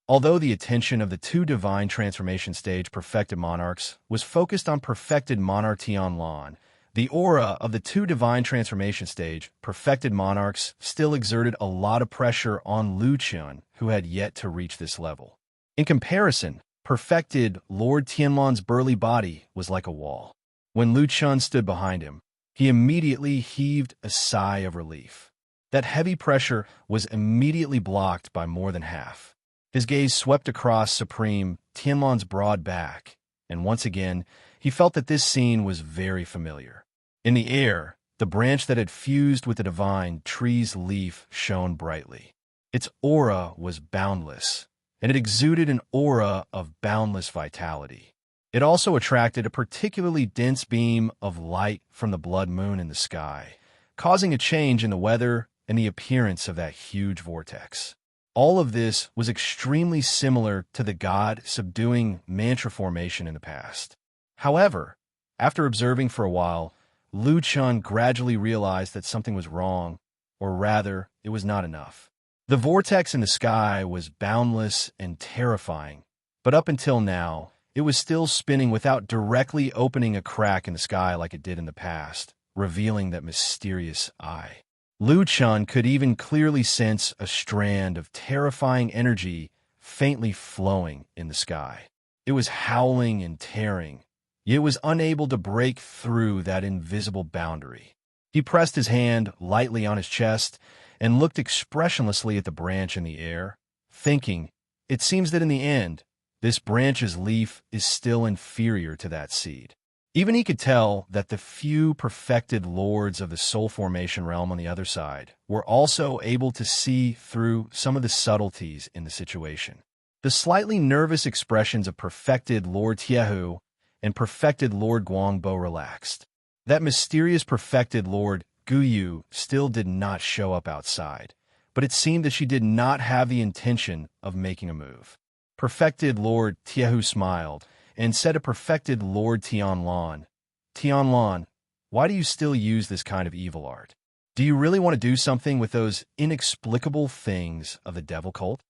Although the attention of the 2 divine transformation stage perfected monarchs was focused on perfected monarch Tianlan, the aura of the 2 divine transformation stage perfected monarchs still exerted a lot of pressure on Lu Chen, who had yet to reach this level. In comparison, perfected Lord Tianlan's burly body was like a wall. When Lu Chen stood behind him, he immediately heaved a sigh of relief. That heavy pressure was immediately blocked by more than half. His gaze swept across Supreme Tianlan's broad back, and once again, he felt that this scene was very familiar. In the air, the branch that had fused with the divine tree's leaf shone brightly. Its aura was boundless, and it exuded an aura of boundless vitality. It also attracted a particularly dense beam of light from the blood moon in the sky, causing a change in the weather and the appearance of that huge vortex. All of this was extremely similar to the god-subduing mantra formation in the past. However, after observing for a while, Lu Chen gradually realized that something was wrong, or rather, it was not enough. The vortex in the sky was boundless and terrifying, but up until now, it was still spinning without directly opening a crack in the sky like it did in the past, revealing that mysterious eye. Lu Chen could even clearly sense a strand of terrifying energy faintly flowing in the sky. It was howling and tearing, yet was unable to break through that invisible boundary. He pressed his hand lightly on his chest and looked expressionlessly at the branch in the air, thinking, it seems that in the end, this branch's leaf is still inferior to that seed. Even he could tell that the few perfected lords of the soul formation realm on the other side were also able to see through some of the subtleties in the situation. The slightly nervous expressions of perfected Lord Tiehu and perfected Lord Guangbo relaxed. That mysterious perfected Lord Guyu still did not show up outside, but it seemed that she did not have the intention of making a move. Perfected Lord Tiehu smiled and said to perfected Lord Tianlan, Tianlan, why do you still use this kind of evil art? Do you really want to do something with those inexplicable things of the devil cult?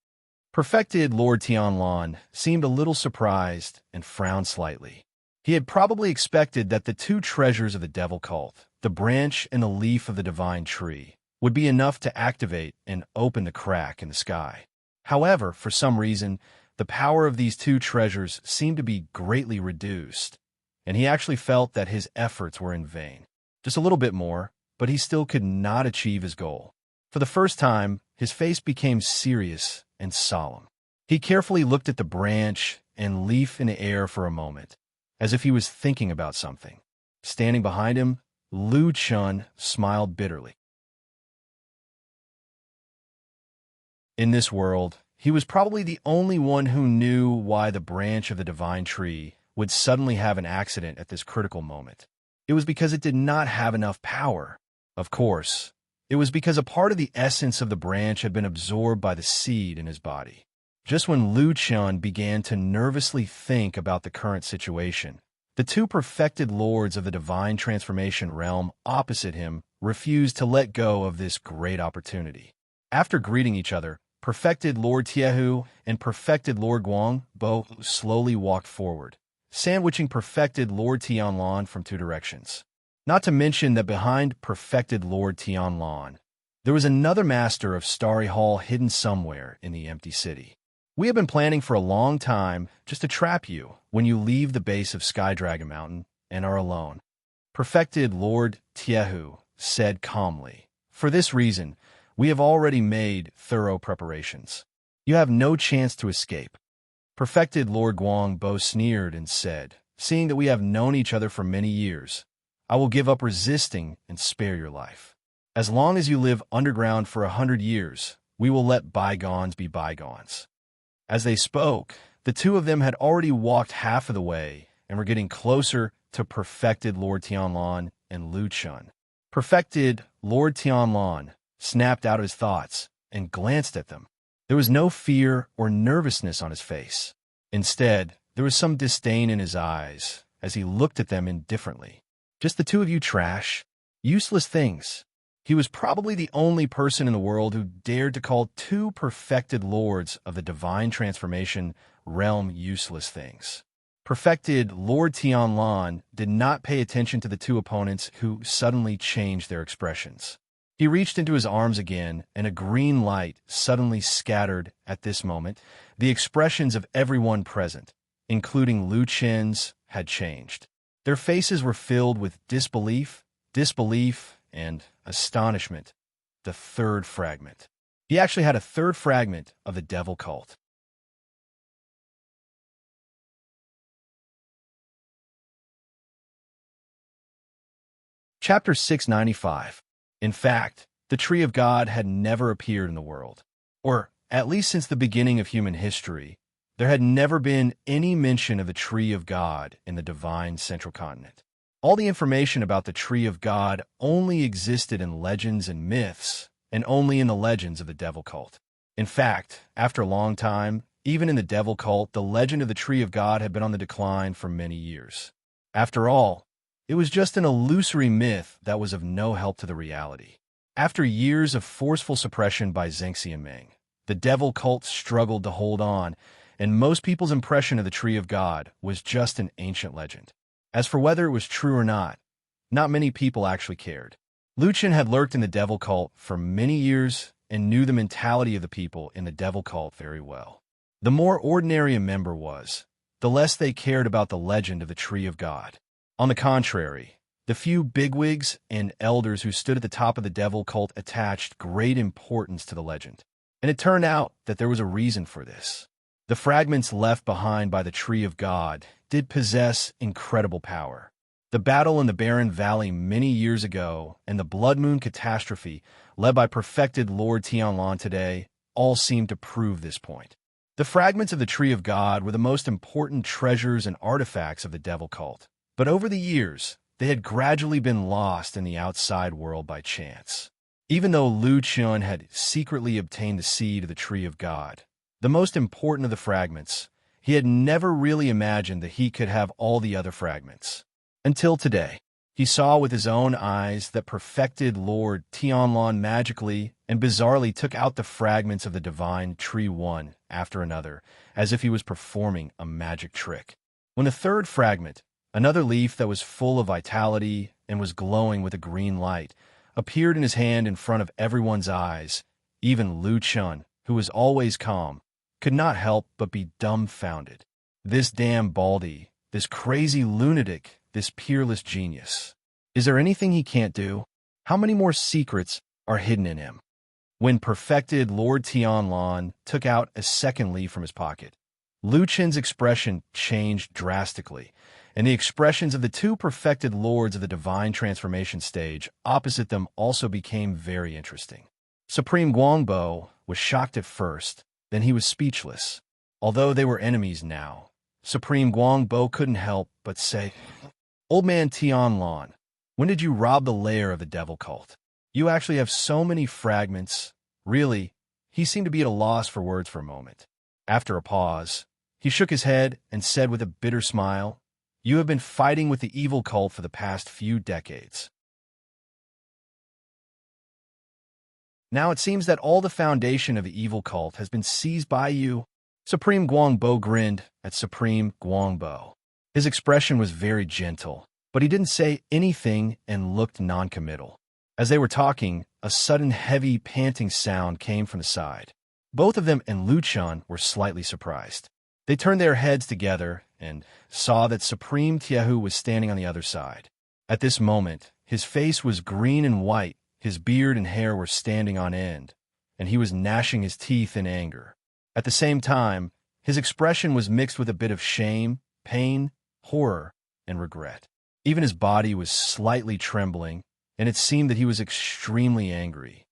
Perfected Lord Tianlan seemed a little surprised and frowned slightly. He had probably expected that the two treasures of the devil cult, the branch and the leaf of the divine tree, would be enough to activate and open the crack in the sky. However, for some reason, the power of these two treasures seemed to be greatly reduced, and he actually felt that his efforts were in vain. Just a little bit more, but he still could not achieve his goal. For the first time, his face became serious and solemn. He carefully looked at the branch and leaf in the air for a moment, as if he was thinking about something. Standing behind him, Lu Chun smiled bitterly. In this world, he was probably the only one who knew why the branch of the divine tree would suddenly have an accident at this critical moment. It was because it did not have enough power. Of course, it was because a part of the essence of the branch had been absorbed by the seed in his body. Just when Lu Chun began to nervously think about the current situation, the two perfected lords of the divine transformation realm opposite him refused to let go of this great opportunity. After greeting each other, perfected Lord Tiehu and perfected Lord Guang both slowly walked forward, sandwiching perfected Lord Tianlan from two directions. Not to mention that behind perfected Lord Tianlan, there was another master of Starry Hall hidden somewhere in the empty city. We have been planning for a long time just to trap you when you leave the base of Sky Dragon Mountain and are alone. Perfected Lord Tiehu said calmly, for this reason, we have already made thorough preparations. You have no chance to escape. Perfected Lord Guang Bo sneered and said, seeing that we have known each other for many years, I will give up resisting and spare your life. As long as you live underground for 100 years, we will let bygones be bygones. As they spoke, the two of them had already walked half of the way and were getting closer to perfected Lord Tianlan and Lu Chun. Perfected Lord Tianlan snapped out of his thoughts and glanced at them. There was no fear or nervousness on his face. Instead, there was some disdain in his eyes as he looked at them indifferently. Just the two of you trash, useless things. He was probably the only person in the world who dared to call two perfected lords of the divine transformation realm useless things. Perfected Lord Tianlan did not pay attention to the two opponents who suddenly changed their expressions. He reached into his arms again, and a green light suddenly scattered at this moment. The expressions of everyone present, including Lu Chen's, had changed. Their faces were filled with disbelief, and astonishment. The third fragment. He actually had a third fragment of the devil cult. Chapter 695. In fact, the Tree of God had never appeared in the world. Or, at least since the beginning of human history, there had never been any mention of the Tree of God in the divine central continent. All the information about the Tree of God only existed in legends and myths, and only in the legends of the devil cult. In fact, after a long time, even in the devil cult, the legend of the Tree of God had been on the decline for many years. After all, it was just an illusory myth that was of no help to the reality. After years of forceful suppression by Zhengxi and Meng, the devil cult struggled to hold on, and most people's impression of the Tree of God was just an ancient legend. As for whether it was true or not many people actually cared. Lu Chen had lurked in the devil cult for many years and knew the mentality of the people in the devil cult very well. The more ordinary a member was, the less they cared about the legend of the Tree of God. On the contrary, the few bigwigs and elders who stood at the top of the devil cult attached great importance to the legend. And it turned out that there was a reason for this. The fragments left behind by the Tree of God did possess incredible power. The battle in the Barren Valley many years ago and the Blood Moon catastrophe led by perfected Lord Tianlan today all seem to prove this point. The fragments of the Tree of God were the most important treasures and artifacts of the devil cult. But over the years, they had gradually been lost in the outside world by chance. Even though Lu Chun had secretly obtained the seed of the Tree of God, the most important of the fragments, he had never really imagined that he could have all the other fragments. Until today, he saw with his own eyes that perfected Lord Tianlan magically and bizarrely took out the fragments of the divine tree one after another, as if he was performing a magic trick. When the third fragment, another leaf that was full of vitality and was glowing with a green light, appeared in his hand in front of everyone's eyes, even Lu Chun, who was always calm, could not help but be dumbfounded. This damn Baldy, this crazy lunatic, this peerless genius. Is there anything he can't do? How many more secrets are hidden in him? When perfected Lord Tianlan took out a second leaf from his pocket, Lu Chun's expression changed drastically, and the expressions of the two perfected lords of the divine transformation stage opposite them also became very interesting. Supreme Guangbo was shocked at first, then he was speechless. Although they were enemies now, Supreme Guangbo couldn't help but say, "Old man Tianlan, when did you rob the lair of the devil cult? You actually have so many fragments." Really, he seemed to be at a loss for words for a moment. After a pause, he shook his head and said with a bitter smile, "You have been fighting with the evil cult for the past few decades. Now it seems that all the foundation of the evil cult has been seized by you." Supreme Guangbo grinned at Supreme Guangbo. His expression was very gentle, but he didn't say anything and looked noncommittal. As they were talking, a sudden heavy panting sound came from the side. Both of them and Lu Chun were slightly surprised. They turned their heads together and saw that Supreme Tiehu was standing on the other side. At this moment, his face was green and white, his beard and hair were standing on end, and he was gnashing his teeth in anger. At the same time, his expression was mixed with a bit of shame, pain, horror, and regret. Even his body was slightly trembling, and it seemed that he was extremely angry.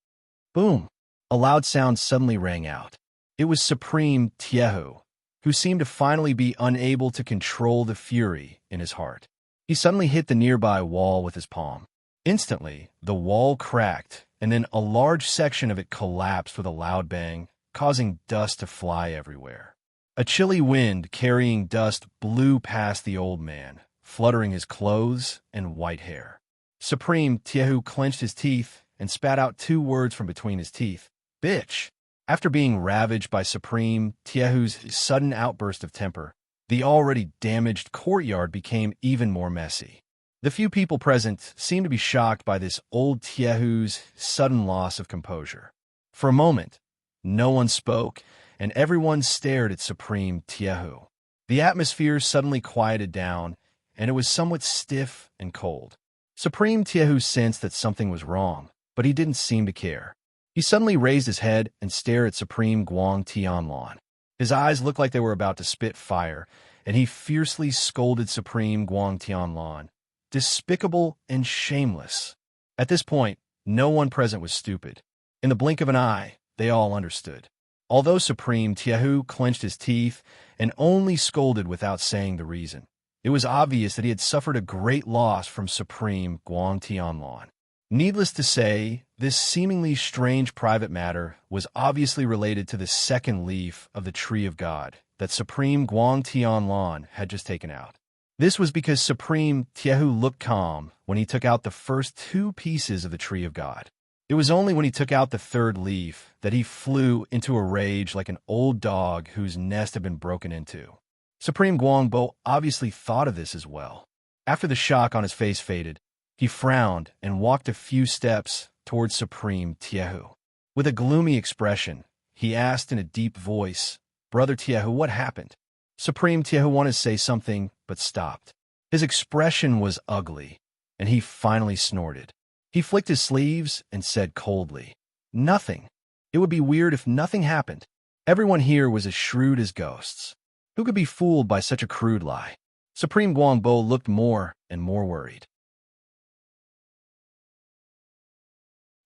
Boom! A loud sound suddenly rang out. It was Supreme Tiehu, who seemed to finally be unable to control the fury in his heart. He suddenly hit the nearby wall with his palm. Instantly, the wall cracked, and then a large section of it collapsed with a loud bang, causing dust to fly everywhere. A chilly wind carrying dust blew past the old man, fluttering his clothes and white hair. Supreme Tiehu clenched his teeth and spat out 2 words from between his teeth. "Bitch!" After being ravaged by Supreme Tiehu's sudden outburst of temper, the already damaged courtyard became even more messy. The few people present seemed to be shocked by this old Tiehu's sudden loss of composure. For a moment, no one spoke, and everyone stared at Supreme Tiehu. The atmosphere suddenly quieted down, and it was somewhat stiff and cold. Supreme Tiehu sensed that something was wrong, but he didn't seem to care. He suddenly raised his head and stared at Supreme Guang Tianlan. His eyes looked like they were about to spit fire, and he fiercely scolded Supreme Guang Tianlan. Despicable and shameless. At this point, no one present was stupid. In the blink of an eye, they all understood. Although Supreme Tiehu clenched his teeth and only scolded without saying the reason, it was obvious that he had suffered a great loss from Supreme Guang Tianlan. Needless to say, this seemingly strange private matter was obviously related to the second leaf of the Tree of God that Supreme Guang Tianlan had just taken out. This was because Supreme Tiehu looked calm when he took out the first 2 pieces of the Tree of God. It was only when he took out the third leaf that he flew into a rage like an old dog whose nest had been broken into. Supreme Guangbo obviously thought of this as well. After the shock on his face faded, he frowned and walked a few steps towards Supreme Tiehu. With a gloomy expression, he asked in a deep voice, "Brother Tiehu, what happened?" Supreme Tiehu wanted to say something, but stopped. His expression was ugly, and he finally snorted. He flicked his sleeves and said coldly, "Nothing. It would be weird if nothing happened." Everyone here was as shrewd as ghosts. Who could be fooled by such a crude lie? Supreme Guangbo looked more and more worried.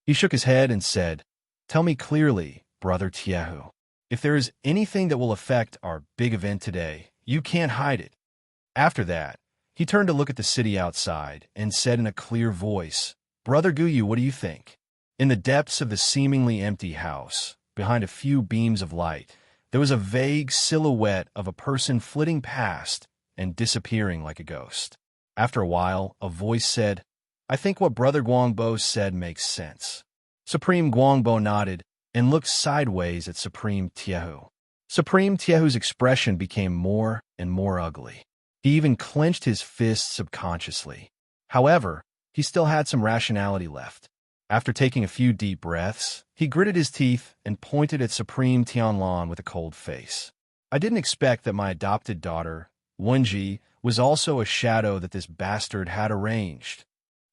He shook his head and said, "Tell me clearly, Brother Tiehu. If there is anything that will affect our big event today, you can't hide it." After that, He turned to look at the city outside and said in a clear voice, "Brother Guyu, what do you think?" In the depths of the seemingly empty house, behind a few beams of light, there was a vague silhouette of a person flitting past and disappearing like a ghost. After a while, a voice said, "I think what Brother Guangbo said makes sense." Supreme Guangbo nodded and looked sideways at Supreme Tiehu. Supreme Tiehu's expression became more and more ugly. He even clenched his fists subconsciously. However, he still had some rationality left. After taking a few deep breaths, he gritted his teeth and pointed at Supreme Tianlan with a cold face. "I didn't expect that my adopted daughter, Wenji, was also a shadow that this bastard had arranged."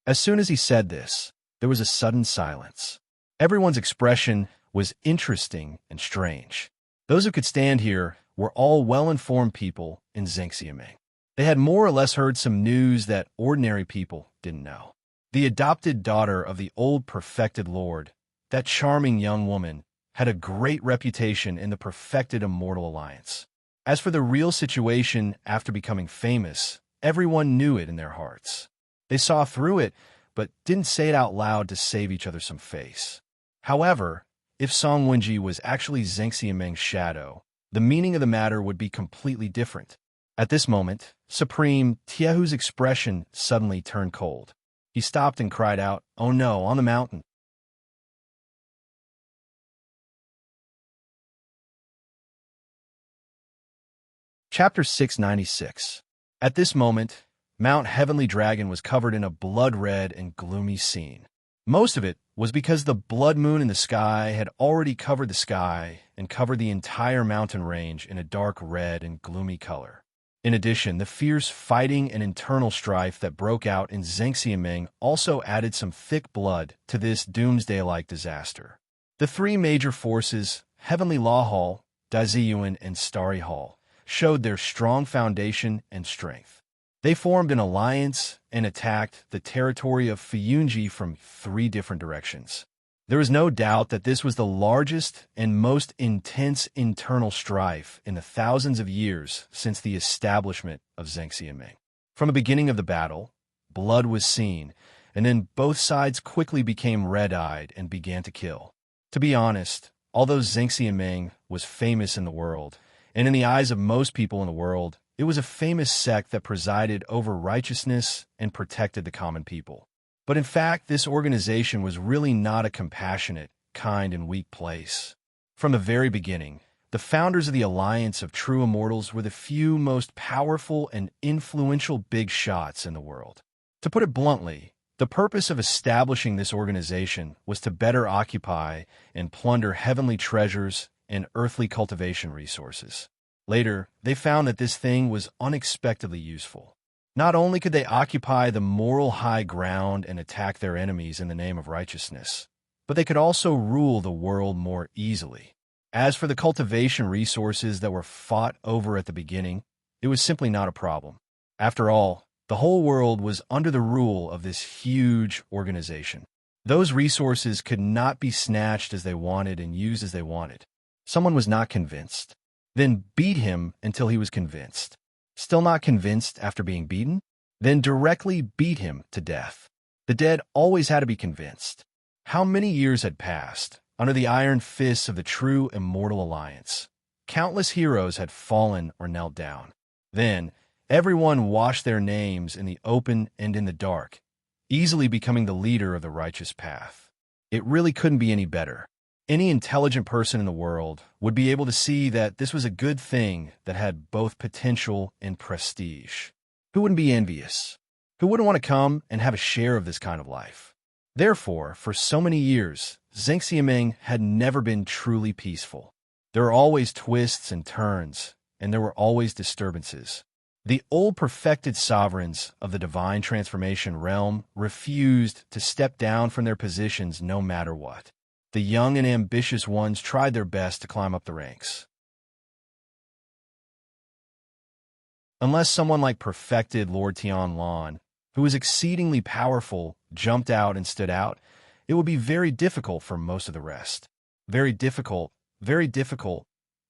As soon as he said this, there was a sudden silence. Everyone's expression was interesting and strange. Those who could stand here were all well-informed people in Zhengxiaming. They had more or less heard some news that ordinary people didn't know. The adopted daughter of the old perfected lord, that charming young woman, had a great reputation in the perfected immortal alliance. As for the real situation after becoming famous, everyone knew it in their hearts. They saw through it, but didn't say it out loud to save each other some face. However, if Song Wenji was actually Zhengxiameng's shadow, the meaning of the matter would be completely different. At this moment, Supreme Tiehu's expression suddenly turned cold. He stopped and cried out, "Oh no, on the mountain!" Chapter 696. At this moment, Mount Heavenly Dragon was covered in a blood-red and gloomy scene. Most of it was because the blood moon in the sky had already covered the sky and covered the entire mountain range in a dark red and gloomy color. In addition, the fierce fighting and internal strife that broke out in Zhengxiaming also added some thick blood to this doomsday-like disaster. The three major forces, Heavenly Law Hall, Daziyuan, and Starry Hall, showed their strong foundation and strength. They formed an alliance and attacked the territory of Fuyunji from three different directions. There is no doubt that this was the largest and most intense internal strife in the thousands of years since the establishment of Zhengxiaming. From the beginning of the battle, blood was seen, and then both sides quickly became red-eyed and began to kill. To be honest, although Zhengxiaming was famous in the world, and in the eyes of most people in the world, it was a famous sect that presided over righteousness and protected the common people. But in fact, this organization was really not a compassionate, kind, and weak place. From the very beginning, the founders of the Alliance of True Immortals were the few most powerful and influential big shots in the world. To put it bluntly, the purpose of establishing this organization was to better occupy and plunder heavenly treasures and earthly cultivation resources. Later, they found that this thing was unexpectedly useful. Not only could they occupy the moral high ground and attack their enemies in the name of righteousness, but they could also rule the world more easily. As for the cultivation resources that were fought over at the beginning, it was simply not a problem. After all, the whole world was under the rule of this huge organization. Those resources could not be snatched as they wanted and used as they wanted. Someone was not convinced. Then beat him until he was convinced. Still not convinced after being beaten? Then directly beat him to death. The dead always had to be convinced. How many years had passed under the iron fists of the true immortal alliance? Countless heroes had fallen or knelt down. Then, everyone washed their names in the open and in the dark, easily becoming the leader of the righteous path. It really couldn't be any better. Any intelligent person in the world would be able to see that this was a good thing that had both potential and prestige. Who wouldn't be envious? Who wouldn't want to come and have a share of this kind of life? Therefore, for so many years, Zhengxiaming had never been truly peaceful. There were always twists and turns, and there were always disturbances. The old perfected sovereigns of the divine transformation realm refused to step down from their positions no matter what. The young and ambitious ones tried their best to climb up the ranks. Unless someone like perfected Lord Tianlan, who was exceedingly powerful, jumped out and stood out, it would be very difficult for most of the rest. Very difficult,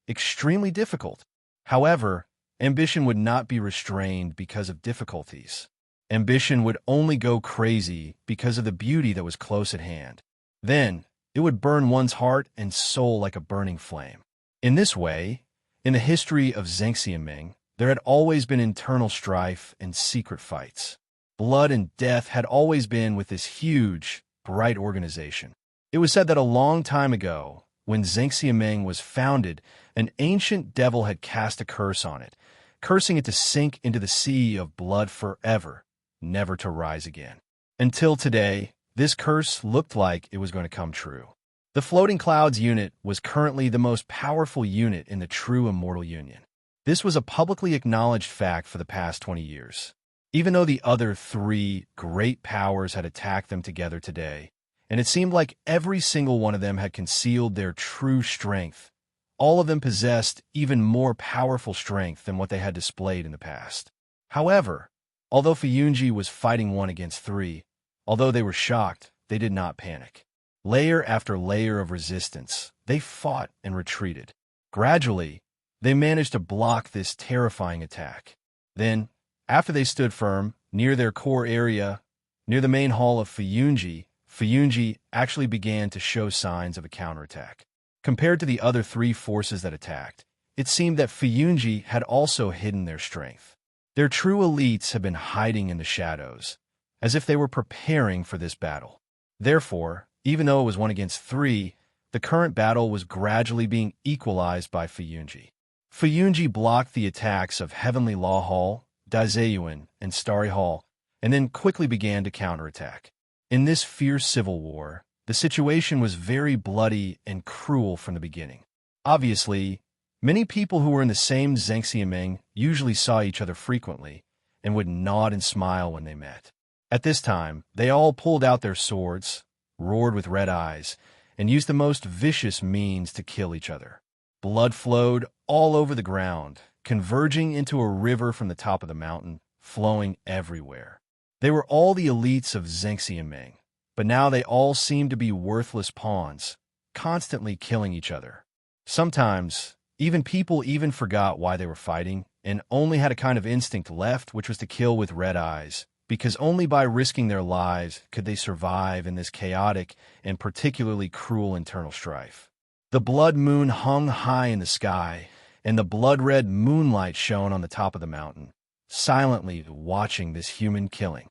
extremely difficult. However, ambition would not be restrained because of difficulties. Ambition would only go crazy because of the beauty that was close at hand. Then, it would burn one's heart and soul like a burning flame. In this way, in the history of Zhengxiaming, there had always been internal strife and secret fights. Blood and death had always been with this huge, bright organization. It was said that a long time ago, when Zhengxiaming was founded, an ancient devil had cast a curse on it, cursing it to sink into the sea of blood forever, never to rise again. Until today, this curse looked like it was going to come true. The Floating Clouds unit was currently the most powerful unit in the true Immortal Union. This was a publicly acknowledged fact for the past 20 years. Even though the other three great powers had attacked them together today, and it seemed like every single one of them had concealed their true strength, all of them possessed even more powerful strength than what they had displayed in the past. However, although Fuyunji was fighting 1 against 3, although they were shocked, they did not panic. Layer after layer of resistance, they fought and retreated. Gradually, they managed to block this terrifying attack. Then, after they stood firm, near their core area, near the main hall of Fuyunji, Fuyunji actually began to show signs of a counterattack. Compared to the other 3 forces that attacked, it seemed that Fuyunji had also hidden their strength. Their true elites had been hiding in the shadows, as if they were preparing for this battle. Therefore, even though it was 1 against 3, the current battle was gradually being equalized by Fuyunji. Fuyunji blocked the attacks of Heavenly Law Hall, Daizeyuan, and Starry Hall, and then quickly began to counterattack. In this fierce civil war, the situation was very bloody and cruel from the beginning. Obviously, many people who were in the same Zhengxiaming usually saw each other frequently and would nod and smile when they met. At this time, they all pulled out their swords, roared with red eyes, and used the most vicious means to kill each other. Blood flowed all over the ground, converging into a river from the top of the mountain, flowing everywhere. They were all the elites of Zhengxiaming, but now they all seemed to be worthless pawns, constantly killing each other. Sometimes, people even forgot why they were fighting and only had a kind of instinct left, which was to kill with red eyes, because only by risking their lives could they survive in this chaotic and particularly cruel internal strife. The blood moon hung high in the sky, and the blood-red moonlight shone on the top of the mountain, silently watching this human killing.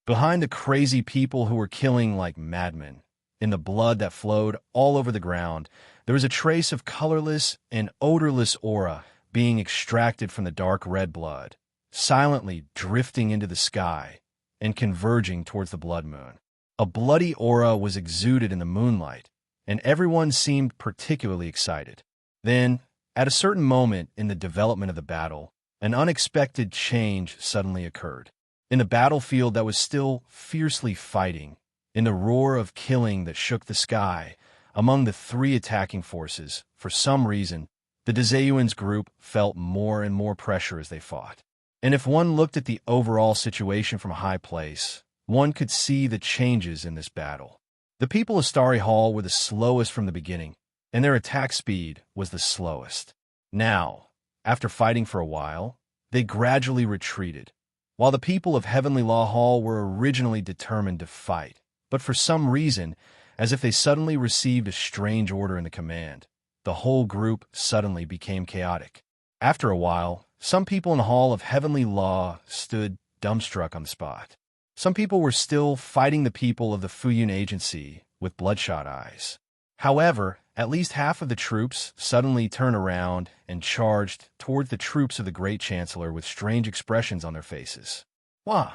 Behind the crazy people who were killing like madmen, in the blood that flowed all over the ground, there was a trace of colorless and odorless aura being extracted from the dark red blood, silently drifting into the sky and converging towards the blood moon. A bloody aura was exuded in the moonlight, and everyone seemed particularly excited. Then, at a certain moment in the development of the battle, an unexpected change suddenly occurred. In the battlefield that was still fiercely fighting, in the roar of killing that shook the sky, among the 3 attacking forces, for some reason, the Daizeyuan's group felt more and more pressure as they fought. And if one looked at the overall situation from a high place, one could see the changes in this battle. The people of Starry Hall were the slowest from the beginning, and their attack speed was the slowest. Now, after fighting for a while, they gradually retreated, while the people of Heavenly Law Hall were originally determined to fight, but for some reason, as if they suddenly received a strange order in the command, the whole group suddenly became chaotic. After a while, some people in the Hall of Heavenly Law stood dumbstruck on the spot. Some people were still fighting the people of the Fuyun Agency with bloodshot eyes. However, at least half of the troops suddenly turned around and charged toward the troops of the Great Chancellor with strange expressions on their faces. Wah!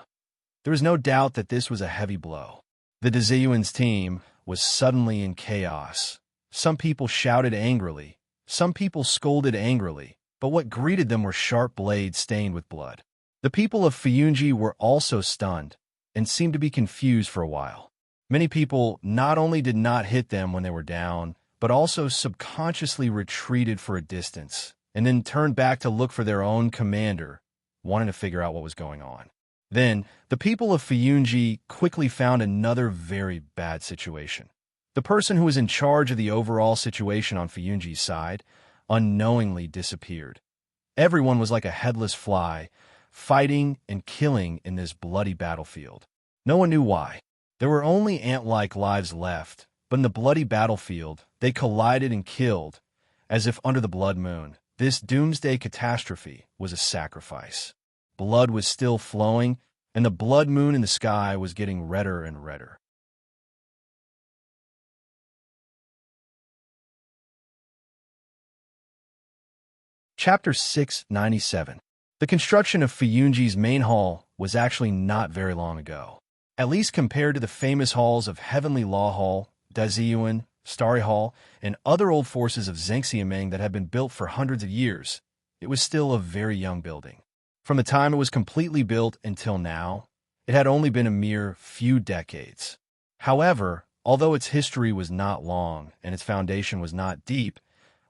There was no doubt that this was a heavy blow. The Daizeyuan's team was suddenly in chaos. Some people shouted angrily, some people scolded angrily, but what greeted them were sharp blades stained with blood. The people of Fuyunji were also stunned and seemed to be confused for a while. Many people not only did not hit them when they were down, but also subconsciously retreated for a distance, and then turned back to look for their own commander, wanting to figure out what was going on. Then, the people of Fuyunji quickly found another very bad situation. The person who was in charge of the overall situation on Fuyunji's side, unknowingly disappeared. Everyone was like a headless fly, fighting and killing in this bloody battlefield. No one knew why. There were only ant-like lives left, but in the bloody battlefield, they collided and killed, as if under the blood moon. This doomsday catastrophe was a sacrifice. Blood was still flowing, and the blood moon in the sky was getting redder and redder. Chapter 697. The construction of Fiyunji's main hall was actually not very long ago. At least compared to the famous halls of Heavenly Law Hall, Daziyuan, Starry Hall, and other old forces of Zhengxiameng that had been built for hundreds of years, it was still a very young building. From the time it was completely built until now, it had only been a mere few decades. However, although its history was not long and its foundation was not deep,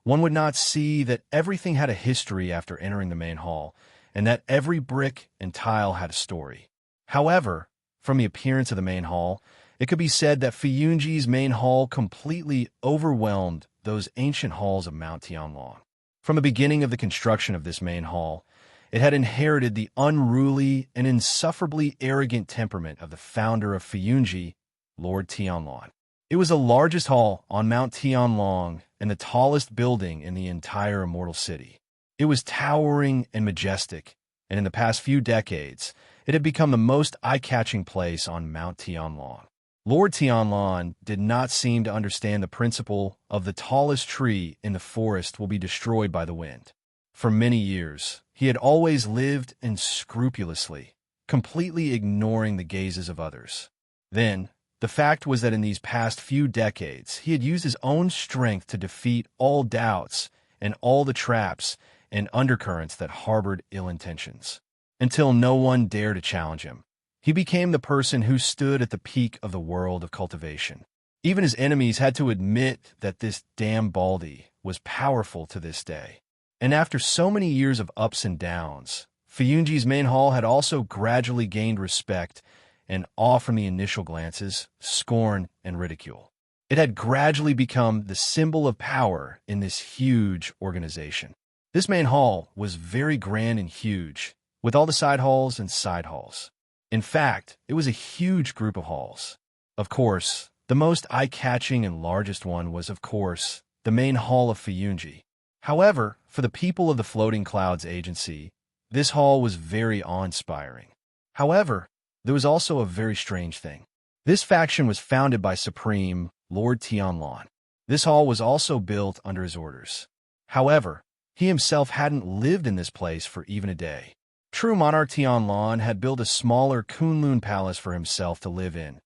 one would not see that everything had a history after entering the main hall, and that every brick and tile had a story. However, from the appearance of the main hall, it could be said that Fiyunji's main hall completely overwhelmed those ancient halls of Mount Tianlong. From the beginning of the construction of this main hall, it had inherited the unruly and insufferably arrogant temperament of the founder of Fiyunji, Lord Tianlong. It was the largest hall on Mount Tianlong and the tallest building in the entire Immortal City. It was towering and majestic, and in the past few decades, it had become the most eye-catching place on Mount Tianlong. Lord Tianlong did not seem to understand the principle of the tallest tree in the forest will be destroyed by the wind. For many years, he had always lived unscrupulously, completely ignoring the gazes of others. Then, the fact was that in these past few decades, he had used his own strength to defeat all doubts and all the traps and undercurrents that harbored ill intentions, until no one dared to challenge him. He became the person who stood at the peak of the world of cultivation. Even his enemies had to admit that this damn Baldy was powerful to this day. And after so many years of ups and downs, Fiyunji's main hall had also gradually gained respect and awe from the initial glances, scorn, and ridicule. It had gradually become the symbol of power in this huge organization. This main hall was very grand and huge, with all the side halls and side halls. In fact, it was a huge group of halls. Of course, the most eye-catching and largest one was, of course, the main hall of Fiyunji. However, for the people of the Floating Clouds Agency, this hall was very awe-inspiring. However, there was also a very strange thing. This faction was founded by Supreme Lord Tianlong. This hall was also built under his orders. However, he himself hadn't lived in this place for even a day. True monarch Tianlong had built a smaller Kunlun palace for himself to live in,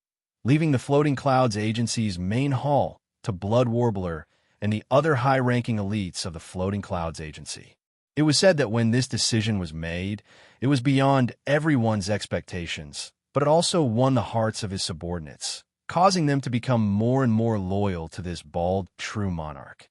leaving the Floating Clouds Agency's main hall to Blood Warbler and the other high-ranking elites of the Floating Clouds Agency. It was said that when this decision was made, it was beyond everyone's expectations, but it also won the hearts of his subordinates, causing them to become more and more loyal to this bald, true monarch.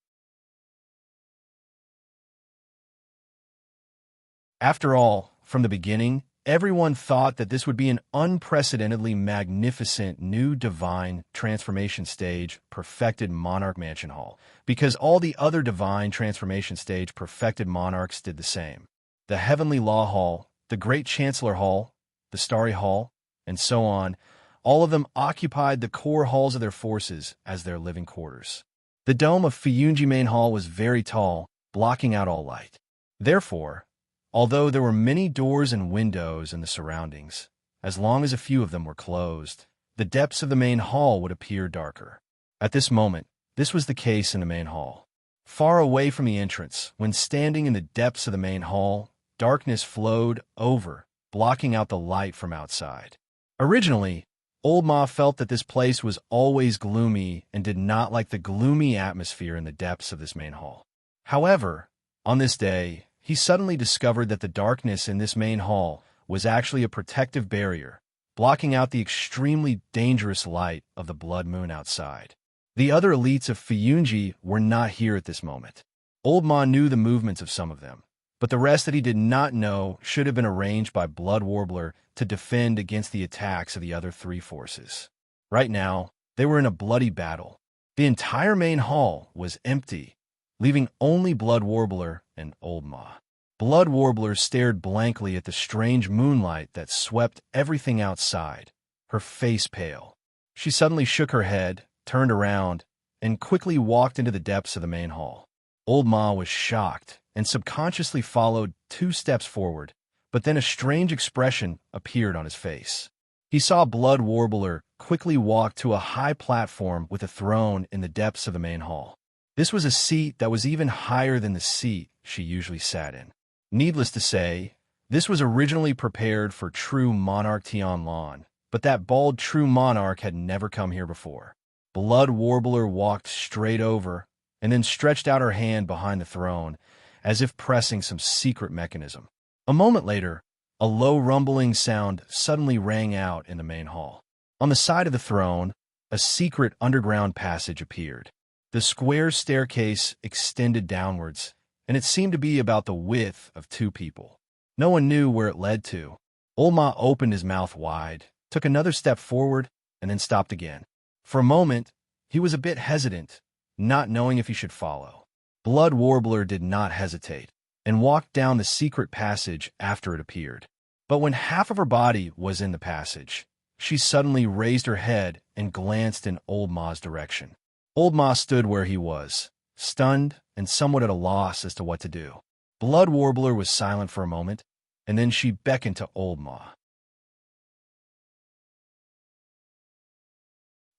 After all, from the beginning, everyone thought that this would be an unprecedentedly magnificent new divine transformation stage perfected monarch mansion hall, because all the other divine transformation stage perfected monarchs did the same. The Heavenly Law Hall, the Great Chancellor Hall, the Starry Hall, and so on, all of them occupied the core halls of their forces as their living quarters. The dome of Fiyunji Main Hall was very tall, blocking out all light. Therefore, although there were many doors and windows in the surroundings, as long as a few of them were closed, the depths of the main hall would appear darker. At this moment, this was the case in the main hall. Far away from the entrance, when standing in the depths of the main hall, darkness flowed over, blocking out the light from outside. Originally, Old Ma felt that this place was always gloomy and did not like the gloomy atmosphere in the depths of this main hall. However, on this day, he suddenly discovered that the darkness in this main hall was actually a protective barrier, blocking out the extremely dangerous light of the blood moon outside. The other elites of Fiyunji were not here at this moment. Old Ma knew the movements of some of them, but the rest that he did not know should have been arranged by Blood Warbler to defend against the attacks of the other three forces. Right now, they were in a bloody battle. The entire main hall was empty. leaving only Blood Warbler and Old Ma. Blood Warbler stared blankly at the strange moonlight that swept everything outside, her face pale. She suddenly shook her head, turned around, and quickly walked into the depths of the main hall. Old Ma was shocked and subconsciously followed 2 steps forward, but then a strange expression appeared on his face. He saw Blood Warbler quickly walk to a high platform with a throne in the depths of the main hall. This was a seat that was even higher than the seat she usually sat in. Needless to say, this was originally prepared for true monarch Tianlan, but that bald true monarch had never come here before. Blood Warbler walked straight over and then stretched out her hand behind the throne, as if pressing some secret mechanism. A moment later, a low rumbling sound suddenly rang out in the main hall. On the side of the throne, a secret underground passage appeared. The square staircase extended downwards, and it seemed to be about the width of 2 people. No one knew where it led to. Old Ma opened his mouth wide, took another step forward, and then stopped again. For a moment, he was a bit hesitant, not knowing if he should follow. Blood Warbler did not hesitate, and walked down the secret passage after it appeared. But when half of her body was in the passage, she suddenly raised her head and glanced in Old Ma's direction. Old Ma stood where he was, stunned and somewhat at a loss as to what to do. Blood Warbler was silent for a moment, and then she beckoned to Old Ma.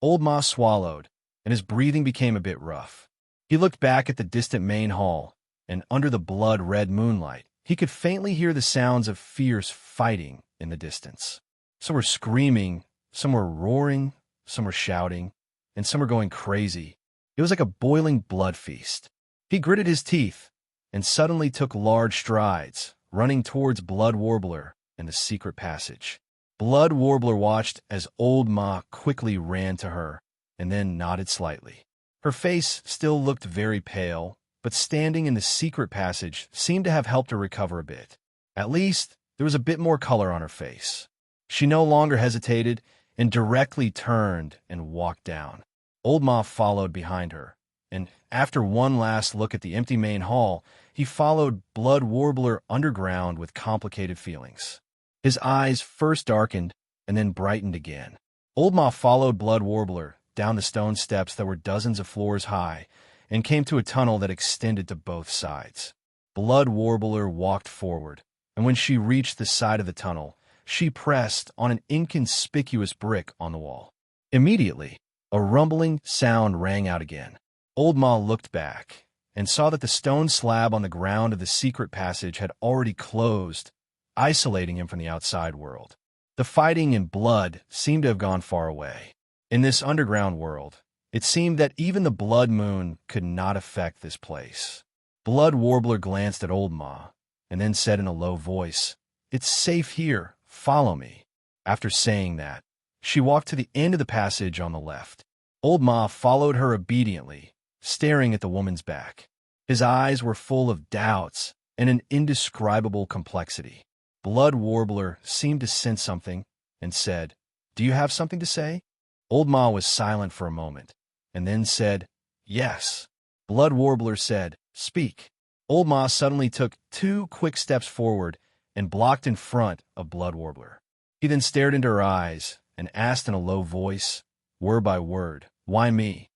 Old Ma swallowed, and his breathing became a bit rough. He looked back at the distant main hall, and under the blood-red moonlight, he could faintly hear the sounds of fierce fighting in the distance. Some were screaming, some were roaring, some were shouting, and some were going crazy. It was like a boiling blood feast. He gritted his teeth and suddenly took large strides, running towards Blood Warbler and the secret passage. Blood Warbler watched as Old Ma quickly ran to her and then nodded slightly. Her face still looked very pale, but standing in the secret passage seemed to have helped her recover a bit. At least, there was a bit more color on her face. She no longer hesitated and directly turned and walked down. Old Ma followed behind her, and after one last look at the empty main hall, he followed Blood Warbler underground with complicated feelings. His eyes first darkened and then brightened again. Old Ma followed Blood Warbler down the stone steps that were dozens of floors high and came to a tunnel that extended to both sides. Blood Warbler walked forward, and when she reached the side of the tunnel, she pressed on an inconspicuous brick on the wall. Immediately, a rumbling sound rang out again. Old Ma looked back and saw that the stone slab on the ground of the secret passage had already closed, isolating him from the outside world. The fighting and blood seemed to have gone far away. In this underground world, it seemed that even the blood moon could not affect this place. Blood Warbler glanced at Old Ma and then said in a low voice, "It's safe here. Follow me." After saying that, she walked to the end of the passage on the left. Old Ma followed her obediently, staring at the woman's back. His eyes were full of doubts and an indescribable complexity. Blood Warbler seemed to sense something and said, "Do you have something to say?" Old Ma was silent for a moment, and then said, "Yes." Blood Warbler said, "Speak." Old Ma suddenly took 2 quick steps forward and blocked in front of Blood Warbler. He then stared into her eyes and asked in a low voice, word by word, "Why me?"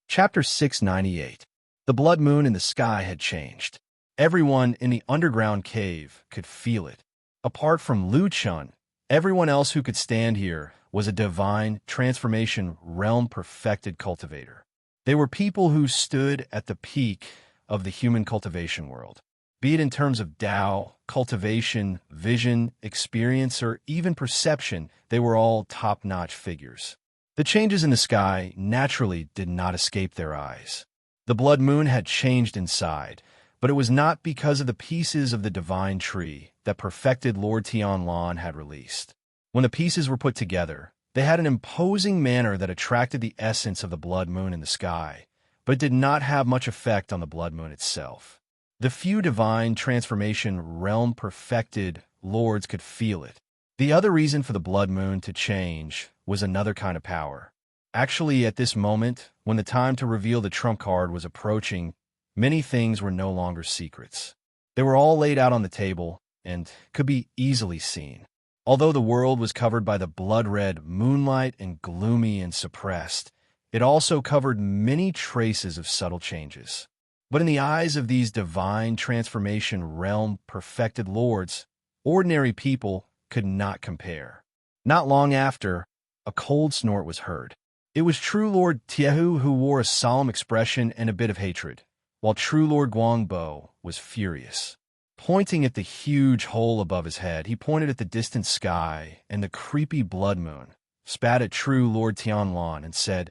Chapter 698. The blood moon in the sky had changed. Everyone in the underground cave could feel it. Apart from Lu Chun, everyone else who could stand here was a divine transformation realm-perfected cultivator. They were people who stood at the peak of the human cultivation world. Be it in terms of Tao, cultivation, vision, experience, or even perception, they were all top-notch figures. The changes in the sky naturally did not escape their eyes. The blood moon had changed inside, but it was not because of the pieces of the divine tree that perfected Lord Tianlan had released. When the pieces were put together, they had an imposing manner that attracted the essence of the blood moon in the sky, but it did not have much effect on the blood moon itself. The few divine transformation realm-perfected lords could feel it. The other reason for the blood moon to change was another kind of power. Actually, at this moment, when the time to reveal the trump card was approaching, many things were no longer secrets. They were all laid out on the table and could be easily seen. Although the world was covered by the blood-red moonlight and gloomy and suppressed, it also covered many traces of subtle changes. But in the eyes of these divine transformation realm perfected lords, ordinary people could not compare. Not long after, a cold snort was heard. It was True Lord Tiehu who wore a solemn expression and a bit of hatred, while True Lord Guangbo was furious. Pointing at the huge hole above his head, he pointed at the distant sky and the creepy blood moon, spat at True Lord Tianlan and said,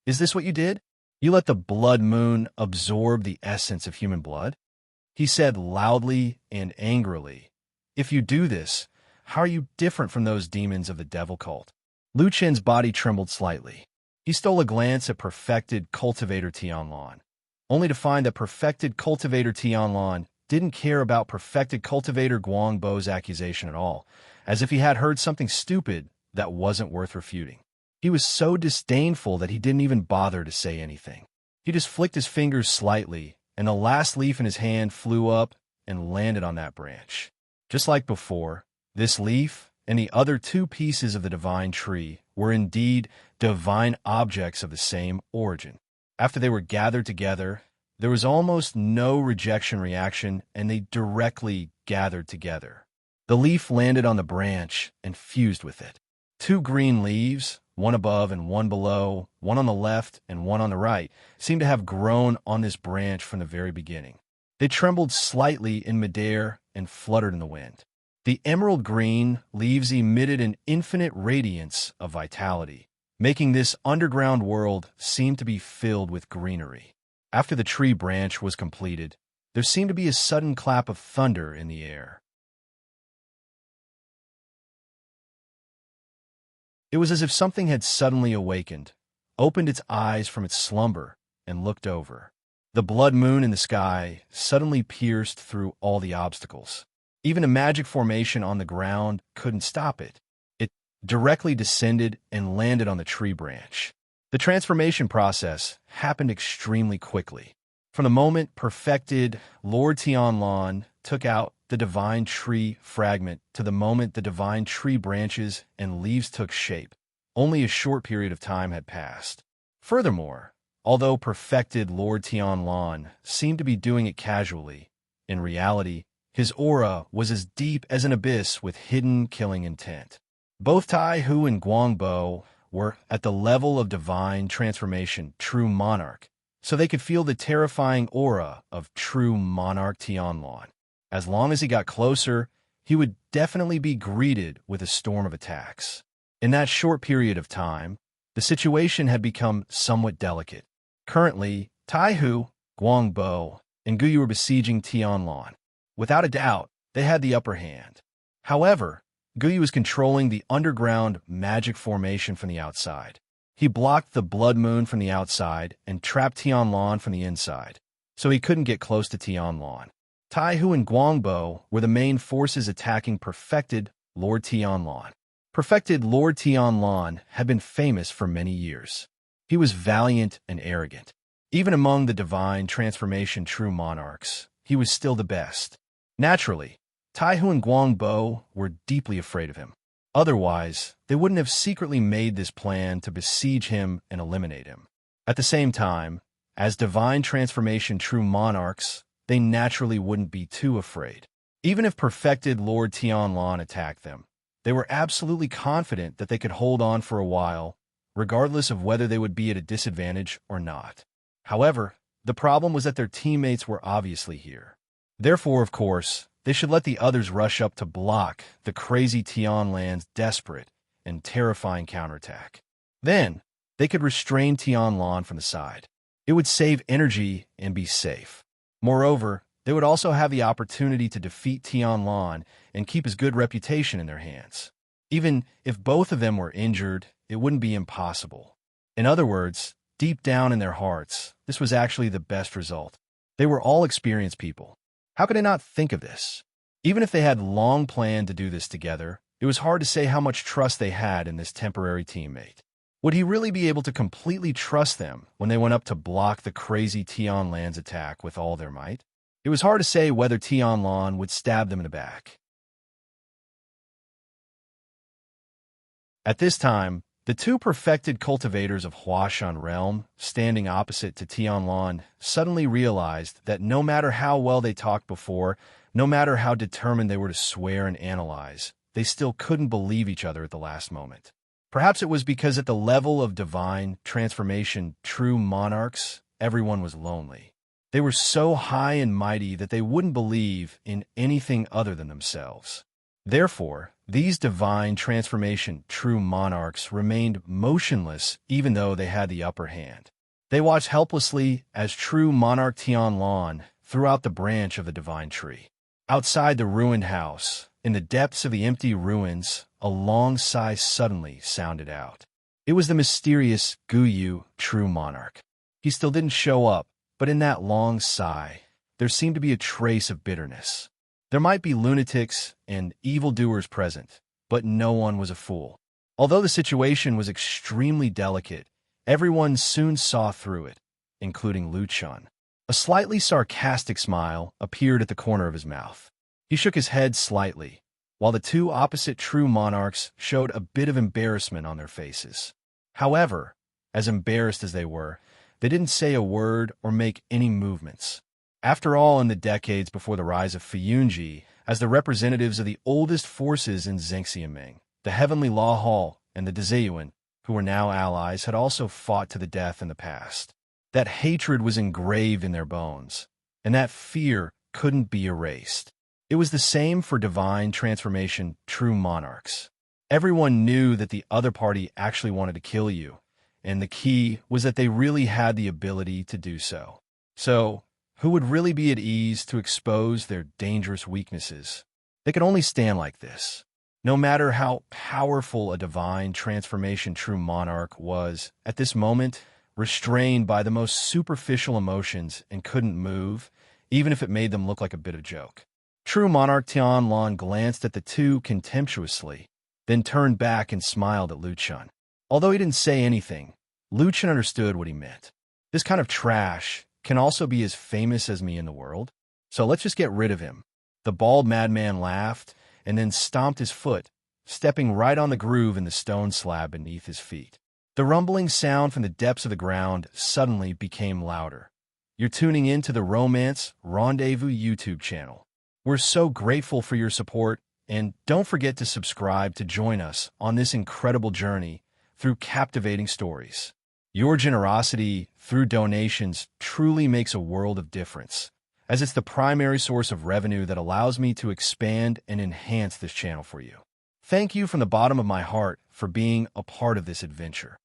"Is this what you did? You let the blood moon absorb the essence of human blood?" He said loudly and angrily, "If you do this, how are you different from those demons of the devil cult?" Lu Chen's body trembled slightly. He stole a glance at perfected cultivator Tianlan, only to find that perfected cultivator Tianlan didn't care about perfected cultivator Guangbo's accusation at all, as if he had heard something stupid that wasn't worth refuting. He was so disdainful that he didn't even bother to say anything. He just flicked his fingers slightly, and the last leaf in his hand flew up and landed on that branch. Just like before, this leaf and the other two pieces of the divine tree were indeed divine objects of the same origin. After they were gathered together, there was almost no rejection reaction, and they directly gathered together. The leaf landed on the branch and fused with it. Two green leaves, one above and one below, one on the left and one on the right, seemed to have grown on this branch from the very beginning. They trembled slightly in midair and fluttered in the wind. The emerald green leaves emitted an infinite radiance of vitality, making this underground world seem to be filled with greenery. After the tree branch was completed, there seemed to be a sudden clap of thunder in the air. It was as if something had suddenly awakened, opened its eyes from its slumber, and looked over. The blood moon in the sky suddenly pierced through all the obstacles. Even a magic formation on the ground couldn't stop it. It directly descended and landed on the tree branch. The transformation process happened extremely quickly. From the moment perfected Lord Tianlan took out the divine tree fragment to the moment the divine tree branches and leaves took shape, only a short period of time had passed. Furthermore, although perfected Lord Tianlan seemed to be doing it casually, in reality, his aura was as deep as an abyss with hidden killing intent. Both Tai Hu and Guangbo were at the level of divine transformation true monarch, so they could feel the terrifying aura of true monarch Tianlan. As long as he got closer, he would definitely be greeted with a storm of attacks. In that short period of time, the situation had become somewhat delicate. Currently, Tai Hu, Guangbo, and Guyu were besieging Tianlan. Without a doubt, they had the upper hand. However, Guyu was controlling the underground magic formation from the outside. He blocked the blood moon from the outside and trapped Tianlan from the inside, so he couldn't get close to Tianlan. Tai Hu and Guangbo were the main forces attacking perfected Lord Tianlan. Perfected Lord Tianlan had been famous for many years. He was valiant and arrogant. Even among the divine transformation true monarchs, he was still the best. Naturally, Tai Hu and Guangbo were deeply afraid of him. Otherwise, they wouldn't have secretly made this plan to besiege him and eliminate him. At the same time, as divine transformation true monarchs, they naturally wouldn't be too afraid. Even if perfected Lord Tianlan attacked them, they were absolutely confident that they could hold on for a while, regardless of whether they would be at a disadvantage or not. However, the problem was that their teammates were obviously here. Therefore, of course, they should let the others rush up to block the crazy Tianlan's desperate and terrifying counterattack. Then, they could restrain Tianlan from the side. It would save energy and be safe. Moreover, they would also have the opportunity to defeat Tianlan and keep his good reputation in their hands. Even if both of them were injured, it wouldn't be impossible. In other words, deep down in their hearts, this was actually the best result. They were all experienced people. How could they not think of this? Even if they had long planned to do this together, It was hard to say how much trust they had in this temporary teammate. Would he really be able to completely trust them when they went up to block the crazy Tianlan's attack with all their might? It was hard to say whether Tianlan would stab them in the back. At this time, the two perfected cultivators of Huashan realm, standing opposite to Tianlan, suddenly realized that no matter how well they talked before, no matter how determined they were to swear and analyze, they still couldn't believe each other at the last moment. Perhaps it was because at the level of divine transformation, true monarchs, everyone was lonely. They were so high and mighty that they wouldn't believe in anything other than themselves. Therefore, these divine transformation true monarchs remained motionless even though they had the upper hand. They watched helplessly as true monarch Tianlan threw out the branch of the divine tree. Outside the ruined house, in the depths of the empty ruins, a long sigh suddenly sounded out. It was the mysterious Guyu, true monarch. He still didn't show up, but in that long sigh, there seemed to be a trace of bitterness. There might be lunatics and evildoers present, but no one was a fool. Although the situation was extremely delicate, everyone soon saw through it, including Lu Chun. A slightly sarcastic smile appeared at the corner of his mouth. He shook his head slightly, while the two opposite true monarchs showed a bit of embarrassment on their faces. However, as embarrassed as they were, they didn't say a word or make any movements. After all, in the decades before the rise of Fuyunji, as the representatives of the oldest forces in Zhengxiaming, the Heavenly Law Hall and the Dezayuan, who were now allies, had also fought to the death in the past. That hatred was engraved in their bones, and that fear couldn't be erased. It was the same for divine transformation true monarchs. Everyone knew that the other party actually wanted to kill you, and the key was that they really had the ability to do so. So, who would really be at ease to expose their dangerous weaknesses? They could only stand like this. No matter how powerful a divine transformation true monarch was, at this moment, restrained by the most superficial emotions and couldn't move, even if it made them look like a bit of a joke. True monarch Tianlan glanced at the two contemptuously, then turned back and smiled at Lu Chun. Although he didn't say anything, Lu Chun understood what he meant. This kind of trash can also be as famous as me in the world, so let's just get rid of him. The bald madman laughed and then stomped his foot, stepping right on the groove in the stone slab beneath his feet. The rumbling sound from the depths of the ground suddenly became louder. You're tuning in to the Romance Rendezvous YouTube channel. We're so grateful for your support, and don't forget to subscribe to join us on this incredible journey through captivating stories. Your generosity through donations truly makes a world of difference, as it's the primary source of revenue that allows me to expand and enhance this channel for you. Thank you from the bottom of my heart for being a part of this adventure.